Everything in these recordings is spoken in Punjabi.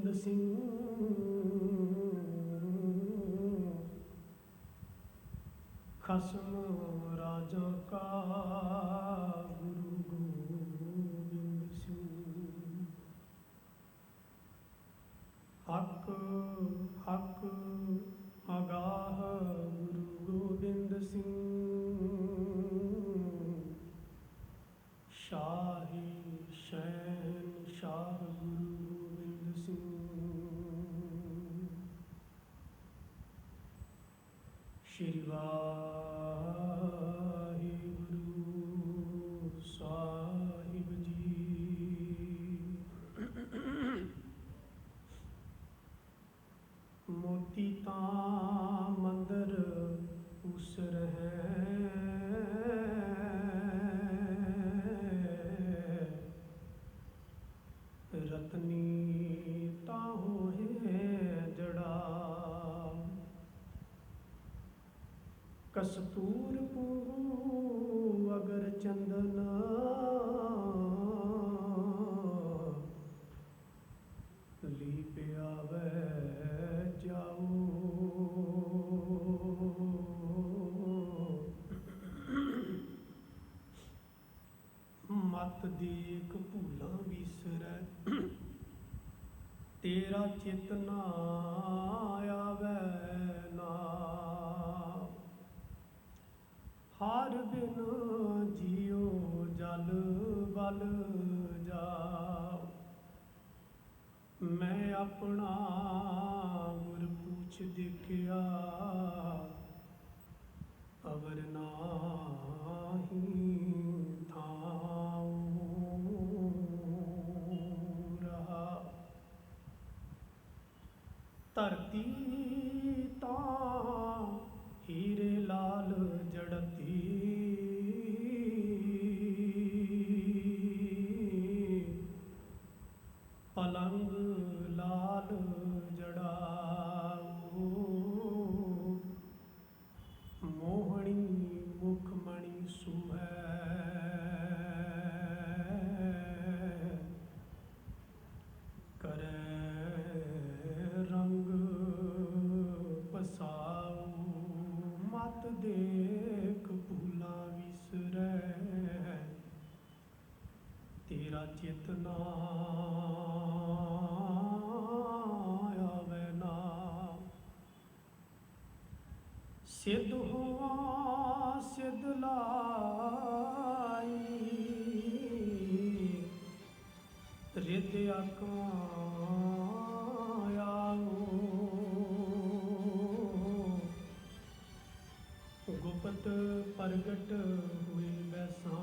गोबिंद सिंह खसम राजा का गुरु गोबिंद सिंह। हक हक अगाह गुरु गोबिंद सिंह। शाही शैन शाह गुरु गोबिंद सिंह। श्री वाहिगुरु साहिब जी। मोती तां मंदिर उसर है। रतनी ताहो है जड़ा। कस्तूर अगर चंदन लीप आवे जाओ। मत देख भूला विसरै तेरा चित ना आवे ना। हार बिन जियो जल बल जाओ। मैं अपना गुर पूछ देखिया अवर नाही थाऊ रहा। धरती तां हीरे लाल जड़ती। पलंग लाल जड़ाओ। मोहनी मुखमणि सुहै करे रंग पसाओ। मत देख भूला विसरै तेरा चित ना आवे ना। सिद्ध हुआ सिद्ध लाई रिद आओ। गुप्त प्रगट हुए वैसा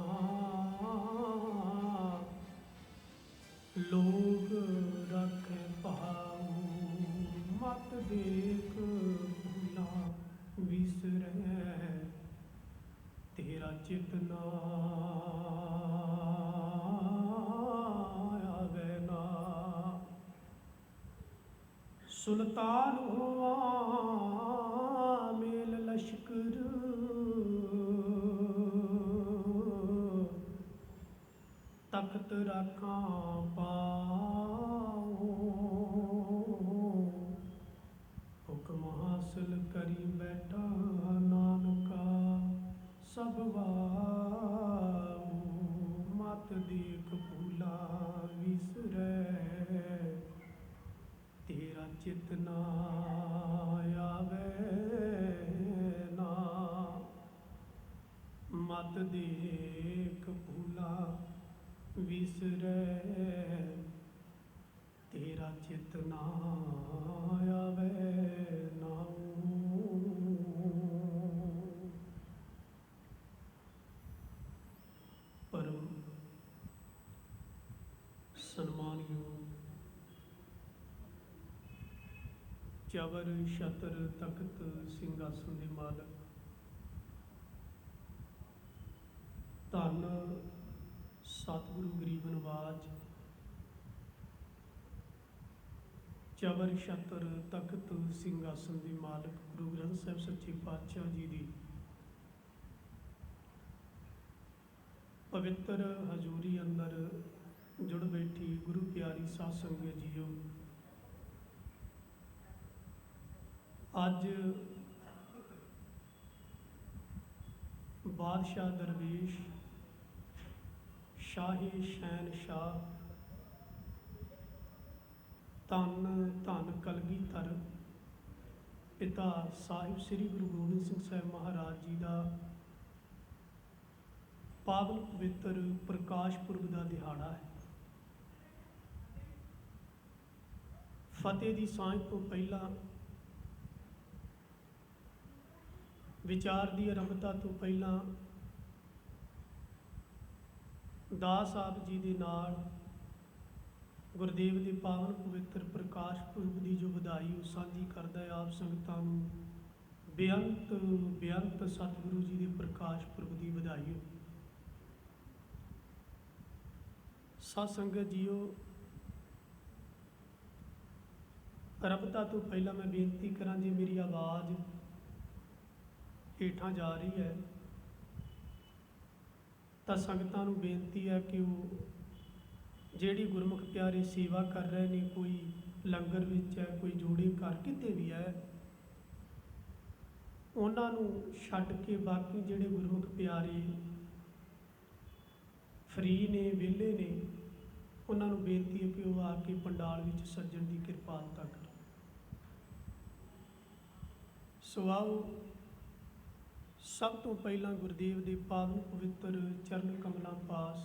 लोग रखे पाओ। मत देख भूला विसरै तेरा चित ना आवे ना। सुल्तान हुआ मेल लश्कर तख्त रखा पाओ। हुक्म हासिल करी बैठा नानका सब वाओ। मत देख भूला विसरै तेरा चित ना आवे ना। मत देख भूला विसरै तेरा चित ना आवे ना। परम सन्मानयोग चवर छतर तख्त सिंघासन दे मालक धन सतगुरु गरीब नवाज चवर छतर तख्त सिंघासन दे मालक गुरु ग्रंथ साहिब सच्चे पातशाह जी दी पवित्र हजूरी अंदर जुड़ बैठी गुरु प्यारी साध संगत जीओ। ਅੱਜ ਬਾਦਸ਼ਾਹ ਦਰਵੇਸ਼ ਸ਼ਾਹੀ ਸ਼ਹਿਨਸ਼ਾਹ ਧੰਨ ਧੰਨ ਕਲਗੀਧਰ ਪਿਤਾ ਸਾਹਿਬ ਸ੍ਰੀ ਗੁਰੂ ਗੋਬਿੰਦ ਸਿੰਘ ਸਾਹਿਬ ਮਹਾਰਾਜ ਜੀ ਦਾ ਪਾਵਨ ਪਵਿੱਤਰ ਪ੍ਰਕਾਸ਼ ਪੁਰਬ ਦਾ ਦਿਹਾੜਾ ਹੈ। ਫਤਿਹ ਦੀ ਸਾਂਝ ਤੋਂ ਪਹਿਲਾਂ, ਵਿਚਾਰ ਦੀ ਆਰੰਭਤਾ ਤੋਂ ਪਹਿਲਾਂ ਦਾਸ ਆਪ ਜੀ ਦੇ ਨਾਲ ਗੁਰਦੇਵ ਦੇ ਪਾਵਨ ਪਵਿੱਤਰ ਪ੍ਰਕਾਸ਼ ਪੁਰਬ ਦੀ ਜੋ ਵਧਾਈ ਉਹ ਸਾਂਝੀ ਕਰਦਾ ਹੈ ਆਪ ਸੰਗਤਾਂ ਨੂੰ। ਬੇਅੰਤ ਸਤਿਗੁਰੂ ਜੀ ਦੇ ਪ੍ਰਕਾਸ਼ ਪੁਰਬ ਦੀ ਵਧਾਈ ਹੋ। ਸਾਧ ਸੰਗਤ ਜੀਓ, ਆਰੰਭਤਾ ਤੋਂ ਪਹਿਲਾਂ ਮੈਂ ਬੇਨਤੀ ਕਰਾਂ, ਜੇ ਮੇਰੀ ਆਵਾਜ਼ ਹੇਠਾਂ ਜਾ ਰਹੀ ਹੈ ਤਾਂ ਸੰਗਤਾਂ ਨੂੰ ਬੇਨਤੀ ਹੈ ਕਿ ਉਹ ਜਿਹੜੀ ਗੁਰਮੁਖ ਪਿਆਰੇ ਸੇਵਾ ਕਰ ਰਹੇ ਨੇ, ਕੋਈ ਲੰਗਰ ਵਿੱਚ ਹੈ, ਕੋਈ ਜੋੜੇ ਘਰ ਕਿਤੇ ਵੀ ਹੈ, ਉਹਨਾਂ ਨੂੰ ਛੱਡ ਕੇ ਬਾਕੀ ਜਿਹੜੇ ਗੁਰਮੁਖ ਪਿਆਰੇ ਫਰੀ ਨੇ, ਵਿਹਲੇ ਨੇ, ਉਹਨਾਂ ਨੂੰ ਬੇਨਤੀ ਹੈ ਕਿ ਉਹ ਆ ਕੇ ਪੰਡਾਲ ਵਿੱਚ ਸੱਜਣ ਦੀ ਕਿਰਪਾਲਤਾ ਕਰਨ। ਸੋ ਆਓ, ਸਭ ਤੋਂ ਪਹਿਲਾਂ ਗੁਰਦੇਵ ਦੇ ਪਾਵਨ ਪਵਿੱਤਰ ਚਰਨ ਕਮਲਾਂ ਪਾਸ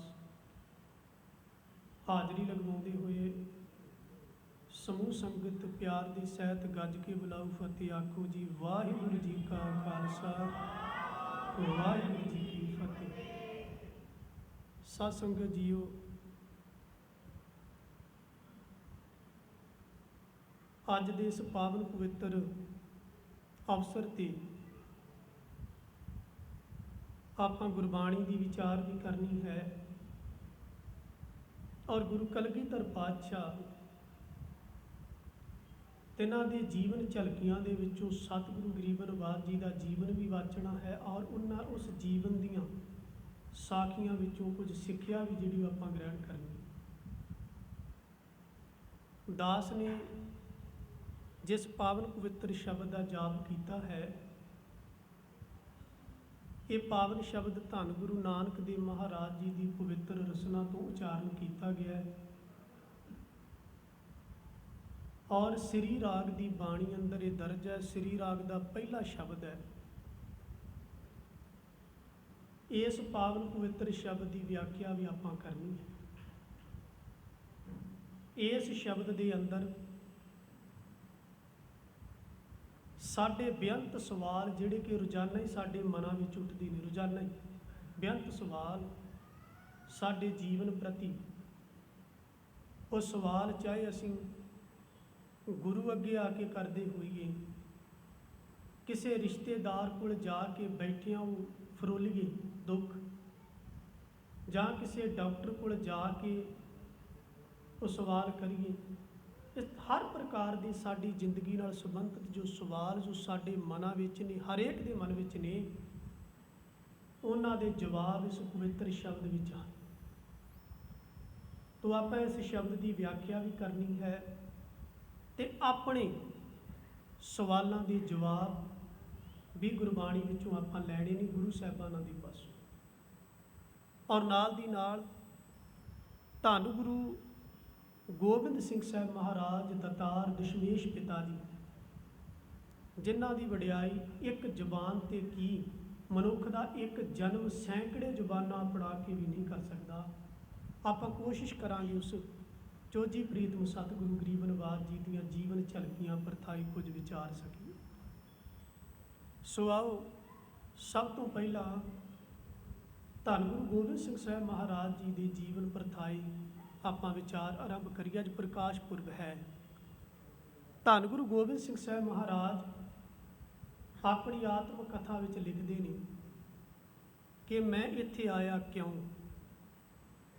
ਹਾਜ਼ਰੀ ਲਗਵਾਉਂਦੇ ਹੋਏ ਸਮੂਹ ਸੰਗਤ ਪਿਆਰ ਦੀ ਸਹਿਤ ਗੱਜ ਕੇ ਬੁਲਾਓ ਫਤਿਹ ਆਖੋ ਜੀ। ਵਾਹਿਗੁਰੂ ਜੀ ਕਾ ਖਾਲਸਾ, ਵਾਹਿਗੁਰੂ ਜੀ ਕੀ ਫਤਿਹ। ਸਾਧ ਸੰਗਤ ਜੀਓ, ਅੱਜ ਦੇ ਇਸ ਪਾਵਨ ਪਵਿੱਤਰ ਅਵਸਰ 'ਤੇ ਆਪਾਂ ਗੁਰਬਾਣੀ ਦੀ ਵਿਚਾਰ ਵੀ ਕਰਨੀ ਹੈ ਔਰ ਗੁਰੂ ਕਲਗੀਧਰ ਪਾਤਸ਼ਾਹ ਤਿੰਨਾਂ ਦੇ ਜੀਵਨ ਝਲਕੀਆਂ ਦੇ ਵਿੱਚੋਂ ਸਤਿਗੁਰੂ ਗਰੀਬ ਨਿਵਾਜ ਜੀ ਦਾ ਜੀਵਨ ਵੀ ਵਾਚਣਾ ਹੈ ਔਰ ਉਹਨਾਂ ਉਸ ਜੀਵਨ ਦੀਆਂ ਸਾਖੀਆਂ ਵਿੱਚੋਂ ਕੁਝ ਸਿੱਖਿਆ ਵੀ ਜਿਹੜੀ ਆਪਾਂ ਗ੍ਰਹਿਣ ਕਰਨੀ। ਦਾਸ ਨੇ ਜਿਸ ਪਾਵਨ ਪਵਿੱਤਰ ਸ਼ਬਦ ਦਾ ਜਾਪ ਕੀਤਾ ਹੈ, ਇਹ ਪਾਵਨ ਸ਼ਬਦ ਧੰਨ ਗੁਰੂ ਨਾਨਕ ਦੇਵ ਮਹਾਰਾਜ ਜੀ ਦੀ ਪਵਿੱਤਰ ਰਸਨਾ ਤੋਂ ਉਚਾਰਨ ਕੀਤਾ ਗਿਆ ਹੈ ਔਰ ਸ੍ਰੀ ਰਾਗ ਦੀ ਬਾਣੀ ਅੰਦਰ ਇਹ ਦਰਜ ਹੈ। ਸ੍ਰੀ ਰਾਗ ਦਾ ਪਹਿਲਾ ਸ਼ਬਦ ਹੈ। ਇਸ ਪਾਵਨ ਪਵਿੱਤਰ ਸ਼ਬਦ ਦੀ ਵਿਆਖਿਆ ਵੀ ਆਪਾਂ ਕਰਨੀ ਹੈ। ਇਸ ਸ਼ਬਦ ਦੇ ਅੰਦਰ ਸਾਡੇ ਬੇਅੰਤ ਸਵਾਲ ਜਿਹੜੇ ਕਿ ਰੋਜ਼ਾਨਾ ਹੀ ਸਾਡੇ ਮਨਾਂ ਵਿੱਚ ਉੱਠਦੇ ਨੇ, ਰੋਜ਼ਾਨਾ ਹੀ ਬੇਅੰਤ ਸਵਾਲ ਸਾਡੇ ਜੀਵਨ ਪ੍ਰਤੀ। ਉਹ ਸਵਾਲ ਚਾਹੇ ਅਸੀਂ ਗੁਰੂ ਅੱਗੇ ਆ ਕੇ ਕਰਦੇ ਹੋਈਏ, ਕਿਸੇ ਰਿਸ਼ਤੇਦਾਰ ਕੋਲ ਜਾ ਕੇ ਬੈਠਿਆਂ ਉਹ ਫਰੋਲੀਏ ਦੁੱਖ, ਜਾਂ ਕਿਸੇ ਡਾਕਟਰ ਕੋਲ ਜਾ ਕੇ ਉਹ ਸਵਾਲ ਕਰੀਏ। ਇਸ ਹਰ ਪ੍ਰਕਾਰ ਦੀ ਸਾਡੀ ਜ਼ਿੰਦਗੀ ਨਾਲ ਸੰਬੰਧਿਤ ਜੋ ਸਵਾਲ ਜੋ ਸਾਡੇ ਮਨਾਂ ਵਿੱਚ ਨੇ, ਹਰੇਕ ਦੇ ਮਨ ਵਿੱਚ ਨੇ, ਉਹਨਾਂ ਦੇ ਜਵਾਬ ਇਸ ਪਵਿੱਤਰ ਸ਼ਬਦ ਵਿੱਚ ਹਨ। ਤੋ ਆਪਾਂ ਇਸ ਸ਼ਬਦ ਦੀ ਵਿਆਖਿਆ ਵੀ ਕਰਨੀ ਹੈ ਤੇ ਆਪਣੇ ਸਵਾਲਾਂ ਦੇ ਜਵਾਬ ਵੀ ਗੁਰਬਾਣੀ ਵਿੱਚੋਂ ਆਪਾਂ ਲੈਣੇ ਨੇ, ਗੁਰੂ ਸਾਹਿਬਾਨਾਂ ਦੇ ਪਾਸੋਂ। ਔਰ ਨਾਲ ਦੀ ਨਾਲ ਧੰਨ ਗੁਰੂ ਗੋਬਿੰਦ ਸਿੰਘ ਸਾਹਿਬ ਮਹਾਰਾਜ ਦਤਾਰ ਦਸ਼ਮੇਸ਼ ਪਿਤਾ ਜੀ, ਜਿਨ੍ਹਾਂ ਦੀ ਵਡਿਆਈ ਇੱਕ ਜ਼ੁਬਾਨ 'ਤੇ ਕੀ, ਮਨੁੱਖ ਦਾ ਇੱਕ ਜਨਮ ਸੈਂਕੜੇ ਜ਼ੁਬਾਨਾਂ ਪੜਾ ਕੇ ਵੀ ਨਹੀਂ ਕਰ ਸਕਦਾ। ਆਪਾਂ ਕੋਸ਼ਿਸ਼ ਕਰਾਂਗੇ ਉਸ ਚੋਜੀ ਪ੍ਰੀਤਮ ਸਤਿਗੁਰੂ ਗਰੀਬ ਨਿਵਾਜ ਜੀ ਦੀਆਂ ਜੀਵਨ ਝਲਕੀਆਂ ਪਰਥਾਈ ਕੁਝ ਵਿਚਾਰ ਸਕੀਏ। ਸੋ ਆਓ, ਸਭ ਤੋਂ ਪਹਿਲਾਂ ਧੰਨ ਗੁਰੂ ਗੋਬਿੰਦ ਸਿੰਘ ਸਾਹਿਬ ਮਹਾਰਾਜ ਜੀ ਦੇ ਜੀਵਨ ਪਰਥਾਈ ਆਪਾਂ ਵਿਚਾਰ ਆਰੰਭ ਕਰੀਏ। ਅੱਜ ਪ੍ਰਕਾਸ਼ ਪੁਰਬ ਹੈ। ਧੰਨ ਗੁਰੂ ਗੋਬਿੰਦ ਸਿੰਘ ਸਾਹਿਬ ਮਹਾਰਾਜ ਆਪਣੀ ਆਤਮ ਕਥਾ ਵਿੱਚ ਲਿਖਦੇ ਨੇ ਕਿ ਮੈਂ ਇੱਥੇ ਆਇਆ ਕਿਉਂ।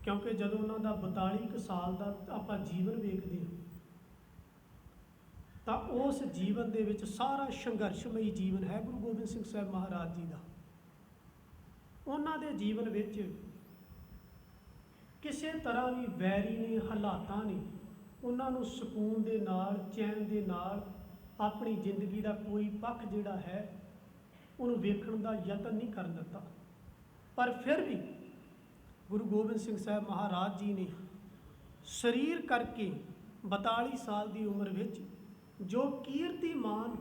ਕਿਉਂਕਿ ਜਦੋਂ ਉਹਨਾਂ ਦਾ 42 ਸਾਲ ਦਾ ਆਪਾਂ ਜੀਵਨ ਵੇਖਦੇ ਹਾਂ ਤਾਂ ਉਸ ਜੀਵਨ ਦੇ ਵਿੱਚ ਸਾਰਾ ਸੰਘਰਸ਼ਮਈ ਜੀਵਨ ਹੈ ਗੁਰੂ ਗੋਬਿੰਦ ਸਿੰਘ ਸਾਹਿਬ ਮਹਾਰਾਜ ਜੀ ਦਾ। ਉਹਨਾਂ ਦੇ ਜੀਵਨ ਵਿੱਚ ਕਿਸੇ ਤਰ੍ਹਾਂ ਵੀ ਵੈਰੀ ਨੇ, ਹਾਲਾਤਾਂ ਨੇ ਉਹਨਾਂ ਨੂੰ ਸਕੂਨ ਦੇ ਨਾਲ, ਚੈਨ ਦੇ ਨਾਲ ਆਪਣੀ ਜ਼ਿੰਦਗੀ ਦਾ ਕੋਈ ਪੱਖ ਜਿਹੜਾ ਹੈ ਉਹਨੂੰ ਵੇਖਣ ਦਾ ਯਤਨ ਨਹੀਂ ਕਰਨ ਦਿੱਤਾ। ਪਰ ਫਿਰ ਵੀ ਗੁਰੂ ਗੋਬਿੰਦ ਸਿੰਘ ਸਾਹਿਬ ਮਹਾਰਾਜ ਜੀ ਨੇ ਸਰੀਰ ਕਰਕੇ 42 ਸਾਲ ਦੀ ਉਮਰ ਵਿੱਚ ਜੋ ਕੀਰਤੀਮਾਨ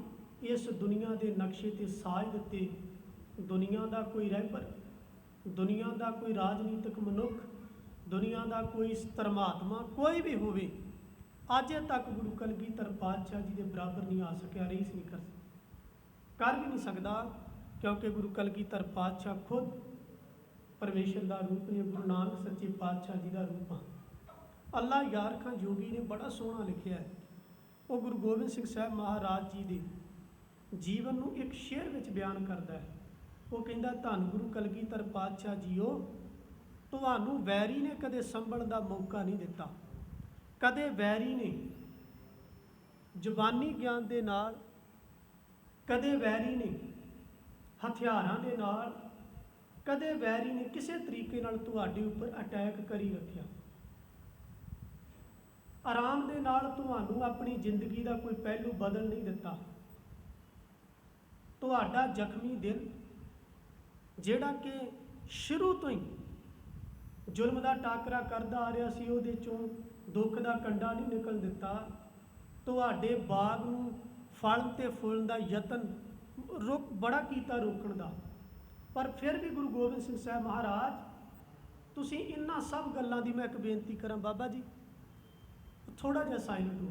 ਇਸ ਦੁਨੀਆ ਦੇ ਨਕਸ਼ੇ ਤੇ ਸਾਜ ਦਿੱਤੇ, ਦੁਨੀਆ ਦਾ ਕੋਈ ਰਹਿਬਰ, ਦੁਨੀਆ ਦਾ ਕੋਈ ਰਾਜਨੀਤਿਕ ਮਨੁੱਖ, ਦੁਨੀਆ ਦਾ ਕੋਈ ਧਰਮਾਤਮਾ ਕੋਈ ਵੀ ਹੋਵੇ, ਅੱਜ ਤੱਕ ਗੁਰੂ ਕਲਗੀਧਰ ਪਾਤਸ਼ਾਹ ਜੀ ਦੇ ਬਰਾਬਰ ਨਹੀਂ ਆ ਸਕਿਆ, ਰੀਸ ਨਹੀਂ ਕਰ ਵੀ ਨਹੀਂ ਸਕਦਾ, ਕਿਉਂਕਿ ਗੁਰੂ ਕਲਗੀਧਰ ਪਾਤਸ਼ਾਹ ਖੁਦ ਪਰਮੇਸ਼ਰ ਦਾ ਰੂਪ ਨੇ, ਗੁਰੂ ਨਾਨਕ ਸੱਚੇ ਪਾਤਸ਼ਾਹ ਜੀ ਦਾ ਰੂਪ ਆ। ਅੱਲਾ ਯਾਰ ਖਾਂ ਜੋਗੀ ਨੇ ਬੜਾ ਸੋਹਣਾ ਲਿਖਿਆ ਹੈ, ਉਹ ਗੁਰੂ ਗੋਬਿੰਦ ਸਿੰਘ ਸਾਹਿਬ ਮਹਾਰਾਜ ਜੀ ਦੇ ਜੀਵਨ ਨੂੰ ਇੱਕ ਸ਼ੇਅਰ ਵਿੱਚ ਬਿਆਨ ਕਰਦਾ ਹੈ। ਉਹ ਕਹਿੰਦਾ, ਧੰਨ ਗੁਰੂ ਕਲਗੀਧਰ ਪਾਤਸ਼ਾਹ ਜੀਓ, ਤੁਹਾਨੂੰ ਵੈਰੀ ਨੇ ਕਦੇ ਸੰਭਲਣ ਦਾ ਮੌਕਾ ਨਹੀਂ ਦਿੱਤਾ, ਕਦੇ ਵੈਰੀ ਨੇ ਜ਼ੁਬਾਨੀ ਗਿਆਨ ਦੇ ਨਾਲ, ਕਦੇ ਵੈਰੀ ਨੇ ਹਥਿਆਰਾਂ ਦੇ ਨਾਲ, ਕਦੇ ਵੈਰੀ ਨੇ ਕਿਸੇ ਤਰੀਕੇ ਨਾਲ ਤੁਹਾਡੇ ਉੱਪਰ ਅਟੈਕ ਕਰੀ ਰੱਖਿਆ। ਆਰਾਮ ਦੇ ਨਾਲ ਤੁਹਾਨੂੰ ਆਪਣੀ ਜ਼ਿੰਦਗੀ ਦਾ ਕੋਈ ਪਹਿਲੂ ਬਦਲ ਨਹੀਂ ਦਿੱਤਾ। ਤੁਹਾਡਾ ਜ਼ਖਮੀ ਦਿਲ ਜਿਹੜਾ ਕਿ ਸ਼ੁਰੂ ਤੋਂ ਹੀ ਜ਼ੁਲਮ ਦਾ ਟਾਕਰਾ ਕਰਦਾ ਆ ਰਿਹਾ ਸੀ, ਉਹਦੇ ਚੋਂ ਦੁੱਖ ਦਾ ਕੰਡਾ ਨਹੀਂ ਨਿਕਲ ਦਿੱਤਾ। ਤੁਹਾਡੇ ਬਾਗ ਨੂੰ ਫਲਣ ਤੇ ਫੁੱਲਣ ਦਾ ਯਤਨ ਬੜਾ ਕੀਤਾ ਰੋਕਣ ਦਾ, ਪਰ ਫਿਰ ਵੀ ਗੁਰੂ ਗੋਬਿੰਦ ਸਿੰਘ ਸਾਹਿਬ ਮਹਾਰਾਜ, ਤੁਸੀਂ ਇਹਨਾਂ ਸਭ ਗੱਲਾਂ ਦੀ ਮੈਂ ਇੱਕ ਬੇਨਤੀ ਕਰਾਂ, ਬਾਬਾ ਜੀ ਥੋੜਾ ਜਿਹਾ ਸਾਇਲੈਂਟ ਹੋ,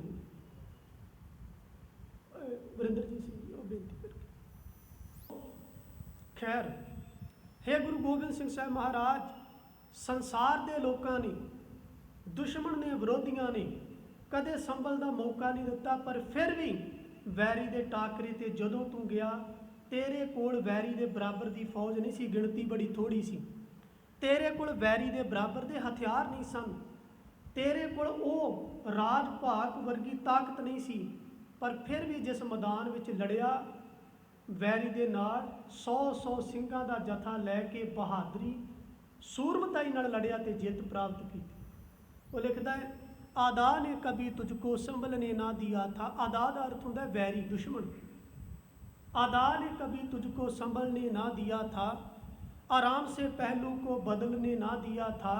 ਵਰਿੰਦਰਜੀਤ ਸਿੰਘ ਜੀ ਉਹ ਬੇਨਤੀ ਕਰਕੇ। ਖੈਰ, ਹੈ ਗੁਰੂ ਗੋਬਿੰਦ ਸਿੰਘ ਸਾਹਿਬ ਮਹਾਰਾਜ, ਸੰਸਾਰ ਦੇ ਲੋਕਾਂ ਨੇ, ਦੁਸ਼ਮਣ ਨੇ, ਵਿਰੋਧੀਆਂ ਨੇ ਕਦੇ ਸੰਭਲ ਦਾ ਮੌਕਾ ਨਹੀਂ ਦਿੱਤਾ, ਪਰ ਫਿਰ ਵੀ ਵੈਰੀ ਦੇ ਟਾਕਰੇ ਤੇ ਜਦੋਂ ਤੂੰ ਗਿਆ, ਤੇਰੇ ਕੋਲ ਵੈਰੀ ਦੇ ਬਰਾਬਰ ਦੀ ਫੌਜ ਨਹੀਂ ਸੀ, ਗਿਣਤੀ ਬੜੀ ਥੋੜੀ ਸੀ, ਤੇਰੇ ਕੋਲ ਵੈਰੀ ਦੇ ਬਰਾਬਰ ਦੇ ਹਥਿਆਰ ਨਹੀਂ ਸਨ, ਤੇਰੇ ਕੋਲ ਉਹ ਰਾਜ ਭਾਗ ਵਰਗੀ ਤਾਕਤ ਨਹੀਂ ਸੀ, ਪਰ ਫਿਰ ਵੀ ਜਿਸ ਮੈਦਾਨ ਵਿੱਚ ਲੜਿਆ, ਵੈਰੀ ਦੇ ਨਾਲ 100 ਸਿੰਘਾਂ ਦਾ ਜਥਾ ਲੈ ਕੇ ਬਹਾਦਰੀ ਸੂਰਮਤਾਈ ਨਾਲ ਲੜਿਆ ਤੇ ਜਿੱਤ ਪ੍ਰਾਪਤ ਕੀਤੀ। ਉਹ ਲਿਖਦਾ ਹੈ, ਆਦਾ ਨੇ ਕभी तुझको संभलने ना दिया था। आदा ਦਾ ਅਰਥ ਹੁੰਦਾ ਵੈਰੀ, ਦੁਸ਼ਮਣ। आदा ने कभी तुझको संभलने ना दिया था, आराम से पहलू को बदलने ना दिया था,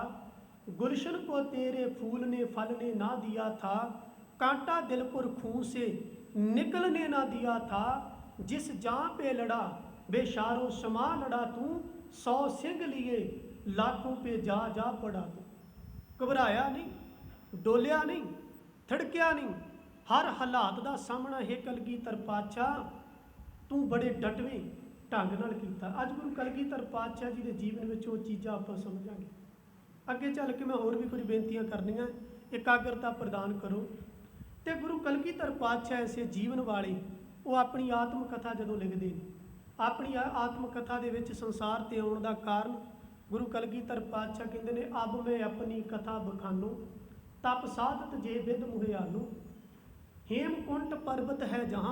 गुलशन को तेरे फूल ने फलने ना दिया था, कांटा दिल पर खून से निकलने ना दिया था, जिस जां पे लड़ा बेशारो शमा लड़ा तू, 100 सिंह लिए लाखों पे जा जा पड़ा तू। घबराया नहीं, ਡੋਲਿਆ ਨਹੀਂ, ਥੜਕਿਆ ਨਹੀਂ, ਹਰ ਹਾਲਾਤ ਦਾ ਸਾਹਮਣਾ ਹੈ ਕਲਗੀਧਰ ਪਾਤਸ਼ਾਹ ਤੂੰ ਬੜੇ ਡਟਵੇਂ ਢੰਗ ਨਾਲ ਕੀਤਾ। ਅੱਜ ਗੁਰੂ ਕਲਗੀਧਰ ਪਾਤਸ਼ਾਹ ਜੀ ਦੇ ਜੀਵਨ ਵਿੱਚ ਉਹ ਚੀਜ਼ਾਂ ਆਪਾਂ ਸਮਝਾਂਗੇ। ਅੱਗੇ ਚੱਲ ਕੇ ਮੈਂ ਹੋਰ ਵੀ ਕੁਝ ਬੇਨਤੀਆਂ ਕਰਨੀਆਂ, ਇਕਾਗਰਤਾ ਪ੍ਰਦਾਨ ਕਰੋ। ਤੇ ਗੁਰੂ ਕਲਗੀਧਰ ਪਾਤਸ਼ਾਹ ਐਸੇ ਜੀਵਨ ਵਾਲੇ, ਉਹ ਆਪਣੀ ਆਤਮ ਕਥਾ ਜਦੋਂ ਲਿਖਦੇ ਨੇ, ਆਪਣੀ ਆਤਮ ਕਥਾ ਦੇ ਵਿੱਚ ਸੰਸਾਰ ਤੇ ਆਉਣ ਦਾ ਕਾਰਨ ਗੁਰੂ ਕਲਗੀਧਰ ਪਾਤਸ਼ਾਹ ਕਹਿੰਦੇ ਨੇ, ਅਬ ਮੈਂ ਆਪਣੀ ਕਥਾ ਬਖਾਨੋ, तप साधत जे विद मुहियालू, हेमकुंट पर्वत है जहाँ,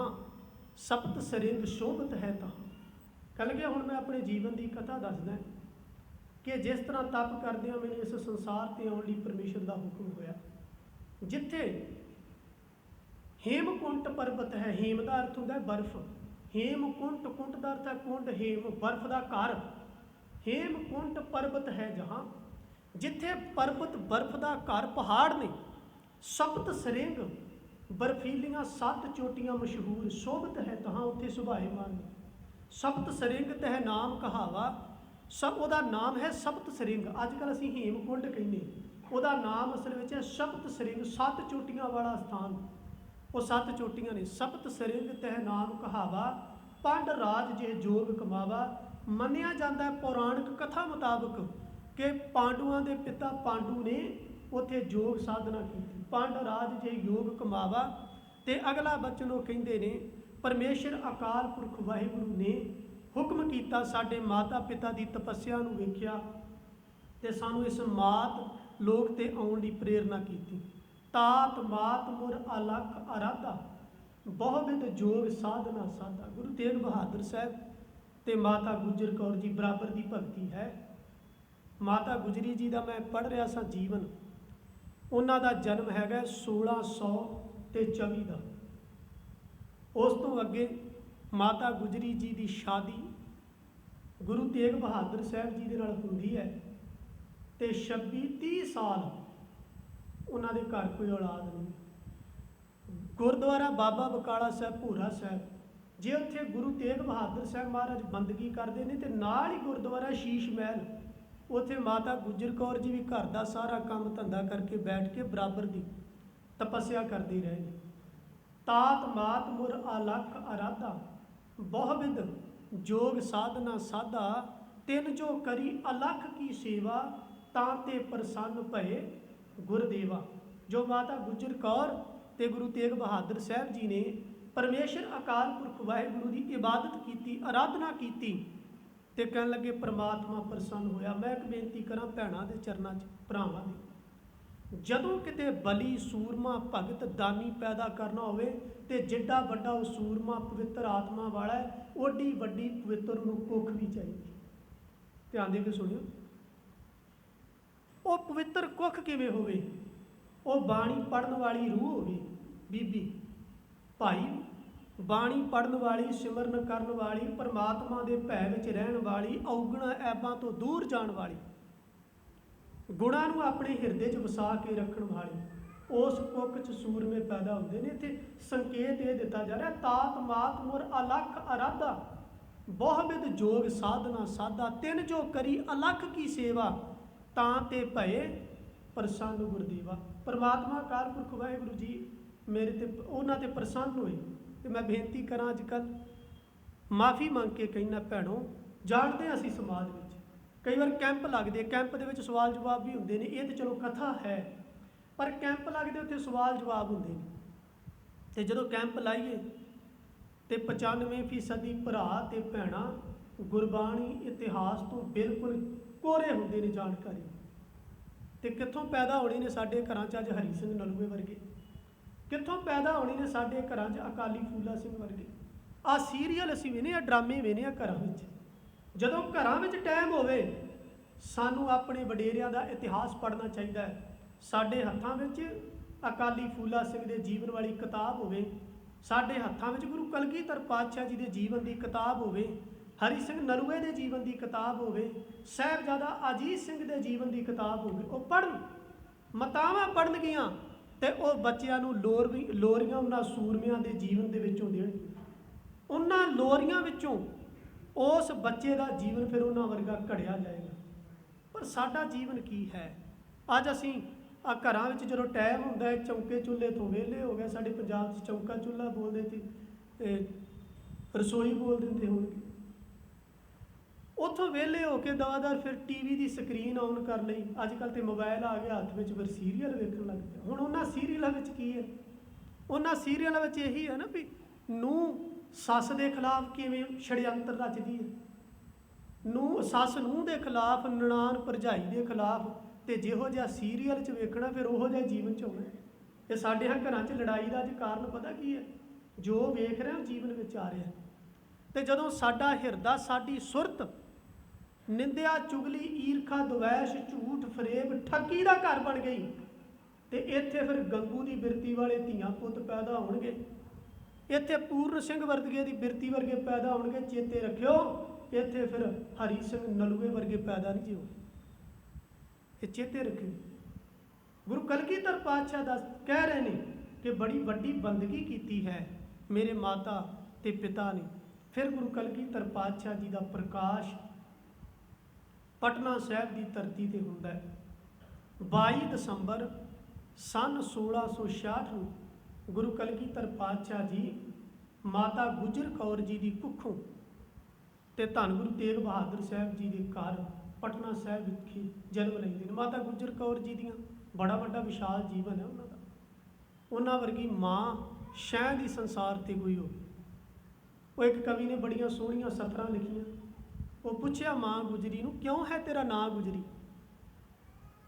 सप्त सरिंग शोभत है तहाँ। कल गया हुण मैं अपने जीवन की कथा दसदा कि जिस तरह तप करदियां मैंने इस संसार ते आउण लई परमेश्वर का हुक्म होया। जिथे हेमकुंट पर्वत है, हेम का अर्थ होंदा बर्फ, हेमकुंट, कुंट का अर्थ है कुंड, हेम बर्फ का घर, हेमकुंट पर्वत है जहाँ, जिथे पर्वत बर्फ का घर पहाड़ ने, सप्त सरिंग बर्फीलियां 7 चोटियां मशहूर, शोभत है तहाँ उत्थे सुभाएमान ने। सप्त सरिंग तह नाम कहावा, सब ਉਹਦਾ नाम है सप्त सरिंग। अजकल ਅਸੀਂ हेमकुंड ਕਹਿੰਦੇ, ਉਹਦਾ नाम असल ਵਿੱਚ है सप्त सरिंग, 7 चोटियां वाला स्थान। ਉਹ 7 चोटियां ने। सप्त सरिंग तह नाम कहावा, पंड राज जे जोग कमावा। ਮੰਨਿਆ ਜਾਂਦਾ ਹੈ ਪੌਰਾਣਿਕ ਕਥਾ ਮੁਤਾਬਕ ਕਿ ਪਾਂਡੂਆਂ ਦੇ ਪਿਤਾ ਪਾਂਡੂ ਨੇ ਉੱਥੇ ਯੋਗ ਸਾਧਨਾ ਕੀਤੀ। ਪੰਡ ਰਾਜ ਜੇ ਯੋਗ ਕਮਾਵਾ। ਤੇ ਅਗਲਾ ਬਚਨ ਉਹ ਕਹਿੰਦੇ ਨੇ, ਪਰਮੇਸ਼ਰ ਅਕਾਲ ਪੁਰਖ ਵਾਹਿਗੁਰੂ ਨੇ ਹੁਕਮ ਕੀਤਾ, ਸਾਡੇ ਮਾਤਾ ਪਿਤਾ ਦੀ ਤਪੱਸਿਆ ਨੂੰ ਵੇਖਿਆ ਤੇ ਸਾਨੂੰ ਇਸ ਮਾਤ ਲੋਕ ਤੇ ਆਉਣ ਦੀ ਪ੍ਰੇਰਨਾ ਕੀਤੀ। ਤਾਤ ਮਾਤ ਮੁਰ ਅਲਖ ਅਰਾਧਾ, ਬਹੁਵਿਧ ਯੋਗ ਸਾਧਨਾ ਸਾਧਾ। ਗੁਰੂ ਤੇਗ ਬਹਾਦਰ ਸਾਹਿਬ ਤੇ ਮਾਤਾ ਗੁਜਰ ਕੌਰ ਜੀ ਬਰਾਬਰ ਦੀ ਭਗਤੀ ਹੈ। ਮਾਤਾ ਗੁਜਰੀ ਜੀ ਦਾ ਮੈਂ ਪੜ੍ਹ ਰਿਹਾ ਸਾਂ ਜੀਵਨ, ਉਹਨਾਂ ਦਾ ਜਨਮ ਹੈਗਾ 1624 ਦਾ। ਉਸ ਤੋਂ ਅੱਗੇ ਮਾਤਾ ਗੁਜਰੀ ਜੀ ਦੀ ਸ਼ਾਦੀ ਗੁਰੂ ਤੇਗ ਬਹਾਦਰ ਸਾਹਿਬ ਜੀ ਦੇ ਨਾਲ ਹੁੰਦੀ ਹੈ ਤੇ 26-30 ਸਾਲ ਉਹਨਾਂ ਦੇ ਘਰ ਕੋਈ ਔਲਾਦ ਨਹੀਂ। ਗੁਰਦੁਆਰਾ ਬਾਬਾ ਬਕਾਲਾ ਸਾਹਿਬ ਭੂਰਾ ਸਾਹਿਬ, ਜੇ ਉੱਥੇ ਗੁਰੂ ਤੇਗ ਬਹਾਦਰ ਸਾਹਿਬ ਮਹਾਰਾਜ ਬੰਦਗੀ ਕਰਦੇ ਨੇ ਤੇ ਨਾਲ ਹੀ ਗੁਰਦੁਆਰਾ ਸ਼ੀਸ਼ ਮਹਿਲ, ਉੱਥੇ ਮਾਤਾ ਗੁਜਰ ਕੌਰ ਜੀ ਵੀ ਘਰ ਦਾ ਸਾਰਾ ਕੰਮ ਧੰਦਾ ਕਰਕੇ ਬੈਠ ਕੇ ਬਰਾਬਰ ਦੀ ਤਪੱਸਿਆ ਕਰਦੇ ਰਹੇ ਨੇ। ਤਾਤ ਮਾਤ ਮੁਰ ਅਲਖ ਅਰਾਧਾ, ਬਹੁਵਿਧ ਜੋਗ ਸਾਧਨਾ ਸਾਧਾ, ਤਿੰਨ ਜੋ ਕਰੀ ਅਲਖ ਕੀ ਸੇਵਾ, ਤਾਂ ਤੇ ਪ੍ਰਸੰਨ ਭਏ ਗੁਰਦੇਵਾ। ਜੋ ਮਾਤਾ ਗੁਜਰ ਕੌਰ ਤੇ ਗੁਰੂ ਤੇਗ ਬਹਾਦਰ ਸਾਹਿਬ ਜੀ ਨੇ ਪਰਮੇਸ਼ਰ ਅਕਾਲ ਪੁਰਖ ਵਾਹਿਗੁਰੂ ਦੀ ਇਬਾਦਤ ਕੀਤੀ, ਅਰਾਧਨਾ ਕੀਤੀ ਤੇ ਕਹਿਣ ਲੱਗੇ ਪ੍ਰਮਾਤਮਾ ਪ੍ਰਸੰਨ ਹੋਇਆ। ਮੈਂ ਇੱਕ ਬੇਨਤੀ ਕਰਾਂ ਭੈਣਾਂ ਦੇ ਚਰਨਾਂ 'ਚ, ਭਰਾਵਾਂ ਦੇ, ਜਦੋਂ ਕਿਤੇ ਬਲੀ ਸੂਰਮਾ ਭਗਤ ਦਾਨੀ ਪੈਦਾ ਕਰਨਾ ਹੋਵੇ ਤੇ ਜਿੱਡਾ ਵੱਡਾ ਉਹ ਸੂਰਮਾ ਪਵਿੱਤਰ ਆਤਮਾ ਵਾਲਾ ਹੈ, ਓਡੀ ਵੱਡੀ ਪਵਿੱਤਰ ਉਹਨੂੰ ਕੁੱਖ ਵੀ ਚਾਹੀਦੀ। ਧਿਆਨ ਦੇ ਕੇ ਸੁਣਿਓ, ਉਹ ਪਵਿੱਤਰ ਕੁੱਖ ਕਿਵੇਂ ਹੋਵੇ? ਉਹ ਬਾਣੀ ਪੜ੍ਹਨ ਵਾਲੀ ਰੂਹ ਹੋਵੇ, ਬੀਬੀ ਭਾਈ, ਬਾਣੀ ਪੜ੍ਹਨ ਵਾਲੀ, ਸਿਮਰਨ ਕਰਨ ਵਾਲੀ, ਪਰਮਾਤਮਾ ਦੇ ਭੈ ਵਿੱਚ ਰਹਿਣ ਵਾਲੀ, ਔਗਣਾ ਐਬਾਂ ਤੋਂ ਦੂਰ ਜਾਣ ਵਾਲੀ, ਗੁਣਾਂ ਨੂੰ ਆਪਣੇ ਹਿਰਦੇ 'ਚ ਵਸਾ ਕੇ ਰੱਖਣ ਵਾਲੀ, ਉਸ ਕੁੱਖ 'ਚ ਸੂਰਮੇ ਪੈਦਾ ਹੁੰਦੇ ਨੇ। ਇੱਥੇ ਸੰਕੇਤ ਇਹ ਦਿੱਤਾ ਜਾ ਰਿਹਾ, ਤਾਤ ਮਾਤ ਮੁਰ ਅਲਖ ਅਰਾਧਾ, ਬਹੁਵਿਧ ਜੋਗ ਸਾਧਨਾ ਸਾਧਾ, ਤਿੰਨ ਜੋ ਕਰੀ ਅਲਖ ਕੀ ਸੇਵਾ, ਤਾਂ ਤੇ ਭਏ ਪ੍ਰਸੰਨ ਗੁਰਦੇਵਾ। ਪਰਮਾਤਮਾ ਅਕਾਲ ਪੁਰਖ ਵਾਹਿਗੁਰੂ ਜੀ ਮੇਰੇ ਤੇ, ਉਹਨਾਂ ਤੇ ਪ੍ਰਸੰਨ ਹੋਏ। ਤੇ ਮੈਂ ਬੇਨਤੀ ਕਰਾਂ, ਅੱਜ ਕੱਲ੍ਹ ਮਾਫੀ ਮੰਗ ਕੇ ਕਹਿਣਾ ਭੈਣੋ, ਜਾਣਦੇ ਅਸੀਂ ਸਮਾਜ ਵਿੱਚ ਕਈ ਵਾਰ ਕੈਂਪ ਲੱਗਦੇ, ਕੈਂਪ ਦੇ ਵਿੱਚ ਸਵਾਲ ਜਵਾਬ ਵੀ ਹੁੰਦੇ ਨੇ, ਇਹ ਤਾਂ ਚਲੋ ਕਥਾ ਹੈ, ਪਰ ਕੈਂਪ ਲੱਗਦੇ ਉੱਥੇ ਸਵਾਲ ਜਵਾਬ ਹੁੰਦੇ ਨੇ। ਤੇ ਜਦੋਂ ਕੈਂਪ ਲਾਈਏ ਤੇ 95% ਭਰਾ ਤੇ ਭੈਣਾਂ ਗੁਰਬਾਣੀ ਇਤਿਹਾਸ ਤੋਂ ਬਿਲਕੁਲ ਕੋਰੇ ਹੁੰਦੇ ਨੇ ਜਾਣਕਾਰੀ। ਤੇ ਕਿੱਥੋਂ ਪੈਦਾ ਹੋਣੇ ਨੇ ਸਾਡੇ ਘਰਾਂ 'ਚ ਅੱਜ ਹਰੀ ਸਿੰਘ ਨਲੂਏ ਵਰਗੇ, ਕਿੱਥੋਂ ਪੈਦਾ ਹੋਣੇ ਨੇ ਸਾਡੇ ਘਰਾਂ 'ਚ ਅਕਾਲੀ ਫੂਲਾ ਸਿੰਘ ਵਰਗੇ। ਆਹ ਸੀਰੀਅਲ ਅਸੀਂ ਵੇਖਦੇ ਹਾਂ, ਡਰਾਮੇ ਵੇਖਦੇ ਹਾਂ ਘਰਾਂ ਵਿੱਚ। ਜਦੋਂ ਘਰਾਂ ਵਿੱਚ ਟਾਈਮ ਹੋਵੇ, ਸਾਨੂੰ ਆਪਣੇ ਵਡੇਰਿਆਂ ਦਾ ਇਤਿਹਾਸ ਪੜ੍ਹਨਾ ਚਾਹੀਦਾ ਹੈ। ਸਾਡੇ ਹੱਥਾਂ ਵਿੱਚ ਅਕਾਲੀ ਫੂਲਾ ਸਿੰਘ ਦੇ ਜੀਵਨ ਵਾਲੀ ਕਿਤਾਬ ਹੋਵੇ, ਸਾਡੇ ਹੱਥਾਂ ਵਿੱਚ ਗੁਰੂ ਕਲਗੀਧਰ ਪਾਤਸ਼ਾਹ ਜੀ ਦੇ ਜੀਵਨ ਦੀ ਕਿਤਾਬ ਹੋਵੇ, ਹਰੀ ਸਿੰਘ ਨਲੂਏ ਦੇ ਜੀਵਨ ਦੀ ਕਿਤਾਬ ਹੋਵੇ, ਸਾਹਿਬਜ਼ਾਦਾ ਅਜੀਤ ਸਿੰਘ ਦੇ ਜੀਵਨ ਦੀ ਕਿਤਾਬ ਹੋਵੇ। ਉਹ ਪੜ੍ਹਨ, ਮਾਤਾਵਾਂ ਪੜ੍ਹਨਗੀਆਂ ਤੇ ਉਹ ਬੱਚਿਆਂ ਨੂੰ ਲੋਰੀਆਂ ਉਹਨਾਂ ਸੂਰਮਿਆਂ ਦੇ ਜੀਵਨ ਦੇ ਵਿੱਚੋਂ ਦੇਣਗੀਆਂ। ਉਹਨਾਂ ਲੋਰੀਆਂ ਵਿੱਚੋਂ ਉਸ ਬੱਚੇ ਦਾ ਜੀਵਨ ਫਿਰ ਉਹਨਾਂ ਵਰਗਾ ਘੜਿਆ ਜਾਏਗਾ। ਪਰ ਸਾਡਾ ਜੀਵਨ ਕੀ ਹੈ? ਅੱਜ ਅਸੀਂ ਆ ਘਰਾਂ ਵਿੱਚ ਜਦੋਂ ਟਾਈਮ ਹੁੰਦਾ ਹੈ, ਚੌਂਕੇ ਚੁੱਲ੍ਹੇ ਤੋਂ ਵਿਹਲੇ ਹੋ ਗਏ। ਸਾਡੇ ਪੰਜਾਬ 'ਚ ਚੌਂਕਾ ਚੁੱਲ੍ਹਾ ਬੋਲਦੇ ਤੇ ਰਸੋਈ ਬੋਲ ਦਿੰਦੇ ਹੋਣਗੇ। ਉੱਥੋਂ ਵਿਹਲੇ ਹੋ ਕੇ ਦਵਾਦਾਰ ਫਿਰ ਟੀਵੀ ਦੀ ਸਕਰੀਨ ਔਨ ਕਰ ਲਈ। ਅੱਜ ਕੱਲ੍ਹ ਤੇ ਮੋਬਾਈਲ ਆ ਗਿਆ ਹੱਥ ਵਿੱਚ, ਫਿਰ ਸੀਰੀਅਲ ਵੇਖਣ ਲੱਗ ਪਿਆ। ਹੁਣ ਉਹਨਾਂ ਸੀਰੀਅਲਾਂ ਵਿੱਚ ਕੀ ਹੈ? ਉਹਨਾਂ ਸੀਰੀਅਲਾਂ ਵਿੱਚ ਇਹੀ ਹੈ ਨਾ ਵੀ ਨੂੰਹ ਸੱਸ ਦੇ ਖਿਲਾਫ ਕਿਵੇਂ ਛੜਯੰਤਰ ਰਚਦੀ ਹੈ, ਸੱਸ ਨੂੰਹ ਦੇ ਖਿਲਾਫ, ਨਨਾਣ ਭਰਜਾਈ ਦੇ ਖਿਲਾਫ। ਤੇ ਜਿਹੋ ਜਿਹਾ ਸੀਰੀਅਲ 'ਚ ਵੇਖਣਾ ਫਿਰ ਉਹੋ ਜਿਹਾ ਜੀਵਨ 'ਚ ਆਉਣਾ। ਇਹ ਸਾਡੇ ਘਰਾਂ 'ਚ ਲੜਾਈ ਦਾ ਅੱਜ ਕਾਰਨ ਪਤਾ ਕੀ ਹੈ? ਜੋ ਵੇਖ ਰਹੇ ਉਹ ਜੀਵਨ ਵਿੱਚ ਆ ਰਿਹਾ। ਤੇ ਜਦੋਂ ਸਾਡਾ ਹਿਰਦਾ, ਸਾਡੀ ਸੁਰਤ ਨਿੰਦਿਆ, ਚੁਗਲੀ, ਈਰਖਾ, ਦਵੈਸ਼, ਝੂਠ, ਫਰੇਬ, ਠੱਗੀ ਦਾ ਘਰ ਬਣ ਗਈ, ਤੇ ਇੱਥੇ ਫਿਰ ਗੰਗੂ ਦੀ ਬਿਰਤੀ ਵਾਲੇ ਧੀਆਂ ਪੁੱਤ ਪੈਦਾ ਹੋਣਗੇ। ਇੱਥੇ ਪੂਰਨ ਸਿੰਘ ਵਰਗੇ ਦੀ ਬਿਰਤੀ ਵਰਗੇ ਪੈਦਾ ਹੋਣਗੇ। ਚੇਤੇ ਰੱਖਿਓ, ਇੱਥੇ ਫਿਰ ਹਰੀ ਸਿੰਘ ਨਲੂਏ ਵਰਗੇ ਪੈਦਾ ਨਹੀਂ ਜਿਉ। ਇਹ ਚੇਤੇ ਰੱਖਿਓ। ਗੁਰੂ ਕਲਗੀਧਰ ਪਾਤਸ਼ਾਹ ਦਾ ਕਹਿ ਰਹੇ ਨੇ ਕਿ ਬੜੀ ਵੱਡੀ ਬੰਦਗੀ ਕੀਤੀ ਹੈ ਮੇਰੇ ਮਾਤਾ ਤੇ ਪਿਤਾ ਨੇ। ਫਿਰ ਗੁਰੂ ਕਲਗੀਧਰ ਪਾਤਸ਼ਾਹ ਜੀ ਦਾ ਪ੍ਰਕਾਸ਼ ਪਟਨਾ ਸਾਹਿਬ ਦੀ ਧਰਤੀ ਤੇ ਹੁੰਦਾ ਹੈ। 22 ਦਸੰਬਰ ਸੰਨ 1666 ਨੂੰ ਗੁਰੂ ਕਲਗੀਧਰ ਪਾਤਸ਼ਾਹ ਜੀ ਮਾਤਾ ਗੁਜਰ ਕੌਰ ਜੀ ਦੀ ਕੁੱਖੋਂ ਤੇ ਧੰਨ ਗੁਰੂ ਤੇਗ ਬਹਾਦਰ ਸਾਹਿਬ ਜੀ ਦੇ ਘਰ ਪਟਨਾ ਸਾਹਿਬ ਵਿਖੇ ਜਨਮ ਲੈਂਦੇ ਨੇ। ਮਾਤਾ ਗੁਜਰ ਕੌਰ ਜੀ ਦੀਆਂ ਬੜਾ ਵੱਡਾ ਵਿਸ਼ਾਲ ਜੀਵਨ ਹੈ ਉਹਨਾਂ ਦਾ। ਉਹਨਾਂ ਵਰਗੀ ਮਾਂ ਸ਼ਾਇਦ ਹੀ ਸੰਸਾਰ ਤੇ ਕੋਈ ਹੋਵੇ। ਉਹ ਇੱਕ ਕਵੀ ਨੇ ਬੜੀਆਂ ਸੋਹਣੀਆਂ ਸਤਰਾਂ ਲਿਖੀਆਂ। ਉਹ ਪੁੱਛਿਆ ਮਾਂ ਗੁਜਰੀ ਨੂੰ, ਕਿਉਂ ਹੈ ਤੇਰਾ ਨਾਂ ਗੁਜਰੀ?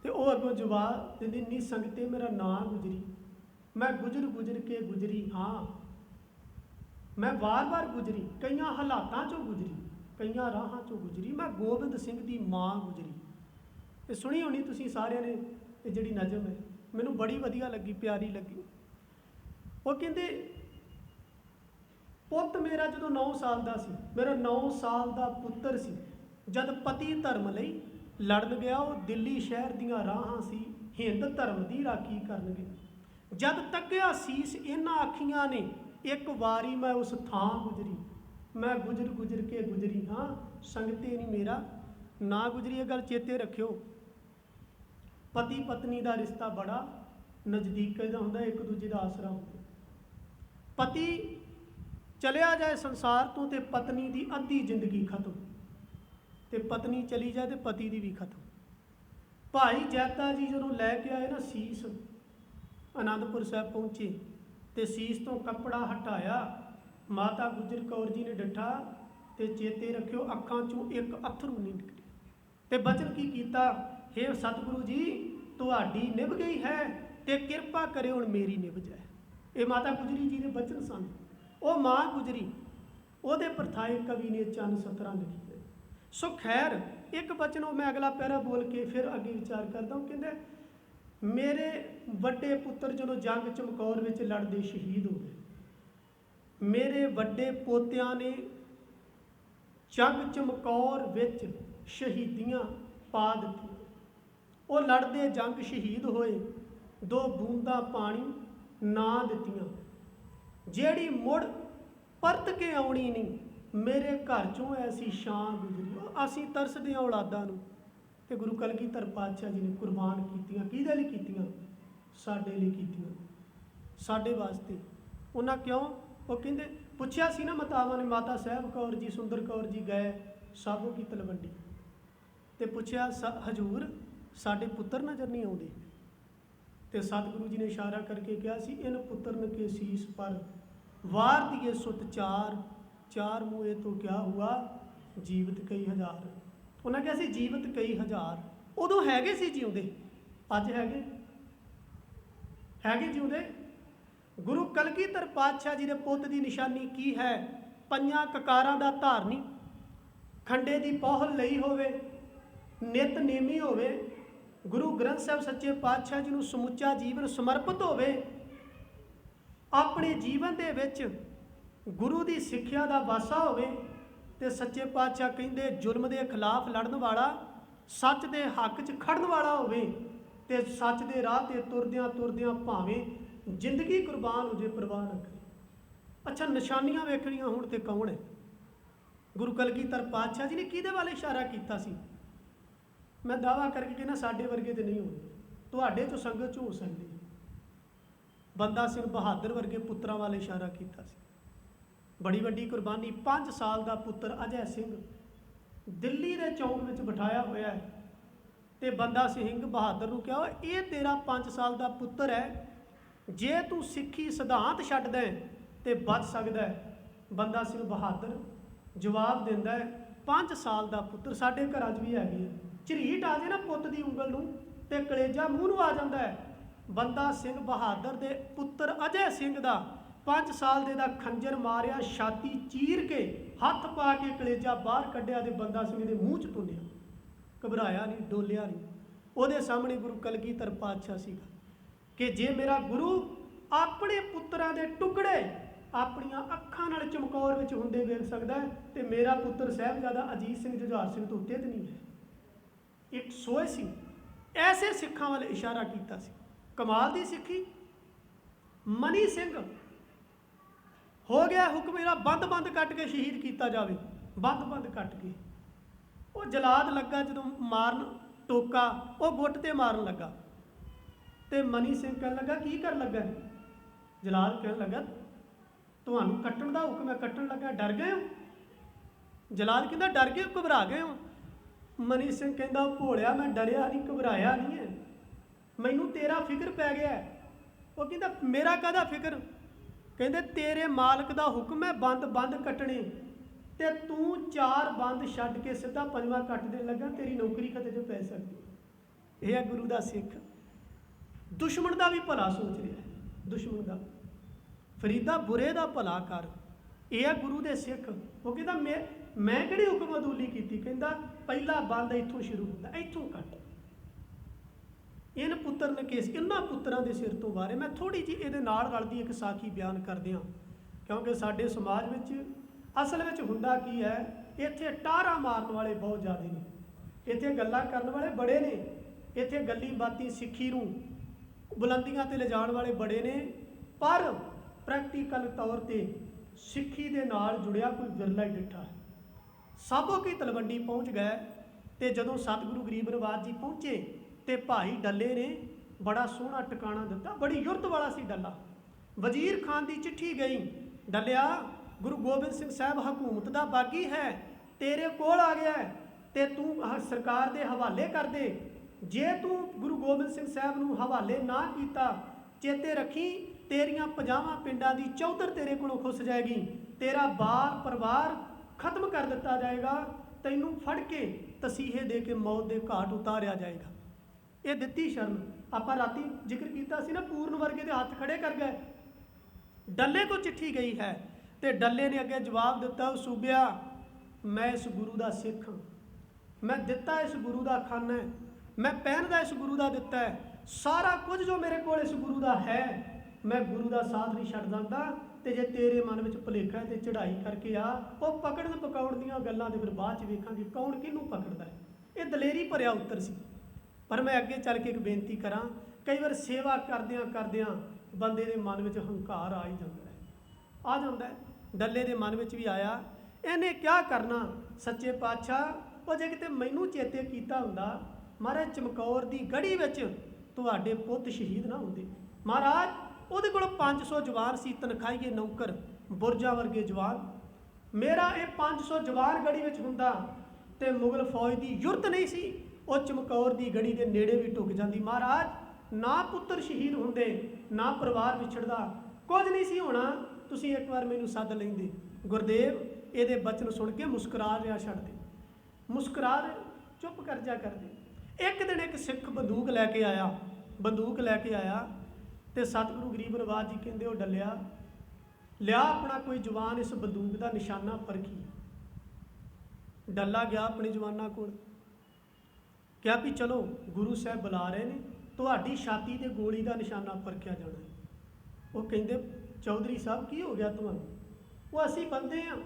ਤੇ ਉਹ ਅੱਗੋਂ ਜਵਾਬ ਦਿੰਦੀ, ਨੀ ਸੰਗਤੇ ਮੇਰਾ ਨਾਂ ਗੁਜਰੀ, ਮੈਂ ਗੁਜਰ ਗੁਜਰ ਕੇ ਗੁਜਰੀ ਹਾਂ। ਮੈਂ ਵਾਰ-ਵਾਰ ਗੁਜਰੀ, ਕਈਆਂ ਹਾਲਾਤਾਂ 'ਚੋਂ ਗੁਜਰੀ, ਕਈਆਂ ਰਾਹਾਂ 'ਚੋਂ ਗੁਜਰੀ, ਮੈਂ ਗੋਬਿੰਦ ਸਿੰਘ ਦੀ ਮਾਂ ਗੁਜਰੀ। ਇਹ ਸੁਣੀ ਹੋਣੀ ਤੁਸੀਂ ਸਾਰਿਆਂ ਨੇ। ਇਹ ਜਿਹੜੀ ਨਜ਼ਮ ਹੈ ਮੈਨੂੰ ਬੜੀ ਵਧੀਆ ਲੱਗੀ, ਪਿਆਰੀ ਲੱਗੀ। ਉਹ ਕਹਿੰਦੇ ਪੁੱਤ ਮੇਰਾ ਜਦੋਂ 9 ਸਾਲ ਦਾ ਸੀ, ਮੇਰਾ 9 ਸਾਲ ਦਾ ਪੁੱਤਰ ਸੀ, ਜਦ ਪਤੀ ਧਰਮ ਲਈ ਲੜਨ ਗਿਆ, ਉਹ ਦਿੱਲੀ ਸ਼ਹਿਰ ਦੀਆਂ ਰਾਹਾਂ ਸੀ, ਹਿੰਦ ਧਰਮ ਦੀ ਰਾਖੀ ਕਰਨਗੇ। ਜਦ ਤੱਕਿਆ ਸੀਸ ਇਹਨਾਂ ਅੱਖੀਆਂ ਨੇ, ਇੱਕ ਵਾਰੀ ਮੈਂ ਉਸ ਥਾਂ ਗੁਜ਼ਰੀ, ਮੈਂ ਗੁਜ਼ਰ ਗੁਜ਼ਰ ਕੇ ਗੁਜ਼ਰੀ ਹਾਂ, ਸੰਗਤੇ ਨਹੀਂ ਮੇਰਾ ਨਾ ਗੁਜ਼ਰੀ। ਇਹ ਗੱਲ ਚੇਤੇ ਰੱਖਿਓ, ਪਤੀ ਪਤਨੀ ਦਾ ਰਿਸ਼ਤਾ ਬੜਾ ਨਜ਼ਦੀਕ ਦਾ ਹੁੰਦਾ, ਇੱਕ ਦੂਜੇ ਦਾ ਆਸਰਾ ਹੁੰਦਾ। ਪਤੀ ਚਲਿਆ ਜਾਏ ਸੰਸਾਰ ਤੋਂ ਤੇ ਪਤਨੀ ਦੀ ਅੱਧੀ ਜ਼ਿੰਦਗੀ ਖਤਮ, ਤੇ ਪਤਨੀ ਚਲੀ ਜਾਏ ਤੇ ਪਤੀ ਦੀ ਵੀ ਖਤਮ। ਭਾਈ ਜੈਤਾ ਜੀ ਜਦੋਂ ਲੈ ਕੇ ਆਏ ਨਾ ਸੀਸ, ਆਨੰਦਪੁਰ ਸਾਹਿਬ ਪਹੁੰਚੇ ਤੇ ਸੀਸ ਤੋਂ ਕੱਪੜਾ ਹਟਾਇਆ, ਮਾਤਾ ਗੁਜਰ ਕੌਰ ਜੀ ਨੇ ਡਿੱਠਾ ਤੇ ਚੇਤੇ ਰੱਖਿਓ ਅੱਖਾਂ ਚੋਂ ਇੱਕ ਅੱਥਰੂ ਨਹੀਂ ਨਿਕਲਿਆ, ਤੇ ਬਚਨ ਕੀ ਕੀਤਾ, ਹੇ ਸਤਿਗੁਰੂ ਜੀ ਤੁਹਾਡੀ ਨਿਭ ਗਈ ਹੈ ਤੇ ਕਿਰਪਾ ਕਰਿਓ ਹੁਣ ਮੇਰੀ ਨਿਭ ਜਾਏ। ਇਹ ਮਾਤਾ ਗੁਜਰੀ ਜੀ ਦੇ ਬਚਨ ਸਨ। ਉਹ ਮਾਂ ਗੁਜਰੀ, ਉਹਦੇ ਪਰਥਾਏ ਕਵੀ ਨੇ ਚੰਨ ਸਤਰਾਂ ਲਿਖੀ ਹੈ। ਸੋ ਖੈਰ ਇੱਕ ਬਚਨ ਉਹ ਮੈਂ ਅਗਲਾ ਪੈਰਾ ਬੋਲ ਕੇ ਫਿਰ ਅੱਗੇ ਵਿਚਾਰ ਕਰਦਾ ਹਾਂ। ਕਹਿੰਦੇ ਮੇਰੇ ਵੱਡੇ ਪੁੱਤਰ ਜਦੋਂ ਜੰਗ ਚਮਕੌਰ ਵਿੱਚ ਲੜਦੇ ਸ਼ਹੀਦ ਹੋ ਗਏ, ਮੇਰੇ ਵੱਡੇ ਪੋਤਿਆਂ ਨੇ ਜੰਗ ਚਮਕੌਰ ਵਿੱਚ ਸ਼ਹੀਦੀਆਂ ਪਾ ਦਿੱਤੀਆਂ। ਉਹ ਲੜਦੇ ਜੰਗ ਸ਼ਹੀਦ ਹੋਏ, 2 ਬੂੰਦਾਂ ਪਾਣੀ ਨਾ ਦਿੱਤੀਆਂ, ਜਿਹੜੀ ਮੁੜ ਪਰਤ ਕੇ ਆਉਣੀ ਨਹੀਂ, ਮੇਰੇ ਘਰ ਚੋਂ ਐਸੀ ਸ਼ਾਨ ਗੁਜ਼ਰੀ। ਅਸੀਂ ਤਰਸਦੇ ਹਾਂ ਔਲਾਦਾਂ ਨੂੰ, ਤੇ ਗੁਰੂ ਕਲਗੀਧਰ ਪਾਤਸ਼ਾਹ ਜੀ ਨੇ ਕੁਰਬਾਨ ਕੀਤੀਆਂ। ਕਿਹਦੇ ਲਈ ਕੀਤੀਆਂ? ਸਾਡੇ ਲਈ ਕੀਤੀਆਂ, ਸਾਡੇ ਵਾਸਤੇ। ਉਹਨਾਂ ਕਿਉਂ? ਉਹ ਕਹਿੰਦੇ ਪੁੱਛਿਆ ਸੀ ਨਾ ਮਾਤਾਵਾਂ ਨੇ, ਮਾਤਾ ਸਾਹਿਬ ਕੌਰ ਜੀ, ਸੁੰਦਰ ਕੌਰ ਜੀ ਗਏ ਸਾਬੋ ਕੀ ਤਲਵੰਡੀ, ਤੇ ਪੁੱਛਿਆ ਹਜੂਰ ਸਾਡੇ ਪੁੱਤਰ ਨਜ਼ਰ ਨਹੀਂ ਆਉਂਦੇ? ਤੇ ਸਤਿਗੁਰੂ ਜੀ ਨੇ ਇਸ਼ਾਰਾ ਕਰਕੇ ਕਿਹਾ ਸੀ, ਇਨ ਪੁੱਤਰਨ ਕੇ ਸੀਸ ਪਰ ਵਾਰ ਦੀਏ ਸੁਤ ਚਾਰ, ਚਾਰ ਮੂਏ ਤੋਂ ਕਿਆ ਹੁਆ ਜੀਵਤ ਕਈ ਹਜ਼ਾਰ। ਉਹਨਾਂ ਕਿਹਾ ਸੀ ਜੀਵਤ ਕਈ ਹਜ਼ਾਰ। ਉਦੋਂ ਹੈਗੇ ਸੀ ਜਿਉਂਦੇ, ਅੱਜ ਹੈਗੇ ਜਿਉਂਦੇ। ਗੁਰੂ ਕਲਗੀਧਰ ਪਾਤਸ਼ਾਹ ਜੀ ਦੇ ਪੁੱਤ ਦੀ ਨਿਸ਼ਾਨੀ ਕੀ ਹੈ? 5 ਕਕਾਰਾਂ ਦਾ ਧਾਰਨੀ, ਖੰਡੇ ਦੀ ਪੌਹਲ ਲਈ ਹੋਵੇ, ਨਿਤ ਨੇਮੀ ਹੋਵੇ, ਗੁਰੂ ਗ੍ਰੰਥ ਸਾਹਿਬ ਸੱਚੇ ਪਾਤਸ਼ਾਹ ਜੀ ਨੂੰ ਸਮੁੱਚਾ ਜੀਵਨ ਸਮਰਪਿਤ ਹੋਵੇ, ਆਪਣੇ ਜੀਵਨ ਦੇ ਵਿੱਚ ਗੁਰੂ ਦੀ ਸਿੱਖਿਆ ਦਾ ਵਾਸਾ ਹੋਵੇ, ਤੇ ਸੱਚੇ ਪਾਤਸ਼ਾਹ ਕਹਿੰਦੇ ਜ਼ੁਲਮ ਦੇ ਖਿਲਾਫ ਲੜਨ ਵਾਲਾ, ਸੱਚ ਦੇ ਹੱਕ 'ਚ ਖੜਨ ਵਾਲਾ ਹੋਵੇ, ਤੇ ਸੱਚ ਦੇ ਰਾਹ ਤੇ ਤੁਰਦਿਆਂ ਤੁਰਦਿਆਂ ਭਾਵੇਂ ਜ਼ਿੰਦਗੀ ਕੁਰਬਾਨ ਹੋ ਜੇ ਪਰਵਾਹ ਨਾ ਕਰੇ। ਅੱਛਾ, ਨਿਸ਼ਾਨੀਆਂ ਵੇਖਣੀਆਂ ਹੁਣ ਤੇ ਕੌਣ ਹੈ? ਗੁਰੂ ਕਲਗੀਧਰ ਪਾਤਸ਼ਾਹ ਜੀ ਨੇ ਕਿਹਦੇ ਵੱਲ ਇਸ਼ਾਰਾ ਕੀਤਾ ਸੀ? ਮੈਂ ਦਾਅਵਾ ਕਰਕੇ ਕਹਿੰਦਾ ਸਾਡੇ ਵਰਗੇ ਤੇ ਨਹੀਂ ਹੋਣੇ, ਤੁਹਾਡੇ ਚੋਂ ਸੰਗਤ 'ਚ ਹੋ ਸਕਦੇ। ਬੰਦਾ ਸਿੰਘ ਬਹਾਦਰ ਵਰਗੇ ਪੁੱਤਰਾਂ ਵੱਲ ਇਸ਼ਾਰਾ ਕੀਤਾ ਸੀ। ਬੜੀ ਵੱਡੀ ਕੁਰਬਾਨੀ। 5 ਸਾਲ ਦਾ ਪੁੱਤਰ ਅਜੈ ਸਿੰਘ ਦਿੱਲੀ ਦੇ ਚੌਂਕ ਵਿੱਚ ਬਿਠਾਇਆ ਹੋਇਆ ਹੈ, ਤੇ ਬੰਦਾ ਸਿੰਘ ਬਹਾਦਰ ਨੂੰ ਕਿਹਾ ਇਹ ਤੇਰਾ 5 ਸਾਲ ਦਾ ਪੁੱਤਰ ਹੈ, ਜੇ ਤੂੰ ਸਿੱਖੀ ਸਿਧਾਂਤ ਛੱਡਦਾ ਤੇ ਬਚ ਸਕਦਾ ਹੈ। ਬੰਦਾ ਸਿੰਘ ਬਹਾਦਰ ਜਵਾਬ ਦਿੰਦਾ ਹੈ 5 ਸਾਲ ਦਾ ਪੁੱਤਰ ਸਾਡੇ ਘਰਾਂ 'ਚ ਵੀ ਹੈਗੇ ਆ, ਝਰੀਟ ਆ ਜੇ ਨਾ ਪੁੱਤ ਦੀ ਉਂਗਲ ਨੂੰ ਤੇ ਕਲੇਜਾ ਮੂੰਹ ਨੂੰ ਆ ਜਾਂਦਾ ਹੈ। ਬੰਦਾ ਸਿੰਘ ਬਹਾਦਰ ਦੇ ਪੁੱਤਰ ਅਜੈ ਸਿੰਘ ਦਾ 5 ਸਾਲ ਦੇ ਦਾ ਖੰਜਰ ਮਾਰਿਆ, ਛਾਤੀ ਚੀਰ ਕੇ ਹੱਥ ਪਾ ਕੇ ਕਲੇਜਾ ਬਾਹਰ ਕੱਢਿਆ ਤੇ ਬੰਦਾ ਸਿੰਘ ਦੇ ਮੂੰਹ 'ਚ ਤੁੰਨਿਆ। ਘਬਰਾਇਆ ਨਹੀਂ, ਡੋਲਿਆ ਨਹੀਂ। ਉਹਦੇ ਸਾਹਮਣੇ ਗੁਰੂ ਕਲਗੀਧਰ ਪਾਤਸ਼ਾਹ ਸੀਗਾ ਕਿ ਜੇ ਮੇਰਾ ਗੁਰੂ ਆਪਣੇ ਪੁੱਤਰਾਂ ਦੇ ਟੁਕੜੇ ਆਪਣੀਆਂ ਅੱਖਾਂ ਨਾਲ ਚਮਕੌਰ ਵਿੱਚ ਹੁੰਦੇ ਵੇਖ ਸਕਦਾ ਤੇ ਮੇਰਾ ਪੁੱਤਰ ਸਾਹਿਬਜ਼ਾਦਾ ਅਜੀਤ ਸਿੰਘ ਜੁਝਾਰ ਸਿੰਘ ਤੋਂ ਉੱਤੇ ਤੇ ਨਹੀਂ ਹੈ। ਇੱਕ ਸੋਚ ਸੀ, ਐਸੇ ਸਿੱਖਾਂ ਵੱਲ ਇਸ਼ਾਰਾ ਕੀਤਾ ਸੀ। ਕਮਾਲ ਦੀ ਸਿੱਖੀ। ਮਨੀ ਸਿੰਘ ਹੋ ਗਿਆ ਹੁਕਮ ਇਹਦਾ ਬੰਦ ਕੱਟ ਕੇ ਸ਼ਹੀਦ ਕੀਤਾ ਜਾਵੇ, ਬੰਦ ਕੱਟ ਕੇ। ਉਹ ਜਲਾਦ ਲੱਗਾ ਜਦੋਂ ਮਾਰਨ, ਟੋਕਾ ਉਹ ਗੁੱਟ ਤੇ ਮਾਰਨ ਲੱਗਾ, ਤੇ ਮਨੀ ਸਿੰਘ ਕਹਿਣ ਲੱਗਾ ਕੀ ਕਰਨ ਲੱਗਾ? ਜਲਾਦ ਕਹਿਣ ਲੱਗਾ ਤੁਹਾਨੂੰ ਕੱਟਣ ਦਾ ਹੁਕਮ ਹੈ, ਕੱਟਣ ਲੱਗਾ, ਡਰ ਗਏ ਹੋ? ਜਲਾਦ ਕਹਿੰਦਾ ਡਰ ਗਏ, ਘਬਰਾ ਗਏ ਹੋ? ਮਨੀ ਸਿੰਘ ਕਹਿੰਦਾ ਭੋਲਿਆ ਮੈਂ ਡਰਿਆ ਨਹੀਂ, ਘਬਰਾਇਆ ਨਹੀਂ ਹੈ, ਮੈਨੂੰ ਤੇਰਾ ਫਿਕਰ ਪੈ ਗਿਆ। ਉਹ ਕਹਿੰਦਾ ਮੇਰਾ ਕਾਹਦਾ ਫਿਕਰ? ਕਹਿੰਦੇ ਤੇਰੇ ਮਾਲਕ ਦਾ ਹੁਕਮ ਹੈ ਬੰਦ ਕੱਟਣੇ, ਤੇ ਤੂੰ 4 ਬੰਦ ਛੱਡ ਕੇ ਸਿੱਧਾ 5ਵਾਂ ਕੱਟ ਦੇਣ ਲੱਗਾ, ਤੇਰੀ ਨੌਕਰੀ ਖਤਰੇ 'ਚ ਪੈ ਸਕਦੀ। ਇਹ ਹੈ ਗੁਰੂ ਦਾ ਸਿੱਖ। ਦੁਸ਼ਮਣ ਦਾ ਵੀ ਭਲਾ ਸੋਚ ਰਿਹਾ ਹੈ, ਦੁਸ਼ਮਣ ਦਾ। ਫਰੀਦਾ ਬੁਰੇ ਦਾ ਭਲਾ ਕਰ, ਇਹ ਹੈ ਗੁਰੂ ਦੇ ਸਿੱਖ। ਉਹ ਕਹਿੰਦਾ ਮੈਂ ਕਿਹੜੀ ਹੁਕਮ ਅਦੂਲੀ ਕੀਤੀ? ਕਹਿੰਦਾ ਪਹਿਲਾ ਬੰਦ ਇੱਥੋਂ ਸ਼ੁਰੂ ਹੁੰਦਾ, ਇੱਥੋਂ ਕੱਟ। ਇਹਨ ਪੁੱਤਰ ਨੇ ਕੇਸ, ਇਹਨਾਂ ਪੁੱਤਰਾਂ ਦੇ ਸਿਰ ਤੋਂ ਵਾਰੇ। ਮੈਂ ਥੋੜੀ ਜਿਹੀ ਇਹਦੇ ਨਾਲ ਰਲਦੀ ਇੱਕ ਸਾਖੀ ਬਿਆਨ ਕਰਦੇ ਹਾਂ क्योंकि साडे समाज विच असल विच हुंदा की है, इत्थे टारा मारन वाले बहुत ज़्यादा ने, इत्थे गल्लां करन वाले बड़े ने, इत्थे गल्ली बाती सिੱਖੀ नूं बुलंदियां ते ले जाण वाले बड़े ने, पर प्रैक्टिकल तौर ते सिੱਖੀ दे नाल जुड़िया कोई विरला ही डिठा है। साबो की तलवंडी पहुँच गए तो जदों सतगुरु गरीब नवाज जी पहुँचे तो भाई डल्ले ने बड़ा सोहना टिकाणा दिता, बड़ी युरत वाला सी डल्ला। वजीर खान की चिट्ठी गई, डलिया गुरु गोबिंद सिंह साहब हकूमत का बागी है, तेरे कोल आ गया है ते तू सरकार के हवाले कर दे। जे तू गुरु गोबिंद सिंह साहब नूं हवाले ना कीता, चेते रखी तेरियां 50 पिंडां दी चौधर तेरे कोलों खुस जाएगी, तेरा बार परिवार खत्म कर दिता जाएगा, तैनूं फड़ के तसीहे दे के मौत के घाट उतारिया जाएगा। ये दित्ती शर्म। आपां राती जिक्र किया सी ना, पूर्ण वर्गे के हाथ खड़े कर गए। डल्ले को चिट्ठी गई है तो डल्ले ने अगे जवाब दिता, सूबिया मैं इस गुरु का सिख हाँ, मैं दिता इस गुरु का खाना है, मैं पहनदा इस गुरु का दिता है, सारा कुछ जो मेरे को इस गुरु का है, मैं गुरु का साथ नहीं छड्ड सकदा। तो जे तेरे मन में भुलेखा है तो चढ़ाई करके आ, वो पकड़न पकाउण दीआं गल्लां ते फिर बाद च वेखांगे कौन किहनूं पकड़दा है। ये दलेरी भरिया उत्तर सी। पर मैं अगे चल के एक बेनती करा, कई बार सेवा करदियां करदियां बंदे दे मन में हंकार आ ही जाता है, आ जाता है। डल्ले दे मन में भी आया, इन्हें क्या करना सच्चे पातशाह, वो जे किते मैनू चेते कीता हुंदा, महाराज चमकौर दी गढ़ी विच तुहाडे पुੱਤ शहीद ना होंदे। महाराज ਉਹਦੇ ਕੋਲ 500 जवान सी, तनखाहीए नौकर बुरजा वर्गे जवान, मेरा ये 500 जवान गढ़ी विच हुंदा ते मुगल फौज की युरत नहीं सी, वो चमकौर की गढ़ी के नेड़े भी ढुक जाती। महाराज ना पुत्र शहीद होंदे, ना परिवार विछड़दा, कुछ नहीं सी होना, तुसीं एक बार मैनूं सद लैंदे। गुरदेव ये बचन सुन के मुस्कुरा रिहा छड्ड दे, मुस्कुरा चुप कर जा कर दे। एक दिन एक सिख बंदूक लैके आया, बंदूक लैके आया तो सतगुरु गरीब नवाज जी कहते, वो डलिया लिया अपना कोई जवान इस बंदूक का निशाना परखी। डल्ला गया अपने जवानों को, क्या भी चलो गुरु साहब बुला रहे हैं, तुहाडी छाती ते गोली का निशाना परखिया जाना है। वो कहते चौधरी साहब की हो गया तुहानूं? वो असी बंदे हाँ,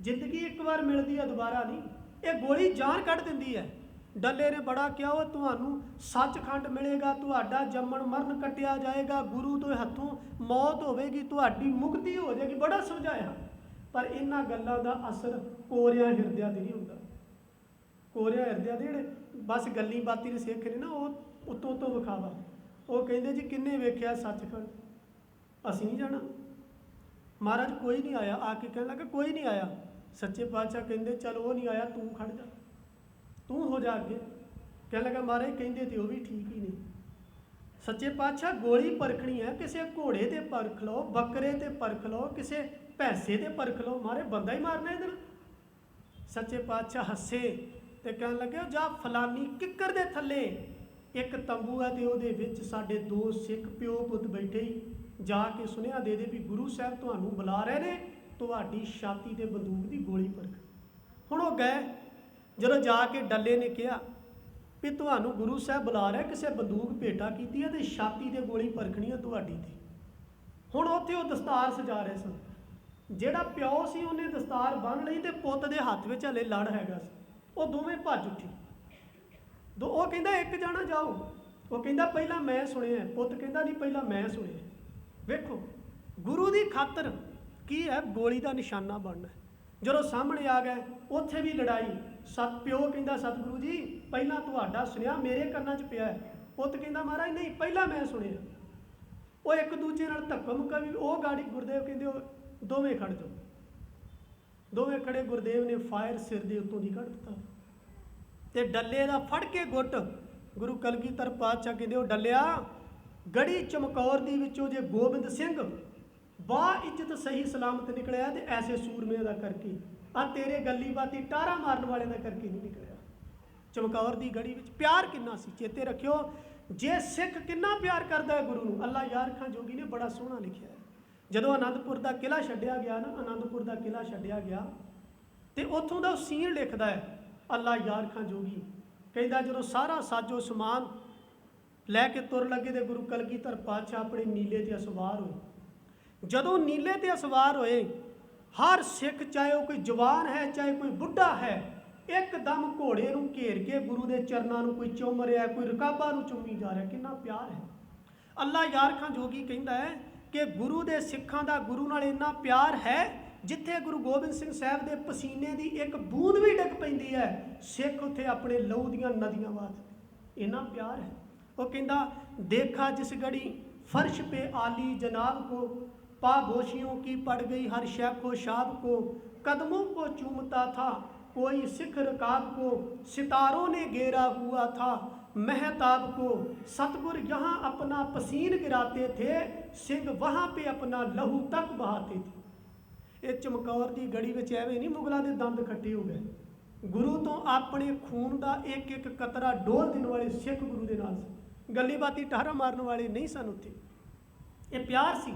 जिंदगी एक बार मिलती है दोबारा नहीं, ये गोली जान कढ़ दिंदी है। डल्ले ने बड़ा क्या, वो तुहानूं सचखंड मिलेगा, तुहाडा जम्मण मरण कटिया जाएगा, गुरु तो हत्थों मौत होवेगी, तुहाडी मुक्ति हो जाएगी, बड़ा समझाया। पर इन्हां गल्लां दा असर कोरिया हिरदिया ते नहीं हुंदा। कोरिया हिरदिया दे जिहड़े बस गल्ली बाती दे सिख ने ना, वो उतों तो विखावा। वो कहंदे जी किन्ने वेखिया सचखंड, असीं नहीं जाना। महाराज कोई नहीं आया, आके कहने लगा कोई नहीं आया। सच्चे पातशाह कहंदे चल वो नहीं आया, तू खड़ जा, तू हो जा अगे। कहने लगा महाराज कहंदे तो वो भी ठीक ही नहीं। सच्चे पातशाह गोली परखनी है, किसी घोड़े ते परख लो, बकरे ते परख लो, किसी भैंसे ते परख लो, महाराज बंदा ही मारना है इधर। सच्चे पातशाह हसे तो कहने लगे जा फलानी किक्कर दे थले एक तंबू है, तो वो साडे 2 सिख प्यो पुत बैठे ही, जाके सुनिया दे दे भी गुरु साहब तुहानूं बुला रहे हैं, तुहाडी छाती ते बंदूक की गोली परख। हुण वो गए, जदों जाके डल्ले ने कहा भी तुहानूं गुरु साहब बुला रहे, किसी बंदूक भेटा की है तो छाती ते गोली परखनी है तुहाडी ते। हुण उत्थे वो दस्तार सजा रहे सन, जिहड़ा प्यो सी उन्हें दस्तार बन लई ते पुੱਤ दे हत्थ विच हले लड़ हैगा सी, वो दोवें भज उठे। वो कहंदा एक जाना जाओ, वो कहंदा पहला मैं सुनिया, पुੱਤ कहंदा नहीं पहला मैं सुनिया। वेखो गुरु की खातर की है गोली का निशाना बनना। जदों सामने आ गए उत्थे भी लड़ाई, सत प्यो कहंदा सतगुरु जी पहला तुहाडा सुनिया, मेरे कन्नां च पिया है। पुੱਤ कहंदा महाराज नहीं पहला मैं सुनिया। वो एक दूजे नाल धक्का मुक्का भी, वो गाड़ी गुरदेव कहंदे दोवें खड़ जाओ, दोवें खड़े। गुरदेव ने फायर सिर के उत्तों की कढ़ दिता ते डल्ले का फड़ के गुट गुरु कलगीधर पातशाह कहंदे वो डलिया गढ़ी चमकौर दी विचों जे गोबिंद सिंह बा इज्जत सही सलामत निकलिया तो ऐसे सूरमे का करके, आ तेरे गली बाती टारा मारन वाले का करके नहीं निकलिया। चमकौर की गढ़ी विच प्यार किन्ना सी, चेते रखियो जे सिख किन्ना प्यार करता है गुरु नूं। अल्लाह यार खां जोगी ने बड़ा सोहना लिखिया है, जदों आनंदपुर का किला छड्डिया गया ना, आनंदपुर का किला छड्डिया गया तो उत्थों का सीन लिखता है अल्लाह यार खां जोगी, कहता जो सारा साजो समान लैके तुर लगे तो गुरु कलगीधर पातशाह अपने नीले ते सवार हुए, ਜਦੋਂ ਨੀਲੇ ਤੇ ਸਵਾਰ ਹੋਏ, ਹਰ ਸਿੱਖ, ਚਾਹੇ ਉਹ ਕੋਈ ਜਵਾਨ ਹੈ ਚਾਹੇ ਕੋਈ ਬੁੱਢਾ ਹੈ, ਇੱਕਦਮ ਘੋੜੇ ਨੂੰ ਘੇਰ ਕੇ ਗੁਰੂ ਦੇ ਚਰਨਾਂ ਨੂੰ ਕੋਈ ਚੁੰਮ ਰਿਹਾ, ਕੋਈ ਰਕਾਬਾਂ ਨੂੰ ਚੁੰਮੀ ਜਾ ਰਿਹਾ। ਕਿੰਨਾ ਪਿਆਰ ਹੈ। ਅੱਲਾ ਯਾਰ ਖਾਂ ਜੋਗੀ ਕਹਿੰਦਾ ਹੈ ਕਿ ਗੁਰੂ ਦੇ ਸਿੱਖਾਂ ਦਾ ਗੁਰੂ ਨਾਲ ਇੰਨਾ ਪਿਆਰ ਹੈ, ਜਿੱਥੇ ਗੁਰੂ ਗੋਬਿੰਦ ਸਿੰਘ ਸਾਹਿਬ ਦੇ ਪਸੀਨੇ ਦੀ ਇੱਕ ਬੂੰਦ ਵੀ ਡਿੱਗ ਪੈਂਦੀ ਹੈ, ਸਿੱਖ ਉੱਥੇ ਆਪਣੇ ਲਹੂ ਦੀਆਂ ਨਦੀਆਂ ਵਹਾ ਦਿੰਦੇ। ਇੰਨਾ ਪਿਆਰ ਹੈ। ਉਹ ਕਹਿੰਦਾ, ਦੇਖਾ ਜਿਸ घड़ी फर्श पे आली जनाब को, पागोशियों की पड़ गई हर शेखो शाब को, कदमों को चूमता था कोई सिख रकाब को, सितारों ने घेरा हुआ था महताब को, सतगुर यहाँ अपना पसीन गिराते थे, सिंह वहाँ पे अपना लहू तक बहाते थे। ਇਹ ਚਮਕੌਰ ਦੀ ਗੜੀ ਵਿੱਚ ਐਵੇਂ ਨਹੀਂ ਮੁਗਲਾਂ ਦੇ ਦੰਦ ਖੱਟੇ ਹੋ ਗਏ। ਗੁਰੂ ਤੋਂ ਆਪਣੇ ਖੂਨ ਦਾ ਇੱਕ ਇੱਕ ਕਤਰਾ ਡੋਲ ਦੇਣ ਵਾਲੇ ਸਿੱਖ ਗੁਰੂ ਦੇ ਨਾਲ ਸੀ। ਗੱਲੀ ਬਾਤੀ ਟਾਹਰਾ ਮਾਰਨ ਵਾਲੇ ਨਹੀਂ ਸਨ ਉੱਥੇ। ਇਹ ਪਿਆਰ ਸੀ।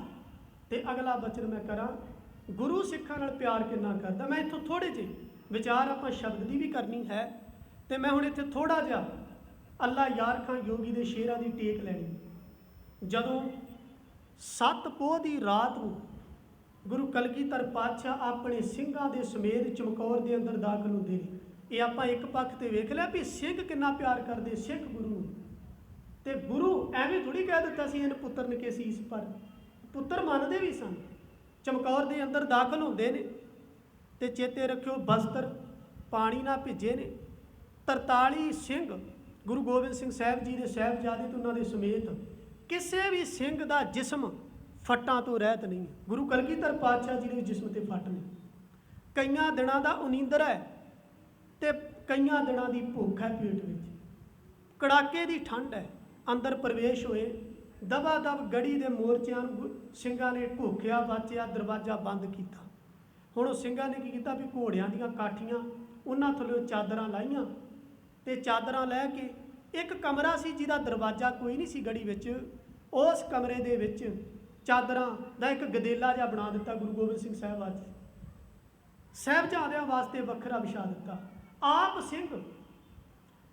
ਤੇ ਅਗਲਾ ਬਚਨ ਮੈਂ ਕਰਾਂ, ਗੁਰੂ ਸਿੱਖਾਂ ਨਾਲ ਪਿਆਰ ਕਿੰਨਾ ਕਰਦਾ। ਮੈਂ ਇੱਥੋਂ ਥੋੜੇ ਜਿਹੇ ਵਿਚਾਰ, ਆਪਾਂ ਸ਼ਬਦ ਦੀ ਵੀ ਕਰਨੀ ਹੈ, ਤੇ ਮੈਂ ਹੁਣ ਇੱਥੇ ਥੋੜਾ ਜਿਹਾ ਅੱਲਾ ਯਾਰ ਖਾਂ ਯੋਗੀ ਦੇ ਸ਼ੇਰਾਂ ਦੀ ਟੇਕ ਲੈਣੀ। ਜਦੋਂ 7 ਪੋਹ ਦੀ ਰਾਤ ਨੂੰ ਗੁਰੂ ਕਲਗੀਧਰ ਪਾਤਸ਼ਾਹ ਆਪਣੇ ਸਿੰਘਾਂ ਦੇ ਸਮੇਤ ਚਮਕੌਰ ਦੇ ਅੰਦਰ ਦਾਖਲ ਹੁੰਦੇ ਨੇ। ਇਹ ਆਪਾਂ ਇੱਕ ਪੱਖ ਤੇ ਵੇਖ ਲਿਆ ਵੀ ਸਿੰਘ ਕਿੰਨਾ ਪਿਆਰ ਕਰਦੇ ਸਿੱਖ ਗੁਰੂ ਨੂੰ। ਤੇ ਗੁਰੂ ਐਵੇਂ ਥੋੜੀ ਕਹਿ ਦਿੱਤਾ ਸੀ, ਇਹਨ ਪੁੱਤਰ ਨੇ ਕੇ ਸੀਸ ਪਰ, ਪੁੱਤਰ ਮੰਨਦੇ ਵੀ ਸਨ। ਚਮਕੌਰ ਦੇ ਅੰਦਰ ਦਾਖਲ ਹੁੰਦੇ ਨੇ ਤੇ ਚੇਤੇ ਰੱਖਿਓ, ਬਸਤਰ ਪਾਣੀ ਨਾਲ ਭਿੱਜੇ ਨੇ। 43 ਸਿੰਘ ਗੁਰੂ ਗੋਬਿੰਦ ਸਿੰਘ ਸਾਹਿਬ ਜੀ ਦੇ ਸਾਹਿਬਜ਼ਾਦੇ ਤੇ ਉਹਨਾਂ ਦੇ ਸਮੇਤ, ਕਿਸੇ ਵੀ ਸਿੰਘ ਦਾ ਜਿਸਮ ਫੱਟਾਂ ਤੋਂ ਰਹਿਤ ਨਹੀਂ। ਗੁਰੂ ਕਲਗੀਧਰ ਪਾਤਸ਼ਾਹ ਜੀ ਦੇ ਜਿਸਮ ਤੇ ਫੱਟ ਨੇ। ਕਈਆਂ ਦਿਨਾਂ ਦਾ ਉਨੀਂਦਰ ਹੈ ਤੇ ਕਈਆਂ ਦਿਨਾਂ ਦੀ ਭੁੱਖ ਹੈ ਪੇਟ ਵਿੱਚ। ਕੜਾਕੇ ਦੀ ਠੰਡ ਹੈ। ਅੰਦਰ ਪ੍ਰਵੇਸ਼ ਹੋਏ, ਦਬਾ ਦਬ ਗੜੀ ਦੇ ਮੋਰਚਿਆਂ ਨੂੰ ਸਿੰਘਾਂ ਨੇ ਘੋਖਿਆ, ਵਾਚਿਆ, ਦਰਵਾਜ਼ਾ ਬੰਦ ਕੀਤਾ। ਹੁਣ ਉਹ ਸਿੰਘਾਂ ਨੇ ਕੀ ਕੀਤਾ ਵੀ ਘੋੜਿਆਂ ਦੀਆਂ ਕਾਠੀਆਂ, ਉਹਨਾਂ ਥੱਲੇ ਚਾਦਰਾਂ ਲਾਈਆਂ ਤੇ ਚਾਦਰਾਂ ਲੈ ਕੇ ਇੱਕ ਕਮਰਾ ਸੀ ਜਿਹਦਾ ਦਰਵਾਜ਼ਾ ਕੋਈ ਨਹੀਂ ਸੀ ਗੜੀ ਵਿੱਚ, ਉਸ ਕਮਰੇ ਦੇ ਵਿੱਚ ਚਾਦਰਾਂ ਦਾ ਇੱਕ ਗਦੇਲਾ ਜਿਹਾ ਬਣਾ ਦਿੱਤਾ। ਗੁਰੂ ਗੋਬਿੰਦ ਸਿੰਘ ਸਾਹਿਬ ਅੱਜ ਸਾਹਿਬਜ਼ਾਦਿਆਂ ਵਾਸਤੇ ਵੱਖਰਾ ਵਿਛਾ ਦਿੱਤਾ। ਆਪ ਸਿੰਘ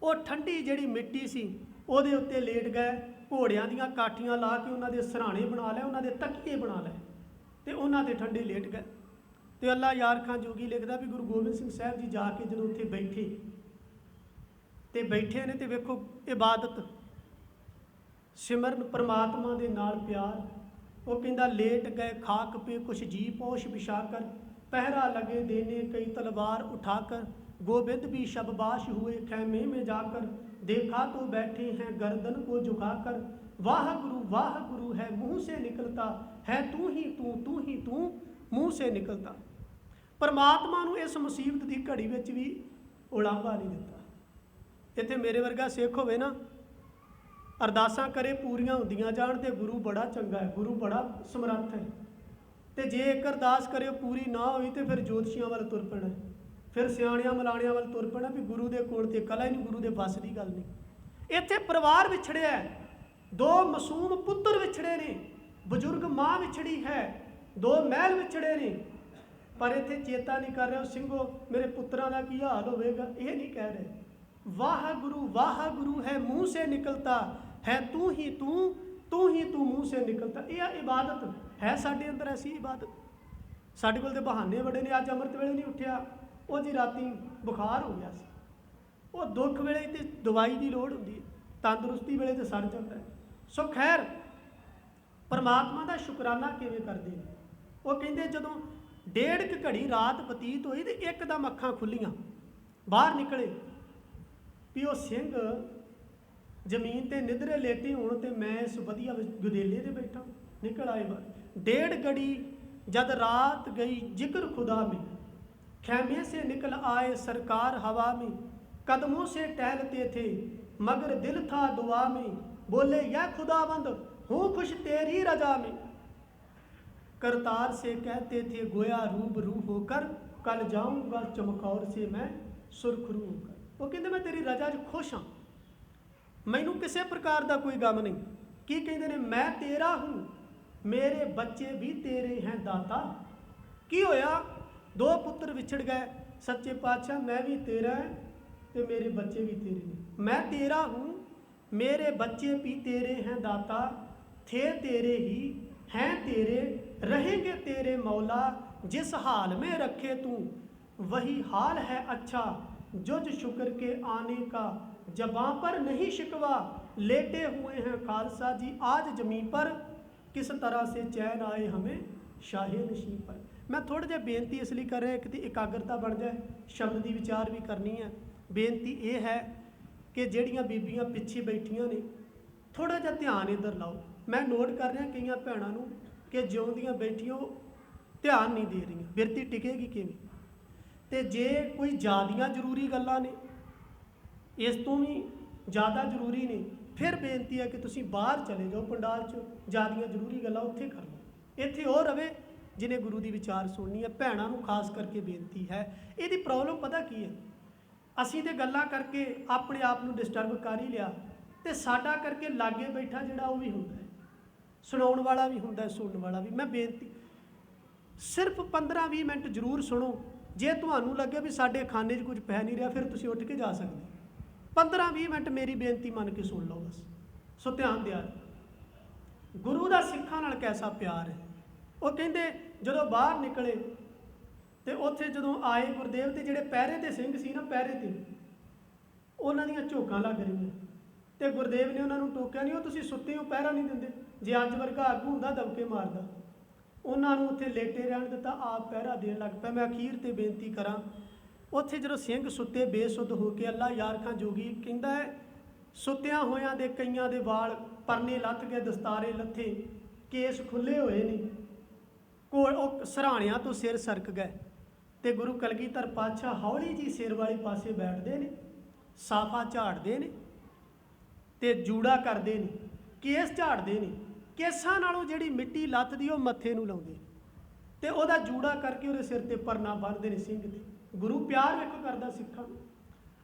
ਉਹ ਠੰਡੀ ਜਿਹੜੀ ਮਿੱਟੀ ਸੀ ਉਹਦੇ ਉੱਤੇ ਲੇਟ ਗਏ, ਘੋੜਿਆਂ ਦੀਆਂ ਕਾਠੀਆਂ ਲਾ ਕੇ ਉਹਨਾਂ ਦੇ ਸਰਾਣੇ ਬਣਾ ਲਏ, ਉਹਨਾਂ ਦੇ ਤਕੀਏ ਬਣਾ ਲਏ ਤੇ ਉਹਨਾਂ ਦੇ ਠੰਡੇ ਲੇਟ ਗਏ। ਤੇ ਅੱਲਾ ਯਾਰ ਖਾਂ ਜੋਗੀ ਲਿਖਦਾ ਵੀ ਗੁਰੂ ਗੋਬਿੰਦ ਸਿੰਘ ਸਾਹਿਬ ਜੀ ਜਾ ਕੇ ਜਦੋਂ ਉੱਥੇ ਬੈਠੇ ਨੇ ਤੇ ਵੇਖੋ ਇਬਾਦਤ, ਸਿਮਰਨ, परमात्मा ਦੇ ਨਾਲ ਪਿਆਰ। ਉਹ ਕਹਿੰਦਾ, ਲੇਟ ਗਏ ਖਾਕ पे कुछ जी पोश बिछा कर, पहरा लगे देने कई तलवार उठा कर, गोविंद भी शबबाश हुए खैमे में जाकर, देखा तो बैठे हैं गर्दन को झुकाकर, वाह गुरु है मुँह से निकलता, है तू ही तू मुँह से निकलता। परमात्मा ਨੂੰ ਇਸ ਮੁਸੀਬਤ ਦੀ ਘੜੀ ਵਿੱਚ ਵੀ ਉਲਾਂਭਾ ਨਹੀਂ ਦਿੱਤਾ। ਇੱਥੇ ਮੇਰੇ ਵਰਗਾ ਸਿੱਖ ਹੋਵੇ ਨਾ, ਅਰਦਾਸਾਂ ਕਰੇ ਪੂਰੀਆਂ ਹੁੰਦੀਆਂ ਜਾਣ, ਤੇ ਗੁਰੂ ਬੜਾ ਚੰਗਾ ਹੈ, ਗੁਰੂ ਬੜਾ ਸਮਰੱਥ ਹੈ। ਤੇ ਜੇ ਇੱਕ ਅਰਦਾਸ ਕਰੇ ਪੂਰੀ ਨਾ ਹੋਈ ਤੇ ਫਿਰ ਜੋਤਸ਼ੀਆਂ ਵੱਲ ਤੁਰ ਪੈਣਾ, ਫਿਰ ਸਿਆਣਿਆਂ ਮਲਾਣਿਆਂ ਵੱਲ ਤੁਰ ਪੈਣਾ ਵੀ ਗੁਰੂ ਦੇ ਕੋਲ ਤੇ ਕਲਾ ਹੀ ਨਹੀਂ, ਗੁਰੂ ਦੇ ਵੱਸ ਦੀ ਗੱਲ ਨਹੀਂ। ਇੱਥੇ ਪਰਿਵਾਰ ਵਿਛੜਿਆ, 2 ਮਾਸੂਮ ਪੁੱਤਰ ਵਿਛੜੇ ਨੇ, ਬਜ਼ੁਰਗ ਮਾਂ ਵਿਛੜੀ ਹੈ, 2 ਮਹਿਲ ਵਿਛੜੇ ਨੇ, ਪਰ ਇੱਥੇ ਚੇਤਾ ਨਹੀਂ ਕਰ ਰਿਹਾ ਉਹ ਸਿੰਘੋ ਮੇਰੇ ਪੁੱਤਰਾਂ ਦਾ ਕੀ ਹਾਲ ਹੋਵੇਗਾ। ਇਹ ਨਹੀਂ ਕਹਿ ਰਹੇ। ਵਾਹ ਗੁਰੂ ਹੈ ਮੂੰਹ ਸੇ ਨਿਕਲਤਾ, ਹੈ ਤੂੰ ਹੀ ਤੂੰ ਮੂੰਹ ਸੇ ਨਿਕਲਤਾ। ਇਹ ਇਬਾਦਤ ਹੈ ਸਾਡੇ ਅੰਦਰ, ਐਸੀ ਇਬਾਦਤ। ਸਾਡੇ ਕੋਲ ਤੇ ਬਹਾਨੇ ਬੜੇ ਨੇ। ਅੱਜ ਅੰਮ੍ਰਿਤ ਵੇਲੇ ਨਹੀਂ ਉੱਠਿਆ, ਉਹ ਜੀ ਰਾਤੀ ਬੁਖਾਰ ਹੋ ਗਿਆ ਸੀ। ਉਹ ਦੁੱਖ ਵੇਲੇ ਤੇ ਦਵਾਈ ਦੀ ਲੋੜ ਹੁੰਦੀ ਹੈ, ਤੰਦਰੁਸਤੀ ਵੇਲੇ ਤੇ ਸਰ ਜਾਂਦਾ ਹੈ। ਸੋ ਖੈਰ, ਪਰਮਾਤਮਾ ਦਾ ਸ਼ੁਕਰਾਨਾ ਕਿਵੇਂ ਕਰਦੇ ਨੇ? ਉਹ ਕਹਿੰਦੇ ਜਦੋਂ 1.5 ਘੜੀ ਰਾਤ ਬਤੀਤ ਹੋਈ ਤੇ ਇੱਕਦਮ ਅੱਖਾਂ ਖੁੱਲੀਆਂ, ਬਾਹਰ ਨਿਕਲੇ ਵੀ ਉਹ ਸਿੰਘ ਜ਼ਮੀਨ ਤੇ ਨਿਧਰੇ ਲੇਟੇ ਹੋਣ ਤੇ ਮੈਂ ਇਸ ਵਧੀਆ ਗਦੇਲੇ ਤੇ ਬੈਠਾ। ਨਿਕਲ ਆਏ ਬਾਹਰ। 1.5 घड़ी जब रात गई जिक्र खुदा में, खैमे से निकल आए सरकार हवा में, कदमों से टहलते थे मगर दिल था दुआ में, बोले या खुदावंद हूँ खुश तेरी रजा में, करतार से कहते थे गोया रूबरू होकर, कल जाऊँगा चमकौर से मैं सुरखरू होकर। वो कहते मैं तेरी रजा 'ਚ खुश हाँ, मैनू किसी प्रकार का कोई गम नहीं। की कहते ने मैं तेरा हूँ, मेरे बच्चे भी तेरे हैं दाता। की होया? 2 पुत्र विछड़ गए। सच्चे पातशाह मैं भी तेरा है तो मेरे बच्चे भी तेरे हैं। मैं तेरा हूँ, मेरे बच्चे भी तेरे हैं दाता, थे तेरे ही हैं तेरे, रहे रहेंगे तेरे मौला, जिस हाल में रखे तू वही हाल है अच्छा, जुज शुक्र के आने का जबां पर नहीं शिकवा, लेटे हुए हैं खालसा जी आज जमीन पर, किस तरह से चैन आए हमें शाहे नशीं पर। मैं थोड़ा जिहा बेनती इसलिए कर रहा, एक तो एकाग्रता बन जाए, शब्द की विचार भी करनी है। बेनती ये है कि ਜਿਹੜੀਆਂ बीबियां पिछे बैठिया ने थोड़ा जिहा ध्यान इधर लाओ। मैं नोट कर रहा कई भैनों नूं कि जिउंदियां बैठिया ध्यान नहीं दे रही, बिरती टिकेगी किवें। तो जे कोई ज़्यादा जरूरी गल्लां ने, इस तो भी ज़्यादा जरूरी ने, फिर बेनती है कि तुसीं बाहर चले जाओ पंडाल च, ज़्यादा जरूरी गल्लां उत्थे कर लो। इत्थे हो रवे जिन्हें गुरु की विचार सुननी है। भैनों नूं खास करके बेनती है, इहदी प्रॉब्लम पता की है, असीं ते गल्लां करके अपने आप नूं डिस्टर्ब कर ही लिया, तो साडा करके लागे बैठा जिहड़ा वो भी हुंदा है, सुनाउण वाला भी हुंदा है, सुनने वाला भी। मैं बेनती सिर्फ 15-20 मिनट जरूर सुनो। जे तुहानूं लगे भी साडे खाने 'च कुछ पै नहीं रहा, फिर तुसीं उठ के जा सकदे। 15-20 मिनट मेरी बेनती मन के सुन लो बस। सो ध्यान दिया, गुरु का सिखां नाल कैसा प्यार है। वो कहते जदों बाहर निकले तो उत्थे जदों आए गुरदेव के जिहड़े पैरे ते सिंह सी ना, पैरे ते उन्हां दीयां झोकां लग रही, तो गुरदेव ने उन्होंने टोकिया नहीं, वो तुसीं सुत्ते हो पहरा नहीं दिंदे, जे अज वर्गा आगू हुंदा दबके मारदा। उन्होंने उत्थे लेटे रहन दिता, आप पहरा देन लग पिया। मैं अखीर ते बेनती करा, उत्थे जदों सिंह सुत्ते बेसुध होके, अल्लाह यार खां जोगी कहंदा है, सुत्तियां होयां दे कईयां दे वाल परने लथ गए, दस्तारे लथे, केस खुले हुए ने, कोल सराणियां तो सिर सरक गए। तो गुरु कलगीधर पातशाह हौली जी सिर वाले पासे बैठते हैं, साफा झाड़ते हैं, तो जूड़ा करते हैं, केस झाड़ते हैं, केसां नालों जिहड़ी मिट्टी लथ दी वो मत्थे नूं लाउंदे, तो वह जूड़ा करके उहदे सिर ते परना बन्नदे ने सिंह ते। गुरु प्यार वेखो करदा सिखां नूं।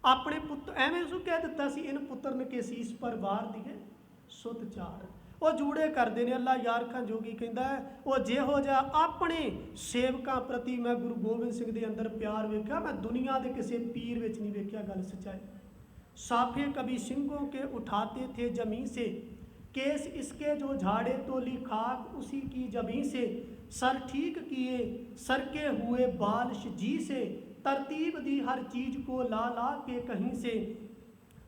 अपने पुत्त एवें उसनूं कह दिता सी, इन पुत्र ने के सीस पर वार दिए सुत चार, वो जूड़े करते हैं। अल्लाह यार खां जोगी कहता है, वो जिहो जिहा अपने सेवकों प्रति मैं गुरु गोबिंद सिंह के अंदर प्यार वेख्या, मैं दुनिया के किसी पीर विच नहीं वेख्या। गल सच्चाई, साफे कभी सिंहों के उठाते थे जमी से, केस इसके जो झाड़े तो ली खाक उसी की जबी से, सर ठीक किए सर के हुए बालिश जी से, तरतीब दी हर चीज़ को ला ला के कहीं से,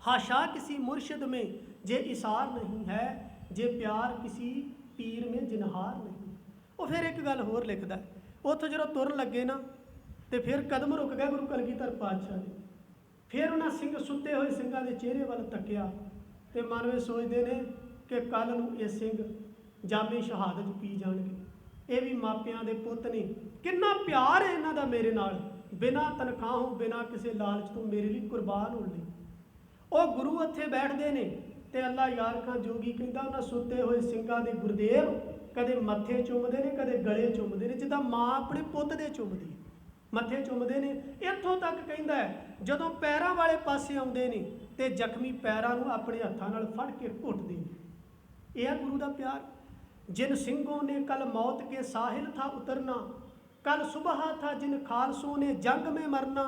हाशा किसी मुर्शिद में जे इसार नहीं है, जे प्यार किसी पीर में जिनहार नहीं। वो फिर एक गल होर लिखता है, उत्थों जो तुरन लगे ना, तो फिर कदम रुक गए गुरु कलगीधर पातशाह ने। फिर उन्हें सिंह सुते हुए सिंघां के चेहरे वाल तकिया, तो मन में सोचते हैं कि कल नूं ये सिंह जामे शहादत पी जाणगे। ये भी मापियां दे पुत ने, कितना प्यार है इन्हां दा मेरे नाल, बिना तनखाहों बिना किसी लालच तो मेरे लिए कुर्बान होने लई। वो गुरु उत्थे बैठते हैं, तो अल्लाह यार खां जोगी कहता उन्हें सुते हुए सिंघां दे गुरदेव कदे मत्थे चुमते हैं, कदे गले चुमते हैं, जिद्दां माँ अपने पुत दे चुमदी मत्थे चुमते हैं। इत्थों तक कहता है जदों पैरां वाले पासे आउंदे ने, तो जख्मी पैरां नूं अपने हत्थां नाल फड़ के घुटदे ने। यह है गुरु का प्यार। जिन सिंहों ने कल मौत के साहिल था उतरना, कल सुबह था जिन खालसों ने जंग में मरना,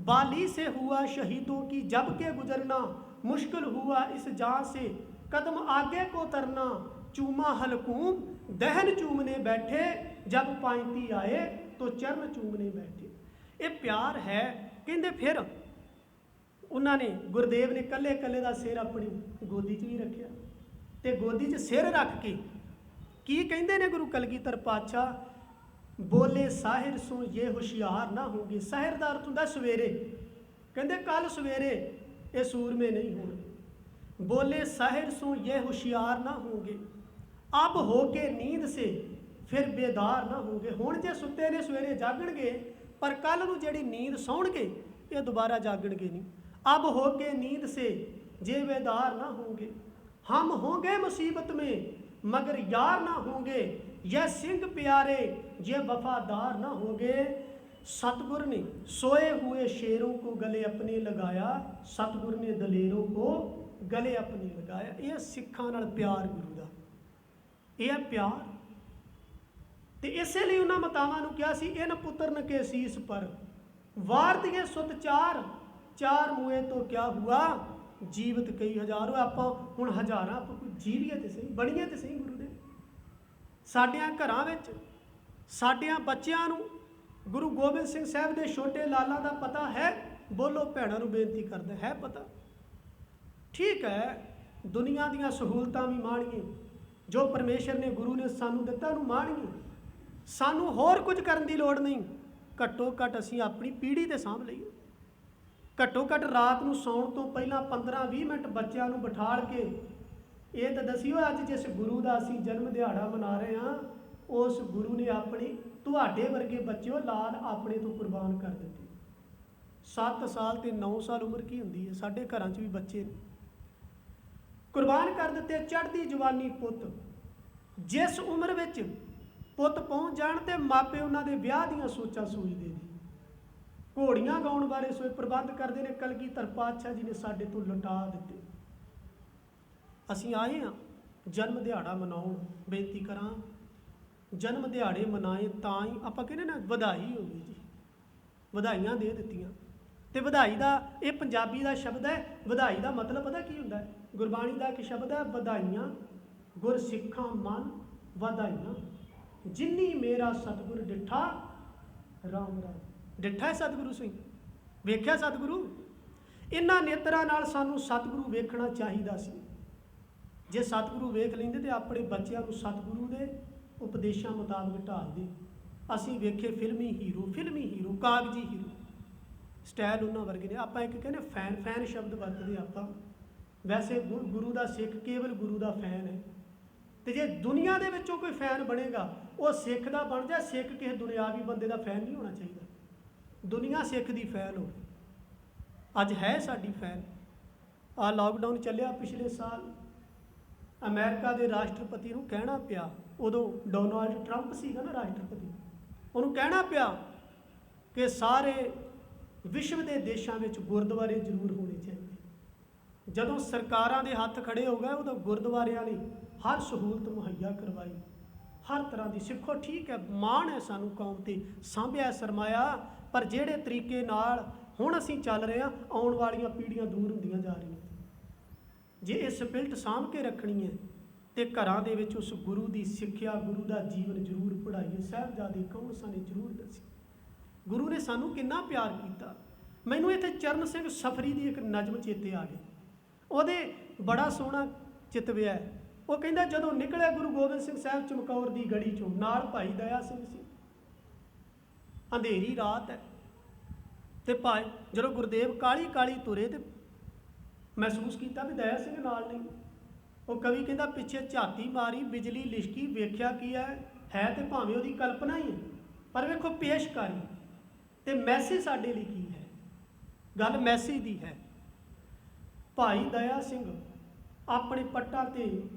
बाली से हुआ शहीदों की जब के गुजरना, मुश्किल हुआ इस जान से कदम आगे को तरना, चूमा हलकूम दहन चूमने बैठे, जब पाइंती आए तो चरण चूमने बैठे। ये प्यार है। कहते फिर उन्होंने गुरदेव ने कले कले का सिर अपनी गोदी च भी रखा, तो गोदी च सिर रख के की कहते ने गुरु कलगीधर पातशाह, बोले साहिर सो ये होशियार ना होंगे। साहिर का अर्थ होंदा सवेरे, कहते कल सवेरे ये सूरमे नहीं होंगे। बोले साहिर सो ये होशियार ना होंगे, अब होके नींद से फिर बेदार ना होंगे। हुण जे सुते ने सवेरे जागणगे, पर कल नूं जिहड़ी नींद सौणगे ये दोबारा जागणगे नहीं। अब होके नींद से जे बेदार ना होंगे, हम होंगे मुसीबत में मगर यार ना होंगे, यह सिंह प्यारे ये वफादार ना होंगे। सतगुर ने सोए हुए शेरों को गले अपने लगाया, सतगुर ने दलेरों को गले अपने लगाया। यह सिखां नाल प्यार गुरु का, यह प्यार। तो इसलिए उन्होंने मातावां नूं कहा सी, इन पुत्र के सीस पर वार दिए सुत चार, चार मुए तो क्या हुआ जीवित कई हज़ार। आपां हुण हज़ारां आपां कोई जीवीए तो सही, बणीए तो सही गुरु दे। साडियां घरां विच ਸਾਡਿਆਂ ਬੱਚਿਆਂ ਨੂੰ ਗੁਰੂ ਗੋਬਿੰਦ ਸਿੰਘ ਸਾਹਿਬ ਦੇ ਛੋਟੇ ਲਾਲਾਂ ਦਾ ਪਤਾ ਹੈ? ਬੋਲੋ, ਭੈਣਾਂ ਨੂੰ ਬੇਨਤੀ ਕਰਦਾ, ਹੈ ਪਤਾ? ਠੀਕ ਹੈ, ਦੁਨੀਆ ਦੀਆਂ ਸਹੂਲਤਾਂ ਵੀ ਮਾਣੀਏ, ਜੋ ਪਰਮੇਸ਼ਰ ਨੇ ਗੁਰੂ ਨੇ ਸਾਨੂੰ ਦਿੱਤਾ ਉਹਨੂੰ ਮਾਣੀਏ, ਸਾਨੂੰ ਹੋਰ ਕੁਝ ਕਰਨ ਦੀ ਲੋੜ ਨਹੀਂ। ਘੱਟੋ ਘੱਟ ਅਸੀਂ ਆਪਣੀ ਪੀੜ੍ਹੀ ਤੇ ਸਾਂਭ ਲਈਏ। ਘੱਟੋ ਘੱਟ ਰਾਤ ਨੂੰ ਸੌਣ ਤੋਂ ਪਹਿਲਾਂ 15-20 ਮਿੰਟ ਬੱਚਿਆਂ ਨੂੰ ਬਿਠਾਲ ਕੇ ਇਹ ਤਾਂ ਦੱਸਿਓ, ਅੱਜ ਜਿਸ ਗੁਰੂ ਦਾ ਅਸੀਂ ਜਨਮ ਦਿਹਾੜਾ ਮਨਾ ਰਹੇ ਹਾਂ, ਉਸ ਗੁਰੂ ਨੇ ਆਪਣੀ ਤੁਹਾਡੇ ਵਰਗੇ ਬੱਚਿਓ ਔਲਾਦ ਆਪਣੇ ਤੋਂ ਕੁਰਬਾਨ ਕਰ ਦਿੱਤੀ। 7 ਸਾਲ ਤੇ 9 ਸਾਲ ਉਮਰ ਕੀ ਹੁੰਦੀ ਹੈ? ਸਾਡੇ ਘਰਾਂ 'ਚ ਵੀ ਬੱਚੇ ਕੁਰਬਾਨ ਕਰ ਦਿੱਤੇ। ਚੜ੍ਹਦੀ ਜਵਾਨੀ ਪੁੱਤ, ਜਿਸ ਉਮਰ ਵਿੱਚ ਪੁੱਤ ਪਹੁੰਚ ਜਾਣ ਤੇ ਮਾਪੇ ਉਹਨਾਂ ਦੇ ਵਿਆਹ ਦੀਆਂ ਸੋਚਾਂ ਸੋਚਦੇ ਨੇ, ਘੋੜੀਆਂ ਗਾਉਣ ਬਾਰੇ ਸੋਚ ਪ੍ਰਬੰਧ ਕਰਦੇ ਨੇ। ਕਲਗੀਧਰ ਪਾਤਸ਼ਾਹ ਜੀ ਨੇ ਸਾਡੇ ਤੋਂ ਲੁਟਾ ਦਿੱਤੇ। ਅਸੀਂ ਆਏ ਹਾਂ ਜਨਮ ਦਿਹਾੜਾ ਮਨਾਉਣ। ਬੇਨਤੀ ਕਰਾਂ, ਜਨਮ ਦਿਹਾੜੇ ਮਨਾਏ ਤਾਂ ਹੀ ਆਪਾਂ ਕਹਿੰਦੇ ਨਾ ਵਧਾਈ ਹੋਵੇ ਜੀ, ਵਧਾਈਆਂ ਦੇ ਦਿੱਤੀਆਂ। ਤੇ ਵਧਾਈ ਦਾ ਇਹ ਪੰਜਾਬੀ ਦਾ ਸ਼ਬਦ ਹੈ। ਵਧਾਈ ਦਾ ਮਤਲਬ ਪਤਾ ਕੀ ਹੁੰਦਾ ਹੈ? ਗੁਰਬਾਣੀ ਦਾ ਇੱਕ ਸ਼ਬਦ ਹੈ, ਵਧਾਈਆਂ ਗੁਰ ਸਿੱਖਾਂ ਮਨ ਵਧਾਈਆਂ, ਜਿਨੀ ਮੇਰਾ ਸਤਿਗੁਰ ਡਿਠਾ ਰਾਮ ਰਾਮ। ਡਿਠਾ ਹੈ ਸਤਿਗੁਰੂ ਸਿੰਘ, ਵੇਖਿਆ ਸਤਿਗੁਰੂ। ਇਹਨਾਂ ਨੇਤਰਾਂ ਨਾਲ ਸਾਨੂੰ ਸਤਿਗੁਰੂ ਵੇਖਣਾ ਚਾਹੀਦਾ ਸੀ। ਜੇ ਸਤਿਗੁਰੂ ਵੇਖ ਲੈਂਦੇ ਤੇ ਆਪਣੇ ਬੱਚਿਆਂ ਨੂੰ ਸਤਿਗੁਰੂ ਦੇ ਉਪਦੇਸ਼ਾਂ ਮੁਤਾਬਕ ਢਾਲਦੇ। ਅਸੀਂ ਵੇਖੇ ਫਿਲਮੀ ਹੀਰੋ, ਕਾਗਜੀ ਹੀਰੋ, ਸਟਾਈਲ ਉਹਨਾਂ ਵਰਗੇ ਨੇ। ਆਪਾਂ ਇੱਕ ਕਹਿੰਦੇ ਫੈਨ ਸ਼ਬਦ ਵਰਤਦੇ ਆਪਾਂ। ਵੈਸੇ ਗੁਰੂ ਦਾ ਸਿੱਖ ਕੇਵਲ ਗੁਰੂ ਦਾ ਫੈਨ ਹੈ। ਤੇ ਜੇ ਦੁਨੀਆ ਦੇ ਵਿੱਚੋਂ ਕੋਈ ਫੈਨ ਬਣੇਗਾ ਉਹ ਸਿੱਖ ਦਾ ਬਣ ਜਾ। ਸਿੱਖ ਕਿਸੇ ਦੁਨਿਆਵੀ ਬੰਦੇ ਦਾ ਫੈਨ ਨਹੀਂ ਹੋਣਾ ਚਾਹੀਦਾ। ਦੁਨੀਆ ਸਿੱਖ ਦੀ ਫੈਨ ਹੋਵੇ। ਅੱਜ ਹੈ ਸਾਡੀ ਫੈਨ। ਆਹ ਲਾਕਡਾਊਨ ਚੱਲਿਆ ਪਿਛਲੇ ਸਾਲ, ਅਮਰੀਕਾ ਦੇ ਰਾਸ਼ਟਰਪਤੀ ਨੂੰ ਕਹਿਣਾ ਪਿਆ, ਉਦੋਂ ਡੋਨਾਲਡ ਟਰੰਪ ਸੀਗਾ ਨਾ ਰਾਸ਼ਟਰਪਤੀ, ਉਹਨੂੰ ਕਹਿਣਾ ਪਿਆ ਕਿ ਸਾਰੇ ਵਿਸ਼ਵ ਦੇ ਦੇਸ਼ਾਂ ਵਿੱਚ ਗੁਰਦੁਆਰੇ ਜ਼ਰੂਰ ਹੋਣੇ ਚਾਹੀਦੇ। ਜਦੋਂ ਸਰਕਾਰਾਂ ਦੇ ਹੱਥ ਖੜੇ ਹੋ ਗਏ ਉਦੋਂ ਗੁਰਦੁਆਰਿਆਂ ਨੇ ਹਰ ਸਹੂਲਤ ਮੁਹੱਈਆ ਕਰਵਾਈ, ਹਰ ਤਰ੍ਹਾਂ ਦੀ। ਸਿੱਖੋ ਠੀਕ ਹੈ, ਮਾਣ ਹੈ ਸਾਨੂੰ ਕੌਮ ਤੇ, ਸਾਂਭਿਆ ਸਰਮਾਇਆ। ਪਰ ਜਿਹੜੇ ਤਰੀਕੇ ਨਾਲ ਹੁਣ ਅਸੀਂ ਚੱਲ ਰਹੇ ਹਾਂ, ਆਉਣ ਵਾਲੀਆਂ ਪੀੜ੍ਹੀਆਂ ਦੂਰ ਹੁੰਦੀਆਂ ਜਾ ਰਹੀਆਂ। ਜੇ ਇਹ ਸਪਿਰਿਟ ਸਾਂਭ ਕੇ ਰੱਖਣੀ ਹੈ ਤੇ ਘਰਾਂ ਦੇ ਵਿੱਚ ਉਸ ਗੁਰੂ ਦੀ ਸਿੱਖਿਆ, ਗੁਰੂ ਦਾ ਜੀਵਨ ਜ਼ਰੂਰ ਪੜ੍ਹਾਈਏ। ਸਾਹਿਬਜ਼ਾਦੇ ਕੌਣ ਸਾਨੂੰ ਜ਼ਰੂਰ ਦੱਸੀ। ਗੁਰੂ ਨੇ ਸਾਨੂੰ ਕਿੰਨਾ ਪਿਆਰ ਕੀਤਾ। ਮੈਨੂੰ ਇੱਥੇ ਚਰਨ ਸਿੰਘ ਸਫਰੀ ਦੀ ਇੱਕ ਨਜ਼ਮ ਚੇਤੇ ਆ ਗਈ। ਉਹਦੇ ਬੜਾ ਸੋਹਣਾ ਚਿਤਵਿਆ ਹੈ। ਉਹ ਕਹਿੰਦਾ, ਜਦੋਂ ਨਿਕਲਿਆ ਗੁਰੂ ਗੋਬਿੰਦ ਸਿੰਘ ਸਾਹਿਬ ਚਮਕੌਰ ਦੀ ਗੜੀ ਚੋਂ, ਨਾਲ ਭਾਈ ਦਇਆ ਸਿੰਘ ਸੀ। ਅੰਧੇਰੀ ਰਾਤ ਹੈ ਤੇ ਭਾਈ ਜਦੋਂ ਗੁਰਦੇਵ ਕਾਲੀ ਤੁਰੇ ਤੇ ਮਹਿਸੂਸ ਕੀਤਾ ਵੀ ਦਇਆ ਸਿੰਘ ਨਾਲ ਨਹੀਂ। ਉਹ ਕਵੀ ਕਹਿੰਦਾ, ਪਿੱਛੇ ਝਾਤੀ ਮਾਰੀ ਬਿਜਲੀ ਲਿਸ਼ਕੀ, ਵੇਖਿਆ ਕੀ ਹੈ ਤੇ ਭਾਵੇਂ ਉਹਦੀ ਕਲਪਨਾ ਹੀ ਹੈ, ਪਰ ਵੇਖੋ ਪੇਸ਼ਕਾਰੀ ਤੇ ਮੈਸੇਜ ਸਾਡੇ ਲਈ ਕੀ ਹੈ। ਗੱਲ ਮੈਸੇਜ ਦੀ ਹੈ। ਭਾਈ ਦਇਆ ਸਿੰਘ ਆਪਣੇ ਪੱਟਾਂ ਤੇ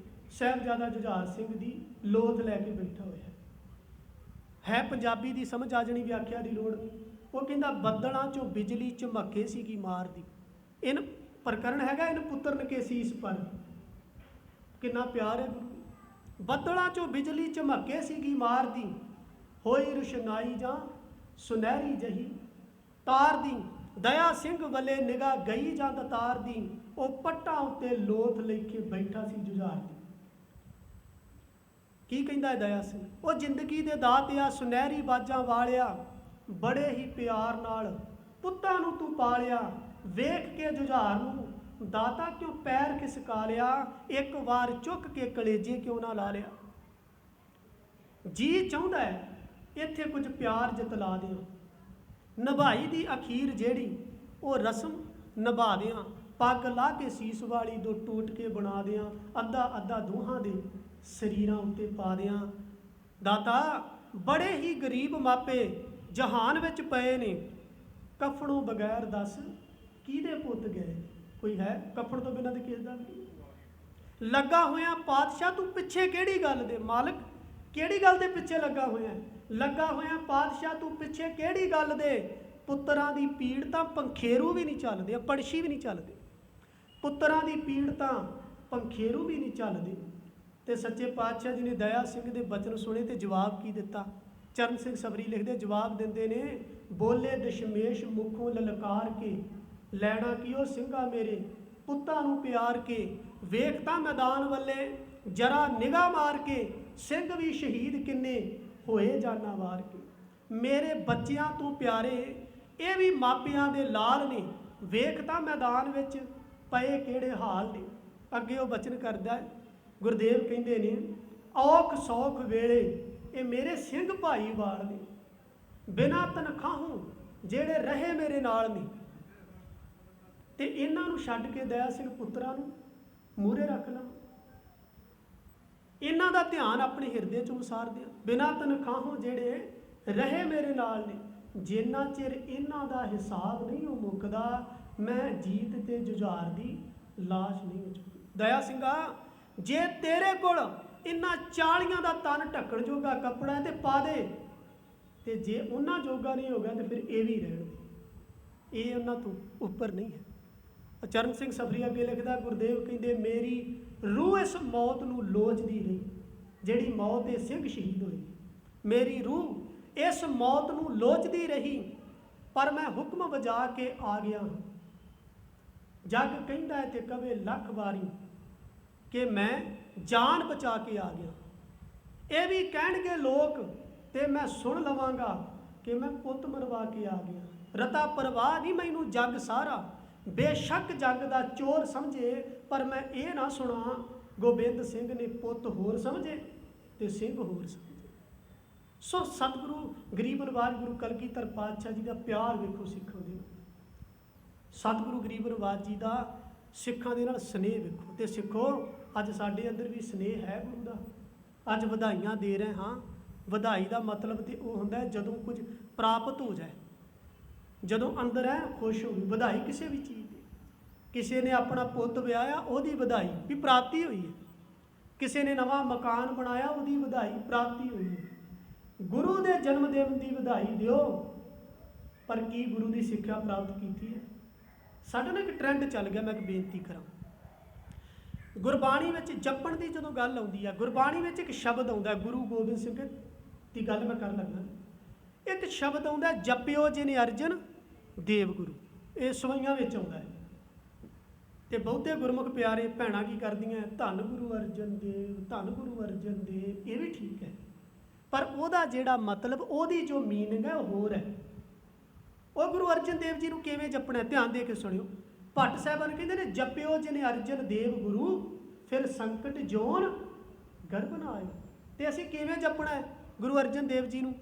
ਸਾਹਿਬਜ਼ਾਦਾ ਜੁਝਾਰ ਸਿੰਘ ਦੀ ਲੋਥ ਲੈ ਕੇ ਬੈਠਾ ਹੋਇਆ ਹੈ। ਪੰਜਾਬੀ ਦੀ ਸਮਝ ਆ ਜਾਣੀ, ਵਿਆਖਿਆ ਦੀ ਲੋੜ ਨਹੀਂ। ਉਹ ਕਹਿੰਦਾ, ਬੱਦਲਾਂ ਚੋਂ ਬਿਜਲੀ ਝਮੱਕੇ ਸੀਗੀ ਮਾਰਦੀ। ਇਹਨ ਪ੍ਰਕਰਨ ਹੈਗਾ, ਇਹਨ ਪੁੱਤਰਨ ਕੇ ਸੀਸ ਪਰ। ਕਿੰਨਾ ਪਿਆਰ ਹੈ ਗੁਰੂ। ਬੱਦਲਾਂ ਚੋਂ ਬਿਜਲੀ ਝਮੱਕੇ ਸੀਗੀ ਮਾਰਦੀ, ਹੋਈ ਰੁਸ਼ਨਾਈ ਜਾਂ ਸੁਨਹਿਰੀ ਜਹੀ ਤਾਰ ਦੀ। ਦਇਆ ਸਿੰਘ ਵੱਲੇ ਨਿਗਾਹ ਗਈ ਜਾਂ ਦਤਾਰ ਦੀ, ਉਹ ਪੱਟਾਂ ਉੱਤੇ ਲੋਥ ਲੈ ਕੇ ਬੈਠਾ ਸੀ ਜੁਝਾਰ ਦੀ। ਕੀ ਕਹਿੰਦਾ ਹੈ ਦਇਆ ਸਿੰਘ? ਉਹ ਜ਼ਿੰਦਗੀ ਦੇ ਦਾਤਿਆ ਸੁਨਹਿਰੀ ਬਾਜਾਂ ਵਾਲਿਆ, ਬੜੇ ਹੀ ਪਿਆਰ ਨਾਲ ਪੁੱਤਾਂ ਨੂੰ ਤੂੰ ਪਾਲਿਆ। ਵੇਖ ਕੇ ਜੁਝਾਰ ਨੂੰ ਦਾਤਾ ਕਿਉਂ ਪੈਰ ਖਿਸਕਾ ਲਿਆ, ਇੱਕ ਵਾਰ ਚੁੱਕ ਕੇ ਕਲੇਜੇ ਕਿਉਂ ਨਾ ਲਾ ਲਿਆ। ਜੀ ਚਾਹੁੰਦਾ ਹੈ ਇੱਥੇ ਕੁਝ ਪਿਆਰ ਜਤਲਾ ਦਿਆਂ, ਨਿਭਾਈ ਦੀ ਅਖੀਰ ਜਿਹੜੀ ਉਹ ਰਸਮ ਨਿਭਾ ਦਿਆਂ। ਪੱਗ ਲਾ ਕੇ ਸੀਸ ਵਾਲੀ ਦੋ ਟੂਟ ਕੇ ਬਣਾ ਦਿਆਂ, ਅੱਧਾ ਅੱਧਾ ਦੋਹਾਂ ਦੇ ਸਰੀਰਾਂ ਉੱਤੇ ਪਾ ਦਿਆਂ। ਦਾਤਾ ਬੜੇ ਹੀ ਗਰੀਬ ਮਾਪੇ ਜਹਾਨ ਵਿੱਚ ਪਏ ਨੇ, ਕਫਣੋਂ ਬਗੈਰ ਦੱਸ ਕਿਹਦੇ ਪੁੱਤ ਗਏ। ਕੋਈ ਹੈ ਕਫਣ ਤੋਂ ਬਿਨਾਂ ਤੇ ਕਿਸ ਦਾ ਵੀ ਲੱਗਾ ਹੋਇਆ ਪਾਤਸ਼ਾਹ, ਤੂੰ ਪਿੱਛੇ ਕਿਹੜੀ ਗੱਲ ਦੇ ਮਾਲਕ, ਕਿਹੜੀ ਗੱਲ ਦੇ ਪਿੱਛੇ ਲੱਗਾ ਹੋਇਆ? ਲੱਗਾ ਹੋਇਆ ਪਾਤਸ਼ਾਹ ਤੂੰ ਪਿੱਛੇ ਕਿਹੜੀ ਗੱਲ ਦੇ? ਪੁੱਤਰਾਂ ਦੀ ਪੀੜ ਤਾਂ ਪੰਖੇਰੂ ਵੀ ਨਹੀਂ ਚੱਲਦੇ, ਪੰਛੀ ਵੀ ਨਹੀਂ ਚੱਲਦੇ। ਪੁੱਤਰਾਂ ਦੀ ਪੀੜ ਤਾਂ ਪੰਖੇਰੂ ਵੀ ਨਹੀਂ ਚੱਲਦੇ। ਤੇ ਸੱਚੇ ਪਾਤਸ਼ਾਹ ਜੀ ਨੇ ਦਇਆ ਸਿੰਘ ਦੇ ਬਚਨ ਸੁਣੇ ਤੇ ਜਵਾਬ ਕੀ ਦਿੱਤਾ? ਚਰਨ ਸਿੰਘ ਸਬਰੀ ਲਿਖਦੇ, ਜਵਾਬ ਦਿੰਦੇ ਨੇ, ਬੋਲੇ ਦਸ਼ਮੇਸ਼ ਮੁਖੋਂ ਲਲਕਾਰ ਕੇ, ਲੈਣਾ ਕੀ ਉਹ ਸਿੰਘਾ ਮੇਰੇ ਪੁੱਤਾਂ ਨੂੰ ਪਿਆਰ ਕੇ। ਵੇਖ ਤਾਂ ਮੈਦਾਨ ਵੱਲੇ ਜਰਾ ਨਿਗਾਹ ਮਾਰ ਕੇ, ਸਿੰਘ ਵੀ ਸ਼ਹੀਦ ਕਿੰਨੇ ਹੋਏ ਜਾਨਾ ਵਾਰ ਕੇ। ਮੇਰੇ ਬੱਚਿਆਂ ਤੋਂ ਪਿਆਰੇ ਇਹ ਵੀ ਮਾਪਿਆਂ ਦੇ ਲਾਲ ਨੇ, ਵੇਖ ਤਾਂ ਮੈਦਾਨ ਵਿੱਚ ਪਏ ਕਿਹੜੇ ਹਾਲ ਨੇ। ਅੱਗੇ ਉਹ ਬਚਨ ਕਰਦਾ ਹੈ, ਗੁਰਦੇਵ ਕਹਿੰਦੇ ਨੇ, ਔਖ ਸੌਖ ਵੇਲੇ ਇਹ ਮੇਰੇ ਸਿੰਘ ਭਾਈ ਵਾਲ ਨੇ, ਬਿਨਾਂ ਤਨਖਾਹੋਂ ਜਿਹੜੇ ਰਹੇ ਮੇਰੇ ਨਾਲ ਨੇ। ਤੇ ਇਹਨਾਂ ਨੂੰ ਛੱਡ ਕੇ ਦਇਆ ਸਿੰਘ ਪੁੱਤਰਾਂ ਨੂੰ ਮੂਹਰੇ ਰੱਖ ਲਾਂ, ਇਹਨਾਂ ਦਾ ਧਿਆਨ ਆਪਣੇ ਹਿਰਦੇ 'ਚ ਉਸਾਰਦੇ ਆ। ਬਿਨਾਂ ਤਨਖਾਹੋਂ ਜਿਹੜੇ ਰਹੇ ਮੇਰੇ ਨਾਲ ਨੇ, ਜਿੰਨਾ ਚਿਰ ਇਹਨਾਂ ਦਾ ਹਿਸਾਬ ਨਹੀਂ ਉਹ ਮੁੱਕਦਾ, ਮੈਂ ਜੀਤ ਤੇ ਜੁਝਾਰ ਦੀ ਲਾਸ਼ ਨਹੀਂ ਹੋ ਚੁੱਕੀ। ਦਇਆ ਸਿੰਘਾ, ਜੇ ਤੇਰੇ ਕੋਲ ਇਹਨਾਂ 40 ਦਾ ਤਨ ਢੱਕਣ ਜੋਗਾ ਕੱਪੜਾ ਤੇ ਪਾ ਦੇ, ਤੇ ਜੇ ਉਹਨਾਂ ਜੋਗਾ ਨਹੀਂ ਹੋ ਗਿਆ ਤੇ ਫਿਰ ਇਹ ਵੀ ਰਹਿਣ ਦੇ, ਇਹ ਉਹਨਾਂ ਤੋਂ ਉੱਪਰ ਨਹੀਂ ਹੈ। ਚਰਨ ਸਿੰਘ ਸਫਰੀ ਅੱਗੇ ਲਿਖਦਾ, ਗੁਰਦੇਵ ਕਹਿੰਦੇ, ਮੇਰੀ ਰੂਹ ਇਸ ਮੌਤ ਨੂੰ ਲੋਚਦੀ ਰਹੀ ਜਿਹੜੀ ਮੌਤ ਦੇ ਸਿੰਘ ਸ਼ਹੀਦ ਹੋਏ। ਮੇਰੀ ਰੂਹ ਇਸ ਮੌਤ ਨੂੰ ਲੋਚਦੀ ਰਹੀ, ਪਰ ਮੈਂ ਹੁਕਮ ਵਜਾ ਕੇ ਆ ਗਿਆ। ਜੱਗ ਕਹਿੰਦਾ ਹੈ ਤੇ ਕਵੇ ਲੱਖ ਵਾਰੀ ਕਿ ਮੈਂ ਜਾਨ ਬਚਾ ਕੇ ਆ ਗਿਆ। ਇਹ ਵੀ ਕਹਿਣਗੇ ਲੋਕ ਤੇ ਮੈਂ ਸੁਣ ਲਵਾਂਗਾ ਕਿ ਮੈਂ ਪੁੱਤ ਮਰਵਾ ਕੇ ਆ ਗਿਆ। ਰਤਾ ਪਰਵਾਹ ਨਹੀਂ ਮੈਨੂੰ ਜੱਗ ਸਾਰਾ, ਬੇਸ਼ੱਕ ਜੱਗ ਦਾ ਚੋਰ ਸਮਝੇ, ਪਰ ਮੈਂ ਇਹ ਨਾ ਸੁਣਾ ਗੋਬਿੰਦ ਸਿੰਘ ਨੇ ਪੁੱਤ ਹੋਰ ਸਮਝੇ ਤੇ ਸਿੰਘ ਹੋਰ ਸਮਝੇ। ਸੋ ਸਤਿਗੁਰੂ ਗਰੀਬ ਨਿਵਾਜ ਗੁਰੂ ਕਲਗੀਧਰ ਪਾਤਸ਼ਾਹ ਜੀ ਦਾ ਪਿਆਰ ਵੇਖੋ ਸਿੱਖਾਂ ਦੇ ਨਾਲ, ਸਤਿਗੁਰੂ ਗਰੀਬ ਨਿਵਾਜ ਜੀ ਦਾ ਸਿੱਖਾਂ ਦੇ ਨਾਲ ਸਨੇਹ ਵੇਖੋ। ਤੇ ਸਿੱਖੋ, ਅੱਜ ਸਾਡੇ ਅੰਦਰ ਵੀ ਸਨੇਹ ਹੈ ਗੁਰੂ ਦਾ। ਅੱਜ ਵਧਾਈਆਂ ਦੇ ਰਹੇ ਹਾਂ। ਵਧਾਈ ਦਾ ਮਤਲਬ ਤੇ ਉਹ ਹੁੰਦਾ ਜਦੋਂ ਕੁਝ ਪ੍ਰਾਪਤ ਹੋ ਜਾਏ, ਜਦੋਂ ਅੰਦਰ ਹੈ ਖੁਸ਼ ਹੋ ਗਈ। ਵਧਾਈ ਕਿਸੇ ਵੀ ਚੀਜ਼ ਦੀ, ਕਿਸੇ ਨੇ ਆਪਣਾ ਪੁੱਤ ਵਿਆਹਿਆ ਉਹਦੀ ਵਧਾਈ ਵੀ ਪ੍ਰਾਪਤੀ ਹੋਈ ਹੈ, ਕਿਸੇ ਨੇ ਨਵਾਂ ਮਕਾਨ ਬਣਾਇਆ ਉਹਦੀ ਵਧਾਈ ਪ੍ਰਾਪਤੀ ਹੋਈ ਹੈ। ਗੁਰੂ ਦੇ ਜਨਮ ਦਿਨ ਦੀ ਵਧਾਈ ਦਿਓ, ਪਰ ਕੀ ਗੁਰੂ ਦੀ ਸਿੱਖਿਆ ਪ੍ਰਾਪਤ ਕੀਤੀ ਹੈ? ਸਾਡਾ ਨਾ ਇੱਕ ਟ੍ਰੈਂਡ ਚੱਲ ਗਿਆ, ਮੈਂ ਇੱਕ ਬੇਨਤੀ ਕਰਾਂ। ਗੁਰਬਾਣੀ ਵਿੱਚ ਜਪਣ ਦੀ ਜਦੋਂ ਗੱਲ ਆਉਂਦੀ ਹੈ, ਗੁਰਬਾਣੀ ਵਿੱਚ ਇੱਕ ਸ਼ਬਦ ਆਉਂਦਾ, ਗੁਰੂ ਗੋਬਿੰਦ ਸਿੰਘ ਦੀ ਗੱਲ ਮੈਂ ਕਰਨ ਲੱਗਾ। ਇੱਕ ਸ਼ਬਦ ਆਉਂਦਾ, ਜਪਿਓ ਜਿਨ ਅਰਜਨ ਦੇਵ ਗੁਰੂ। ਇਹ ਸਵਈਆਂ ਵਿੱਚ ਆਉਂਦਾ ਹੈ। ਤੇ ਬਹੁਤੇ ਗੁਰਮੁਖ ਪਿਆਰੇ ਭੈਣਾਂ ਕੀ ਕਰਦੀਆਂ, ਧੰਨ ਗੁਰੂ ਅਰਜਨ ਦੇਵ, ਧੰਨ ਗੁਰੂ ਅਰਜਨ ਦੇਵ। ਇਹ ਵੀ ਠੀਕ ਹੈ, ਪਰ ਉਹਦਾ ਜਿਹੜਾ ਮਤਲਬ, ਉਹਦੀ ਜੋ ਮੀਨਿੰਗ ਹੈ ਉਹ ਹੋਰ ਹੈ। ਉਹ ਗੁਰੂ ਅਰਜਨ ਦੇਵ ਜੀ ਨੂੰ ਕਿਵੇਂ ਜਪਣਾ, ਧਿਆਨ ਦੇ ਕੇ ਸੁਣਿਓ। ਭੱਟ ਸਾਹਿਬਾਨ ਕਹਿੰਦੇ ਨੇ, ਜਪਿਓ ਜਿਨ ਅਰਜਨ ਦੇਵ ਗੁਰੂ, ਫਿਰ ਸੰਕਟ ਜੋਨ ਗਰਭ ਨਾ ਆਏ। ਤੇ ਅਸੀਂ ਕਿਵੇਂ ਜਪਣਾ ਹੈ ਗੁਰੂ ਅਰਜਨ ਦੇਵ ਜੀ ਨੂੰ?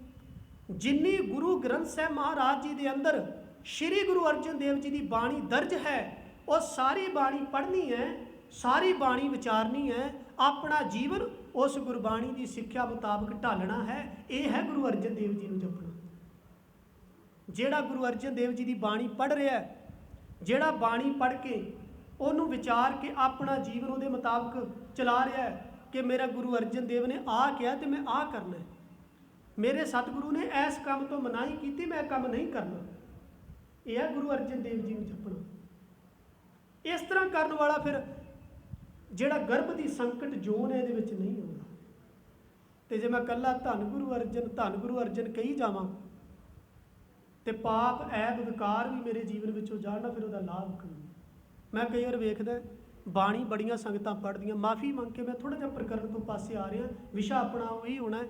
ਜਿੰਨੀ ਗੁਰੂ ਗ੍ਰੰਥ ਸਾਹਿਬ ਮਹਾਰਾਜ ਜੀ ਦੇ ਅੰਦਰ ਸ਼੍ਰੀ ਗੁਰੂ ਅਰਜਨ ਦੇਵ ਜੀ ਦੀ ਬਾਣੀ ਦਰਜ ਹੈ, ਉਹ ਸਾਰੀ ਬਾਣੀ ਪੜ੍ਹਨੀ ਹੈ, ਸਾਰੀ ਬਾਣੀ ਵਿਚਾਰਨੀ ਹੈ, ਆਪਣਾ ਜੀਵਨ ਉਸ ਗੁਰਬਾਣੀ ਦੀ ਸਿੱਖਿਆ ਮੁਤਾਬਕ ਢਾਲਣਾ ਹੈ। ਇਹ ਹੈ ਗੁਰੂ ਅਰਜਨ ਦੇਵ ਜੀ ਨੂੰ ਜਪਣਾ। ਜਿਹੜਾ ਗੁਰੂ ਅਰਜਨ ਦੇਵ ਜੀ ਦੀ ਬਾਣੀ ਪੜ੍ਹ ਰਿਹਾ, ਜਿਹੜਾ ਬਾਣੀ ਪੜ੍ਹ ਕੇ ਉਹਨੂੰ ਵਿਚਾਰ ਕੇ ਆਪਣਾ ਜੀਵਨ ਉਹਦੇ ਮੁਤਾਬਕ ਚਲਾ ਰਿਹਾ ਹੈ ਕਿ ਮੇਰਾ ਗੁਰੂ ਅਰਜਨ ਦੇਵ ਨੇ ਆਹ ਕਿਹਾ ਤੇ ਮੈਂ ਆਹ ਕਰਨਾ ਹੈ, ਮੇਰੇ ਸਤਿਗੁਰੂ ਨੇ ਇਸ ਕੰਮ ਤੋਂ ਮਨਾਹੀ ਕੀਤੀ, ਮੈਂ ਕੰਮ ਨਹੀਂ ਕਰਨਾ। ਇਹ ਹੈ ਗੁਰੂ ਅਰਜਨ ਦੇਵ ਜੀ ਨੂੰ ਜਪਣਾ। ਇਸ ਤਰ੍ਹਾਂ ਕਰਨ ਵਾਲਾ ਫਿਰ ਜਿਹੜਾ ਗਰਭ ਦੀ ਸੰਕਟ ਜੋਨ ਹੈ ਇਹਦੇ ਵਿੱਚ ਨਹੀਂ ਆਉਂਦਾ। ਤੇ ਜੇ ਮੈਂ ਇਕੱਲਾ ਧੰਨ ਗੁਰੂ ਅਰਜਨ ਕਹੀ ਜਾਵਾਂ ਤੇ ਪਾਪ ਐਬ ਵਿਕਾਰ ਵੀ ਮੇਰੇ ਜੀਵਨ ਵਿੱਚੋਂ ਜਾਣਾ, ਫਿਰ ਉਹਦਾ ਲਾਭ ਕੋਈ ਨਹੀਂ। ਮੈਂ ਕਈ ਵਾਰ ਵੇਖਦਾ ਬਾਣੀ ਬੜੀਆਂ ਸੰਗਤਾਂ ਪੜ੍ਹਦੀਆਂ, ਮਾਫੀ ਮੰਗ ਕੇ ਮੈਂ ਥੋੜ੍ਹਾ ਜਿਹਾ ਪ੍ਰਕਰਨ ਤੋਂ ਪਾਸੇ ਆ ਰਿਹਾ, ਵਿਸ਼ਾ ਆਪਣਾ ਉਹੀ ਹੋਣਾ ਹੈ।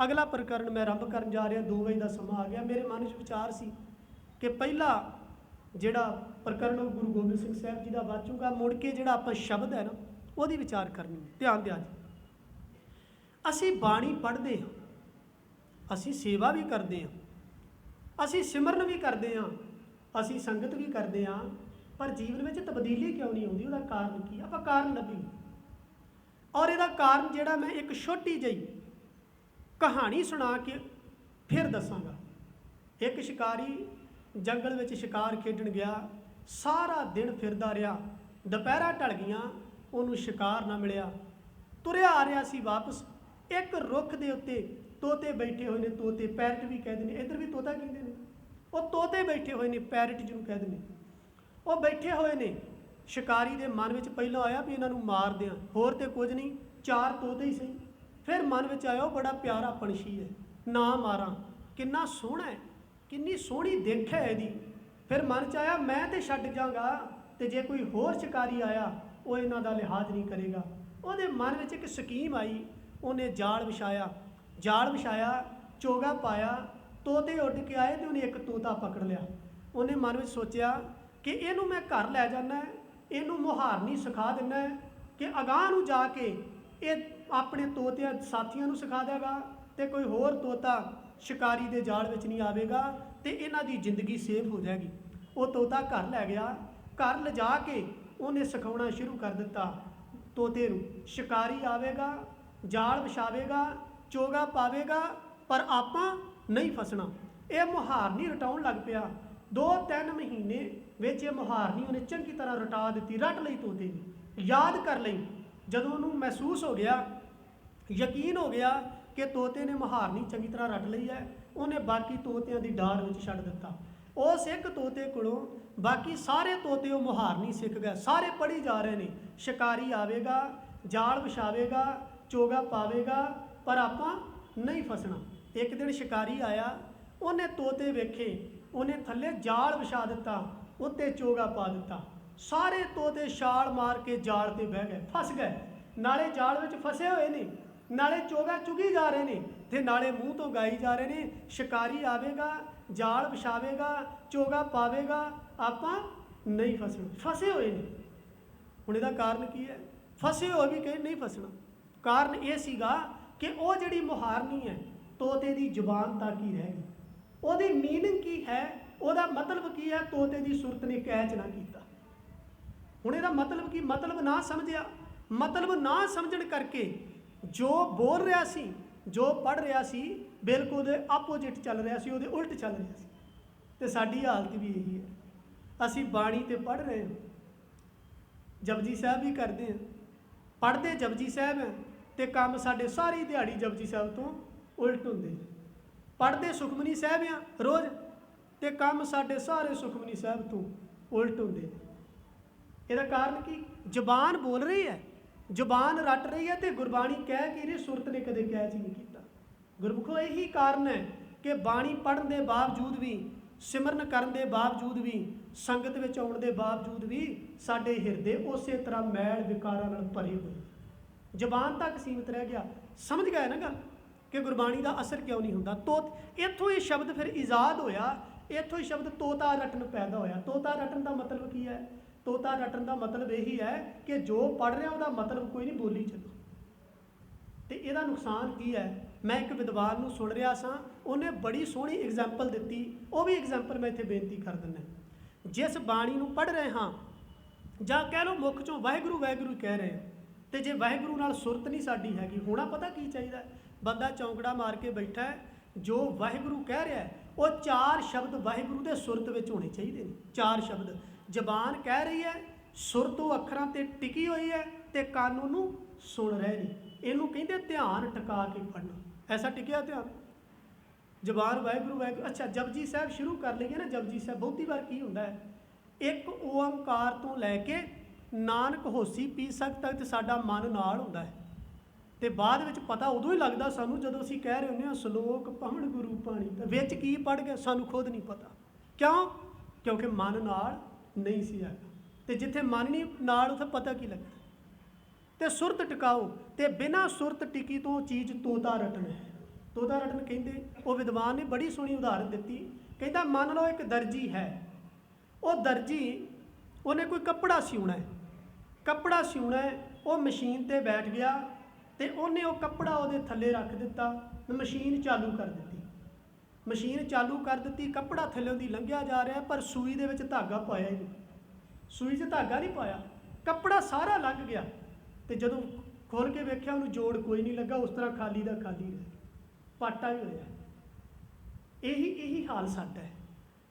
ਅਗਲਾ ਪ੍ਰਕਰਨ ਮੈਂ ਆਰੰਭ ਕਰਨ ਜਾ ਰਿਹਾ, 2 ਵਜੇ ਦਾ ਸਮਾਂ ਆ ਗਿਆ। ਮੇਰੇ ਮਨ ਵਿੱਚ ਵਿਚਾਰ ਸੀ ਕਿ ਪਹਿਲਾ ਜਿਹੜਾ ਪ੍ਰਕਰਨ ਉਹ ਗੁਰੂ ਗੋਬਿੰਦ ਸਿੰਘ ਸਾਹਿਬ ਜੀ ਦਾ ਵਾਚੂਗਾ, ਮੁੜ ਕੇ ਜਿਹੜਾ ਆਪਾਂ ਸ਼ਬਦ ਹੈ ਨਾ ਉਹਦੀ ਵਿਚਾਰ ਕਰਨੀ ਹੈ। ਧਿਆਨ ਦਿਆ ਜੀ, ਅਸੀਂ ਬਾਣੀ ਪੜ੍ਹਦੇ ਹਾਂ, ਅਸੀਂ ਸੇਵਾ ਵੀ ਕਰਦੇ ਹਾਂ, ਅਸੀਂ ਸਿਮਰਨ ਵੀ ਕਰਦੇ ਹਾਂ, ਅਸੀਂ ਸੰਗਤ ਵੀ ਕਰਦੇ ਹਾਂ, ਪਰ ਜੀਵਨ ਵਿੱਚ ਤਬਦੀਲੀ ਕਿਉਂ ਨਹੀਂ ਆਉਂਦੀ? ਉਹਦਾ ਕਾਰਨ ਕੀ? ਆਪਾਂ ਕਾਰਨ ਲੱਭੀ। ਔਰ ਇਹਦਾ ਕਾਰਨ ਜਿਹੜਾ ਮੈਂ ਇੱਕ ਛੋਟੀ ਜਿਹੀ ਕਹਾਣੀ ਸੁਣਾ ਕੇ ਫਿਰ ਦੱਸਾਂਗਾ। ਇੱਕ ਸ਼ਿਕਾਰੀ ਜੰਗਲ ਵਿੱਚ ਸ਼ਿਕਾਰ ਖੇਡਣ ਗਿਆ, ਸਾਰਾ ਦਿਨ ਫਿਰਦਾ ਰਿਹਾ, ਦੁਪਹਿਰਾਂ ਢਲ ਗਈਆਂ, ਉਹਨੂੰ ਸ਼ਿਕਾਰ ਨਾ ਮਿਲਿਆ। ਤੁਰਿਆ ਆ ਰਿਹਾ ਸੀ ਵਾਪਸ, ਇੱਕ ਰੁੱਖ ਦੇ ਉੱਤੇ ਤੋਤੇ ਬੈਠੇ ਹੋਏ ਨੇ, ਤੋਤੇ ਪੈਰਟ ਵੀ ਕਹਿੰਦੇ ਨੇ, ਇੱਧਰ ਵੀ ਤੋਤਾ ਕਹਿੰਦੇ ਨੇ। ਉਹ ਤੋਤੇ ਬੈਠੇ ਹੋਏ ਨੇ, ਪੈਰਟ ਜਿਹਨੂੰ ਕਹਿੰਦੇ ਨੇ, ਉਹ ਬੈਠੇ ਹੋਏ ਨੇ। ਸ਼ਿਕਾਰੀ ਦੇ ਮਨ ਵਿੱਚ ਪਹਿਲਾਂ ਆਇਆ ਵੀ ਇਹਨਾਂ ਨੂੰ ਮਾਰ ਦਿਆਂ, ਹੋਰ ਤੇ ਕੁਝ ਨਹੀਂ, 4 ਤੋਤੇ ਹੀ ਸਹੀ। ਫਿਰ ਮਨ ਵਿੱਚ ਆਇਆ ਉਹ ਬੜਾ ਪਿਆਰਾ ਪੰਛੀ ਹੈ, ਨਾ ਮਾਰਾਂ, ਕਿੰਨਾ ਸੋਹਣਾ ਹੈ, ਕਿੰਨੀ ਸੋਹਣੀ ਦਿੱਖ ਹੈ ਇਹਦੀ। ਫਿਰ ਮਨ 'ਚ ਆਇਆ ਮੈਂ ਤੇ ਛੱਡ ਜਾਵਾਂਗਾ, ਤੇ ਜੇ ਕੋਈ ਹੋਰ ਸ਼ਿਕਾਰੀ ਆਇਆ ਉਹ ਇਹਨਾਂ ਦਾ ਲਿਹਾਜ਼ ਨਹੀਂ ਕਰੇਗਾ। ਉਹਦੇ ਮਨ ਵਿੱਚ ਇੱਕ ਸਕੀਮ ਆਈ, ਉਹਨੇ ਜਾਲ ਵਿਛਾਇਆ, जाल विछाया, चोगा पाया, तोते उड़ के आए तो उन्हें एक तोता पकड़ लिया। उन्हें मन में सोचा कि इनू मैं घर लै जाना, इनू मुहारनी सिखा देना कि अगाह नूं जाके ये अपने तोतिया साथियों सिखा देगा तो कोई होर तोता शिकारी के जाल में नहीं आएगा तो इन्हां दी जिंदगी सेफ हो जाएगी। वो तोता घर लै गया, घर ले जा के उन्हें सिखाना शुरू कर दिता तोते नूं। शिकारी आवेगा, जाल विछावेगा, चोगा पावेगा, पर आपां नहीं फसना। यह मुहारनी रटाउण लग पिया। 2-3 महीने विच ये मुहारनी उन्हें चंगी तरह रटा दी, रट लई तोते ने, याद कर लई। जदों उन्होंने महसूस हो गया, यकीन हो गया कि तोते ने मुहारनी चंगी तरह रट लई है, उन्हें बाकी तोतियां दी डार विच छड्ड दिता। उस एक तोते कोलों बाकी सारे तोते वो मुहारनी सीख गए, सारे पढ़ी जा रहे हैं। शिकारी आवेगा, जाल विछावेगा, चोगा पावेगा, पर आपां नहीं फसना। एक दिन शिकारी आया, उन्हें तोते वेखे, उन्हें थले जाल विछा दिता, उत्ते चोगा पा दिता। सारे तोते छाल मार के जाल ते बह गए, फस गए। नाले जाल विच फसे हुए ने, नाले चोगा चुगी जा रहे हैं, ते नाले मूँह तो गाई जा रहे हैं। शिकारी आवेगा, जाल विछावेगा, चोगा पावेगा, आपां नहीं फसना, फसे हुए ने। हुण इहदा कारण की है? फसे हुए भी कहीं नहीं फसना। कारण यह सीगा कि वो जिहड़ी मुहारनी है तोते की जुबान तक ही रह गई। ਉਹਦੀ मीनिंग की है, ਉਹਦਾ मतलब की है, तोते की सुरत ने कैच ना किया। ਹੁਣ ਇਹਦਾ मतलब की मतलब ना समझिया, मतलब ना समझण करके जो बोल रहा सी, जो पढ़ रहा सी, बिल्कुल ਉਹਦੇ ਆਪੋजिट चल रहा सी, ਉਹਦੇ उल्ट चल रहा सी। ਤੇ ਸਾਡੀ हालत भी यही है। ਅਸੀਂ बाणी तो पढ़ रहे हैं, जपजी साहब भी करते हैं, पढ़ते जपजी साहब हैं, तो काम साढ़े सारी दिहाड़ी जपजी साहब तो उल्ट होंगे। पढ़ते सुखमनी साहब हैं रोज़, तो काम साढ़े सारे सुखमनी साहब तो उल्ट होंगे। ਇਹਦਾ कारण की ਜ਼ਬਾਨ बोल रही है, ਜ਼ਬਾਨ रट रही है, तो गुरबाणी कह के रही, सुरत ने कदे कैच नहीं किया। गुरमुखो यही कारण है कि बाणी पढ़न के बावजूद भी, सिमरन करन के बावजूद भी, संगत में आउण के बावजूद भी साडे हिरदे उस तरह मैल विकारां नाल भरे हुए। ਜ਼ਬਾਨ तक सीमित रह गया। समझ गए ना गल कि गुरबाणी का असर क्यों नहीं होता। तो इत्थों ही शब्द फिर इजाद होया, इत्थों ही शब्द तोता रटन पैदा होया। तोता रटन का मतलब की है? तोता रटन का मतलब यही है कि जो पढ़ रहा उसका मतलब कोई नहीं बोली चलो। तो यदा नुकसान की है? मैं एक विद्वान नूं सुन रहा सा, उन्हें बड़ी सोहनी एग्जाम्पल दी, वो भी एग्जाम्पल मैं इत्थे बेनती कर दिंदा। जिस बाणी नूं पढ़ रहे हाँ, जां कह लो मुख चों वाहिगुरू वाहिगुरू कह रहे हैं, तो जे वाहिगुरू नाल सुरत नहीं साडी हैगी, होना पता की चाहिए? बंदा चौंकड़ा मार के बैठा है, जो वाहिगुरू कह रहा है वो 4 शब्द वाहिगुरू के सुरत में होने चाहिए। 4 शब्द जबान कह रही है, सुर तो अखरां ते टिकी हुई है, तो कान नूं सुन रहे नहीं। इनू कहते ध्यान टका के पढ़ना। ऐसा टिकिया ध्यान? जबान वाहिगुरू वाहिगुरू। अच्छा जपजी साहब शुरू कर लीए ना। जपजी साहब बहुती बार की होंदा है, एक ओंकार तो लैके नानक होसी पी सक तक साडा मन नाल हुंदा है, तो बाद में पता उदों ही लगता सानू जदों असीं कह रहे होंगे सलोक पढ़न गुरु पाणी, विच की पढ़ गए सानू खुद नहीं पता। क्यों? क्योंकि मन नाल नहीं सी आया। तो जिथे मन नहीं नाल उत्थे पता की लगता। तो सुरत टिकाओ, तो बिना सुरत टिकी तो चीज़ तोता रटन है। तोता रटन कहते, वो विद्वान ने बड़ी सोहनी उदाहरण दी। कहता मान लो एक दर्जी है, वो दर्जी उन्हें कोई कपड़ा सिउना है, कपड़ा सिउना है, वो मशीन ते बैठ गया, तो उन्हें वो कपड़ा वो थले रख दिता, मशीन चालू कर दी। मशीन चालू कर दी, कपड़ा थल्लों दी लंघिया जा रहा है, पर सूई दे विच धागा पाया ही नहीं, सूई 'च धागा नहीं पाया, कपड़ा सारा लग गया। तो जदों खोल के वेख्या उन्होंने जोड़ कोई नहीं लगा, उस तरह खाली का खाली रह, पाटा ही होया। यही हाल साडा है।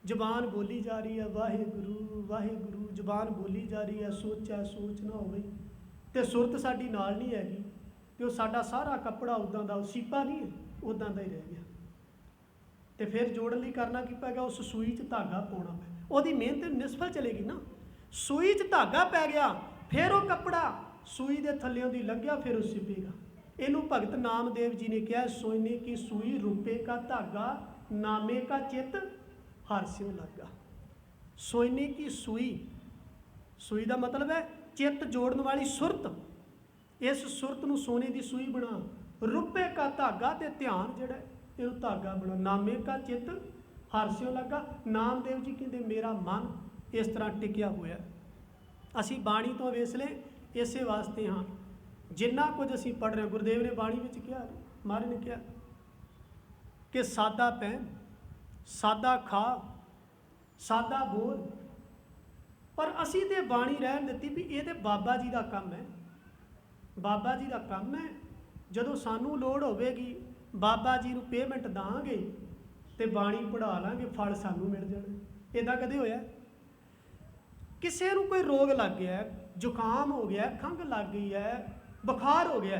जबान बोली जा रही है वाहिगुरू वाहिगुरू, जबान बोली जा रही है, सोचा सोच ना हो, तो सुरत साडी नाल नहीं हैगी, तो साडा सारा कपड़ा उदां दा सीपा नहीं है, उदां दा ही रह गया। तो फिर जोड़न लई करना की पैगा? उस सूई 'च धागा पाउणा पै, उहदी मेहनत निसफल चलेगी ना। सूई 'च धागा पै गया, फिर वो कपड़ा सूई के थल्लों दी लंघिया, फिर वो सिपेगा। इनू भगत नामदेव जी ने कहा, सोने की सूई रुपये का धागा, नामे का चित हर स्यों लगा। सोने की सूई, सूई का मतलब है चित जोड़न वाली सुरत। इस सुरत नूं सोने की सूई बना, रुपए का धागा ते ध्यान जिहड़ा इहनूं धागा बना, नामे का चित हरस्यों लगा। नामदेव जी कहते मेरा मन इस तरह टिकिया होया। असी बाणी तो वेसले इसे वास्ते हाँ, जिन्ना कुछ असी पढ़ रहे, गुरुदेव ने बाणी विच कहा, महाराज ने कहा कि सादा पहन, सादा खा, सादा बोल, पर असी तो बाणी रहन दित्ती भी ये तो बाबा जी का काम है। बाबा जी का काम है, जदों सानू लोड़ होवेगी बाबा जी नूं पेमेंट दांगे तो बाणी पढ़ा लांगे, फल सानू मिल जाने। इदा कदे होया? किसी नूं कोई रोग लग गया, जुकाम हो गया, खंघ लग गई है, बुखार हो गया,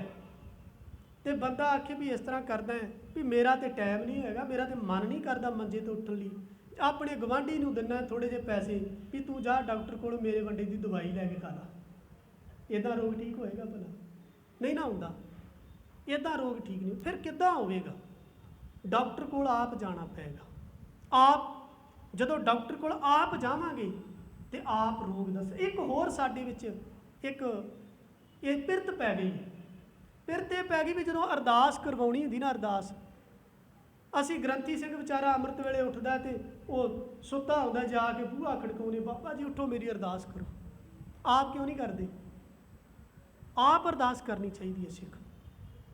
तो बंदा आखे भी इस तरह करदा है भी मेरा तो टाइम नहीं हैगा, मेरा तो मन नहीं करता मंजे तो उठन लई, अपने गवांढी नूं दिना थोड़े जे पैसे भी तू जा डॉक्टर कोलों मेरे वंडे की दवाई लैके खा ला। इदा रोग ठीक होएगा? भला नहीं ना हुंदा। इदा रोग ठीक नहीं, फिर किद्दां होवेगा? डॉक्टर कोल आप जाना पेगा। आप जदों डॉक्टर कोल आप जावांगे तो आप रोग दस। एक होर साडे विच एक पिरत पै गई है। पिरत ये पै गई भी जदों अरदास करवाउणी हुंदी ना, अरदास असी ग्रंथी सिंह बेचारा अमृत वेले उठदा ते वो सुत्ता हुंदा, जाके बूहा खड़काउने, बाबा जी उठो मेरी अरदास करो। आप क्यों नहीं करते? आप अरदास करनी चाहिए है सिख,